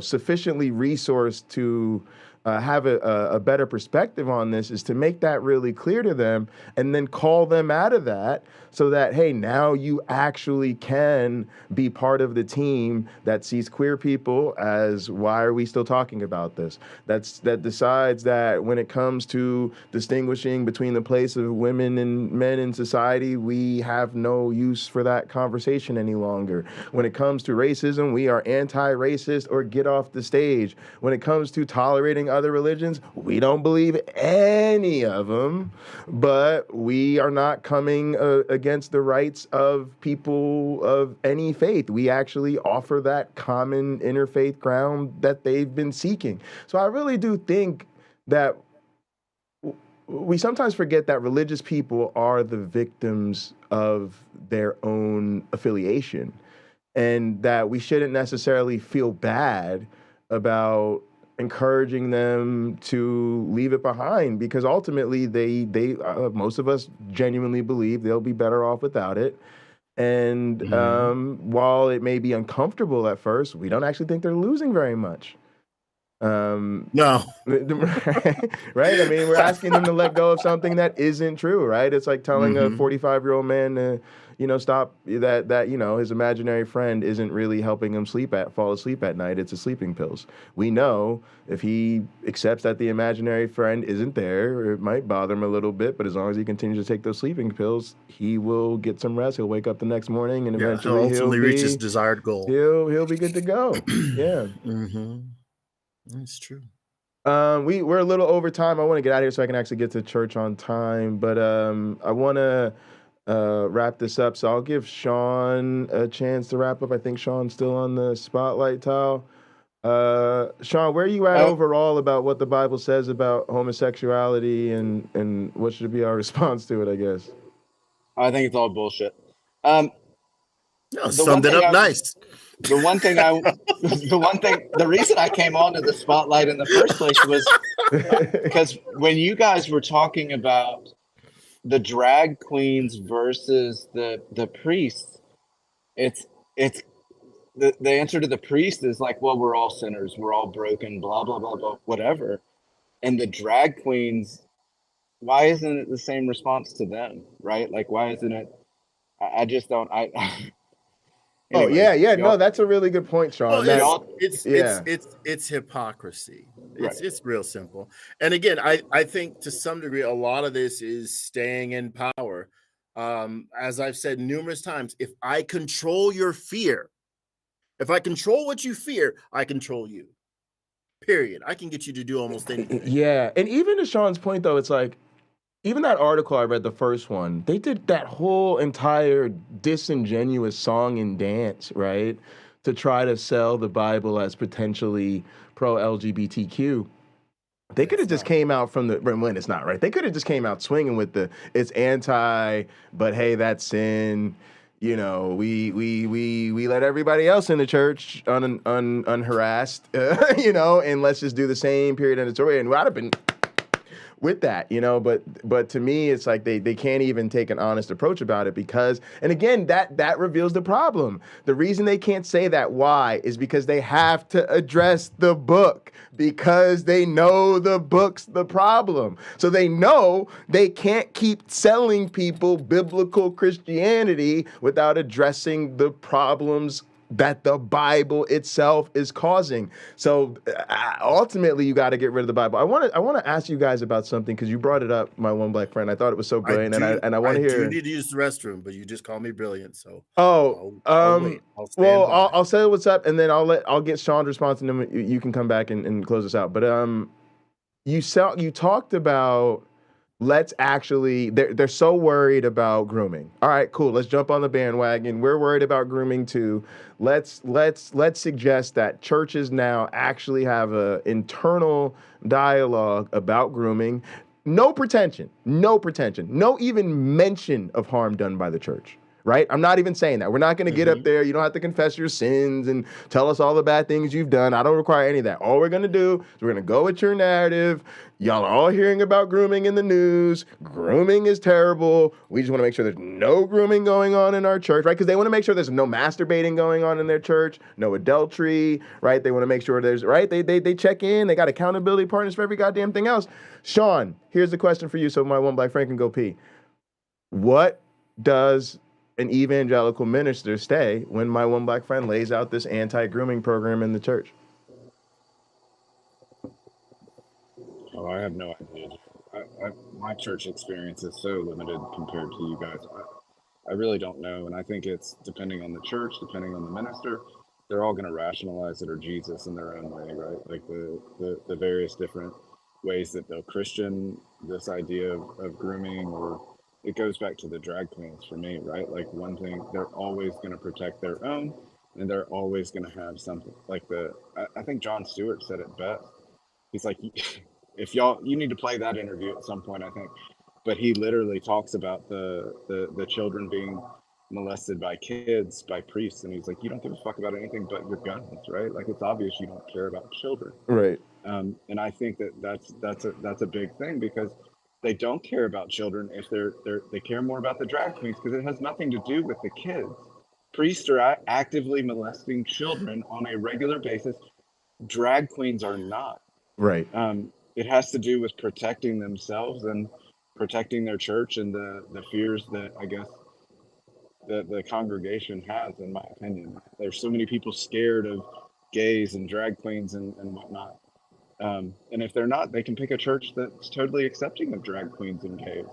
sufficiently resourced to have a better perspective on this, is to make that really clear to them and then call them out of that so that, hey, now you actually can be part of the team that sees queer people as, why are we still talking about this? That decides that when it comes to distinguishing between the place of women and men in society, we have no use for that conversation any longer. When it comes to racism, we are anti-racist or get off the stage. When it comes to tolerating other religions. We don't believe any of them, but we are not coming against the rights of people of any faith. We actually offer that common interfaith ground that they've been seeking. So I really do think that we sometimes forget that religious people are the victims of their own affiliation, and that we shouldn't necessarily feel bad about encouraging them to leave it behind, because ultimately they most of us genuinely believe they'll be better off without it. And while it may be uncomfortable at first, we don't actually think they're losing very much. No. Right? I mean, we're asking them to let go of something that isn't true, right? It's like telling a 45-year-old man to, stop that, his imaginary friend isn't really helping him fall asleep at night. It's a sleeping pills. We know if he accepts that the imaginary friend isn't there, it might bother him a little bit, but as long as he continues to take those sleeping pills, he will get some rest. He'll wake up the next morning and eventually he'll reach his desired goal. He'll be good to go. Yeah. That's true. We're a little over time. I want to get out of here so I can actually get to church on time. But I want to wrap this up. So I'll give Sean a chance to wrap up. I think Sean's still on the spotlight tile. Sean, where are you at overall about what the Bible says about homosexuality and what should be our response to it, I guess? I think it's all bullshit. Summed it up nice. The reason I came onto the spotlight in the first place was because when you guys were talking about the drag queens versus the priests, it's the answer to the priest is like, well, we're all sinners, we're all broken, blah blah blah blah, whatever. And the drag queens, why isn't it the same response to them, right? Like, why isn't it? I just don't. Anyways, no, that's a really good point, Sean. Well, it's hypocrisy. It's real simple. And again, I think to some degree, a lot of this is staying in power. As I've said numerous times, if I control your fear, if I control what you fear, I control you. Period. I can get you to do almost anything. Yeah, and even to Sean's point, though, it's like, even that article I read, the first one, they did that whole entire disingenuous song and dance, right, to try to sell the Bible as potentially pro-LGBTQ. They could have just came out from when it's not, right? They could have just came out swinging with it's anti, but hey, that's sin. We let everybody else in the church unharassed, and let's just do the same period in the story. And I'd have been with that, but to me, it's like they can't even take an honest approach about it because, and again, that reveals the problem. The reason they can't say that why is because they have to address the book, because they know the book's the problem. So they know they can't keep selling people biblical Christianity without addressing the problems that the Bible itself is causing. So ultimately, you got to get rid of the Bible. I want to ask you guys about something because you brought it up, my one black friend. I thought it was so brilliant, and I want to hear. I do need to use the restroom, but you just called me brilliant, so. I'll wait. I'll say what's up, and then I'll get Sean's response, and then you can come back and close this out. But you talked about. Let's actually, they're so worried about grooming. All right, cool. Let's jump on the bandwagon. We're worried about grooming too. Let's suggest that churches now actually have an internal dialogue about grooming. No pretension, no even mention of harm done by the church. Right? I'm not even saying that. We're not going to get up there. You don't have to confess your sins and tell us all the bad things you've done. I don't require any of that. All we're going to do is we're going to go with your narrative. Y'all are all hearing about grooming in the news. Grooming is terrible. We just want to make sure there's no grooming going on in our church, right? Because they want to make sure there's no masturbating going on in their church, no adultery, right? They want to make sure there's, right? They check in. They got accountability partners for every goddamn thing else. Sean, here's the question for you so my one black friend can go pee. What does an evangelical minister stay when my one black friend lays out this anti-grooming program in the church? Oh, I have no idea. My church experience is so limited compared to you guys. I really don't know, and I think it's depending on the church, depending on the minister. they're all going to rationalize it or Jesus in their own way, right? Like the various different ways that they'll Christian this idea of grooming, or it goes back to the drag queens for me, right? Like one thing, they're always going to protect their own, and they're always going to have something like I think Jon Stewart said it best. He's like, if you need to play that interview at some point, I think, but he literally talks about the children being molested by kids, by priests, and he's like, you don't give a fuck about anything but your guns, right? Like, it's obvious you don't care about children, Right. and I think that's a big thing, because they don't care about children if they care more about the drag queens, because it has nothing to do with the kids. Priests are actively molesting children on a regular basis. Drag queens are not. Right. It has to do with protecting themselves and protecting their church and the fears that I guess the congregation has, in my opinion. There's so many people scared of gays and drag queens and whatnot. And if they're not, they can pick a church that's totally accepting of drag queens and gays.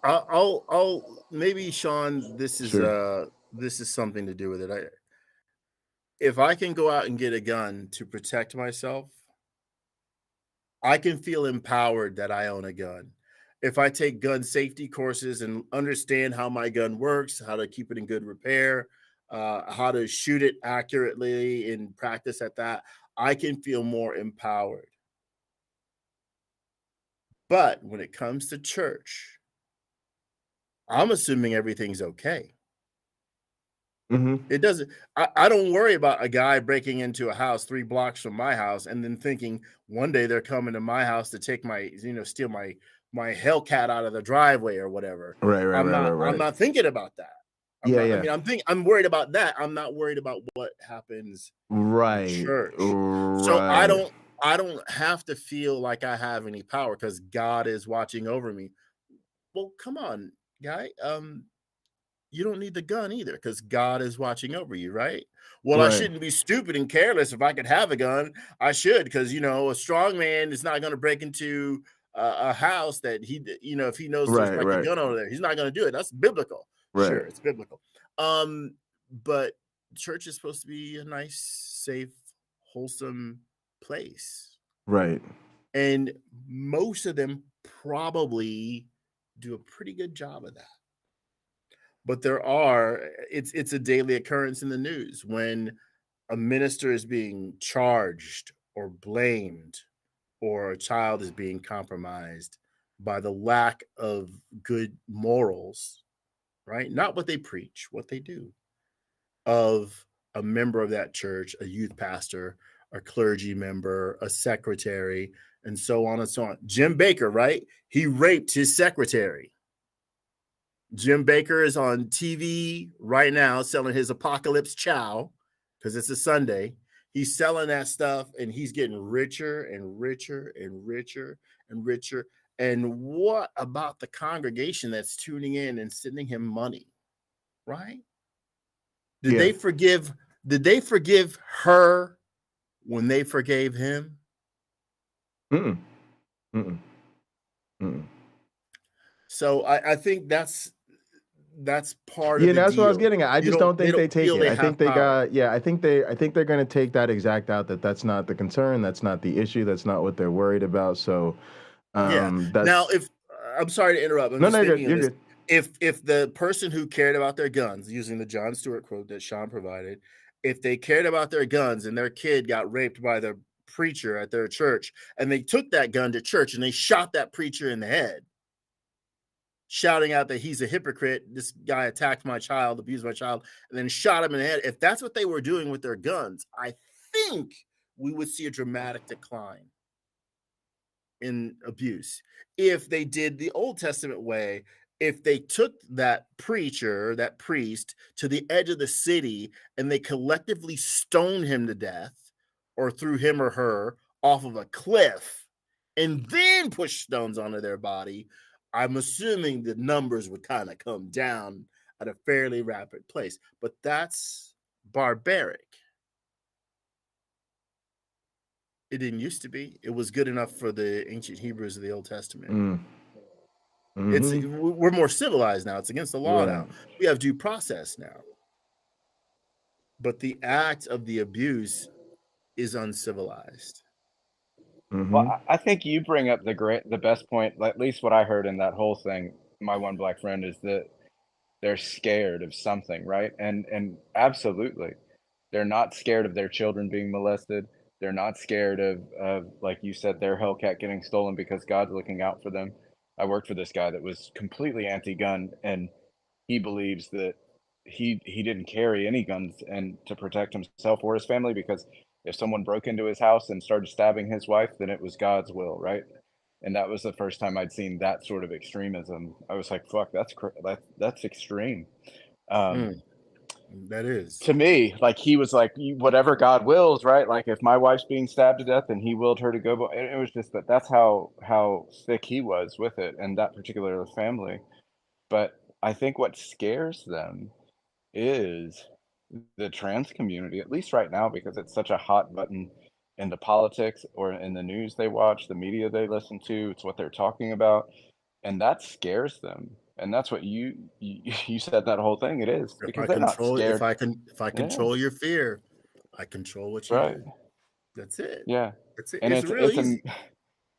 I'll maybe, Sean, this is Sure. this is something to do with it. If I can go out and get a gun to protect myself, I can feel empowered that I own a gun. If I take gun safety courses and understand how my gun works, how to keep it in good repair, how to shoot it accurately and practice at that, I can feel more empowered. But when it comes to church, I'm assuming everything's okay. Mm-hmm. It doesn't. I don't worry about a guy breaking into a house 3 blocks from my house and then thinking one day they're coming to my house to take steal my Hellcat out of the driveway or whatever. Right. I'm not thinking about that. I'm worried about that. I'm not worried about what happens Right. in church. Right. So I don't have to feel like I have any power because God is watching over me. Well, come on, guy. You don't need the gun either because God is watching over you, right? Well, I shouldn't be stupid and careless. If I could have a gun, I should, because a strong man is not going to break into a house that if he knows there's like a gun over there, he's not going to do it. That's biblical. Right. Sure, it's biblical. But church is supposed to be a nice, safe, wholesome place. Right. And most of them probably do a pretty good job of that. But it's a daily occurrence in the news when a minister is being charged or blamed, or a child is being compromised by the lack of good morals, right? Not what they preach, what they do, of a member of that church, a youth pastor, a clergy member, a secretary, and so on and so on. Jim Bakker, right? He raped his secretary. Jim Bakker is on TV right now selling his Apocalypse Chow because it's a Sunday. He's selling that stuff and he's getting richer and richer and richer and richer. And what about the congregation that's tuning in and sending him money? Right? Did they forgive her when they forgave him? Mm-mm. Mm-mm. Mm-mm. So I think that's part of the that's deal. what I was getting at. I just don't think they take it. I think they power. I think they're going to take that exact out, that's not the concern, that's not the issue, that's not what they're worried about. So now, if I'm sorry to interrupt, I'm just thinking of this. If the person who cared about their guns, using the Jon Stewart quote that Sean provided, if they cared about their guns and their kid got raped by the preacher at their church, and they took that gun to church and they shot that preacher in the head, shouting out that he's a hypocrite, this guy attacked my child, abused my child, and then shot him in the head. If that's what they were doing with their guns, I think we would see a dramatic decline in abuse. If they did the Old Testament way, if they took that preacher, that priest, to the edge of the city and they collectively stoned him to death or threw him or her off of a cliff and then pushed stones onto their body, I'm assuming the numbers would kind of come down at a fairly rapid pace. But that's barbaric. It didn't used to be. It was good enough for the ancient Hebrews of the Old Testament. Mm-hmm. We're more civilized now. It's against the law now. We have due process now. but the act of the abuse is uncivilized. Well, I think you bring up the best point. At least what I heard in that whole thing, my one black friend, is that they're scared of something, right? And absolutely, they're not scared of their children being molested. They're not scared of like you said, their Hellcat getting stolen because God's looking out for them. I worked for this guy that was completely anti-gun, and he believes that he didn't carry any guns and to protect himself or his family, because if someone broke into his house and started stabbing his wife, then it was God's will, right? And that was the first time I'd seen that sort of extremism. I was like, "Fuck, that's extreme." That is, to me, like, he was like, whatever God wills, right? Like, if my wife's being stabbed to death and he willed her to go, but it was just that's how sick he was with it and that particular family. But I think what scares them is the trans community, at least right now, because it's such a hot button in the politics or in the news they watch, the media they listen to. It's what they're talking about, and that scares them. And that's what you said, that whole thing. It is because they're not scared. If I control your fear, I control what you do. That's it. Yeah, that's it. And it's really easy.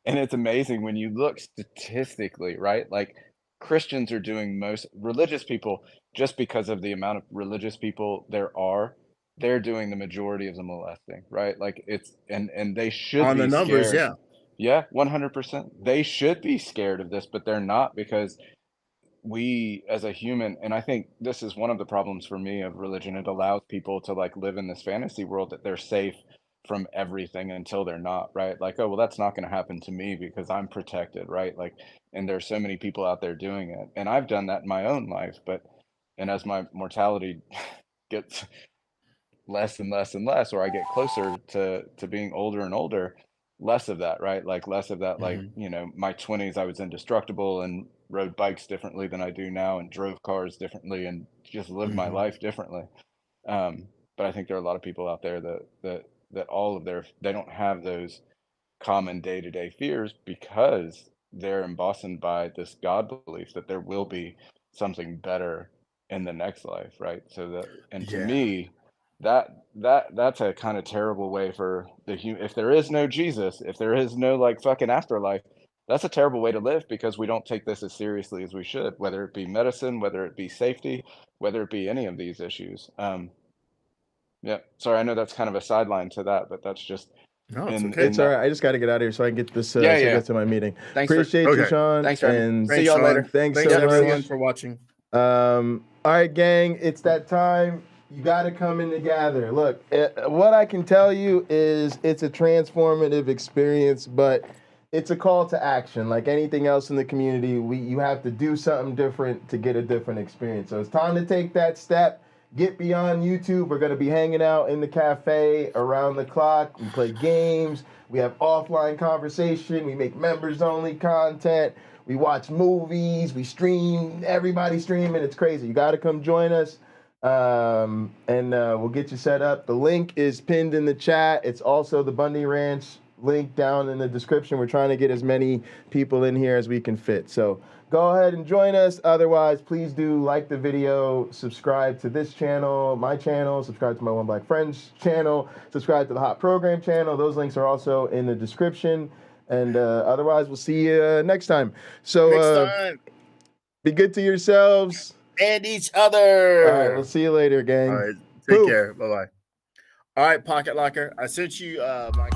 And it's amazing when you look statistically, right? Like, Christians are doing most religious people, just because of the amount of religious people there are, they're doing the majority of the molesting, right? Like, it's and they should on be the numbers, scared. Yeah, 100%. They should be scared of this, but they're not, because we as a human, and I think this is one of the problems for me of religion, it allows people to like live in this fantasy world that they're safe from everything until they're not, right? Like, oh, well, that's not going to happen to me because I'm protected, right? Like, and there's so many people out there doing it, and I've done that in my own life, and as my mortality gets less and less and less, or I get closer to being older and older, less of that, right? Like, less of that, like, my 20s, I was indestructible and rode bikes differently than I do now, and drove cars differently, and just lived my life differently. But I think there are a lot of people out there that all of they don't have those common day-to-day fears, because they're embossed by this God belief that there will be something better in the next life, right? So that, and to me, that's a kind of terrible way for if there is no Jesus, if there is no like fucking afterlife, that's a terrible way to live, because we don't take this as seriously as we should, whether it be medicine, whether it be safety, whether it be any of these issues. Yeah, sorry, I know that's kind of a sideline to that, but that's just no, it's okay. It's all right. I just got to get out of here so I can get this get to my meeting. Appreciate you, Sean. Thanks, and see y'all later. Thanks so everyone for watching. All right, gang, it's that time. You got to come in together. Look, what I can tell you is it's a transformative experience, but it's a call to action. Like anything else in the community, you have to do something different to get a different experience. So it's time to take that step. Get beyond YouTube. We're going to be hanging out in the cafe around the clock. We play games. We have offline conversation. We make members-only content. We watch movies. We stream. Everybody's streaming. It's crazy. You got to come join us. And we'll get you set up. The link is pinned in the chat. It's also the Bundy Ranch link down in the description. We're trying to get as many people in here as we can fit. So go ahead and join us. Otherwise, please do like the video, subscribe to this channel, my channel, subscribe to my One Black Friends channel, subscribe to the Hot Program channel. Those links are also in the description. And otherwise, we'll see you next time. So be good to yourselves and each other. All right, we'll see you later, gang. All right, take care. Bye-bye. All right, Pocket Locker, I sent you my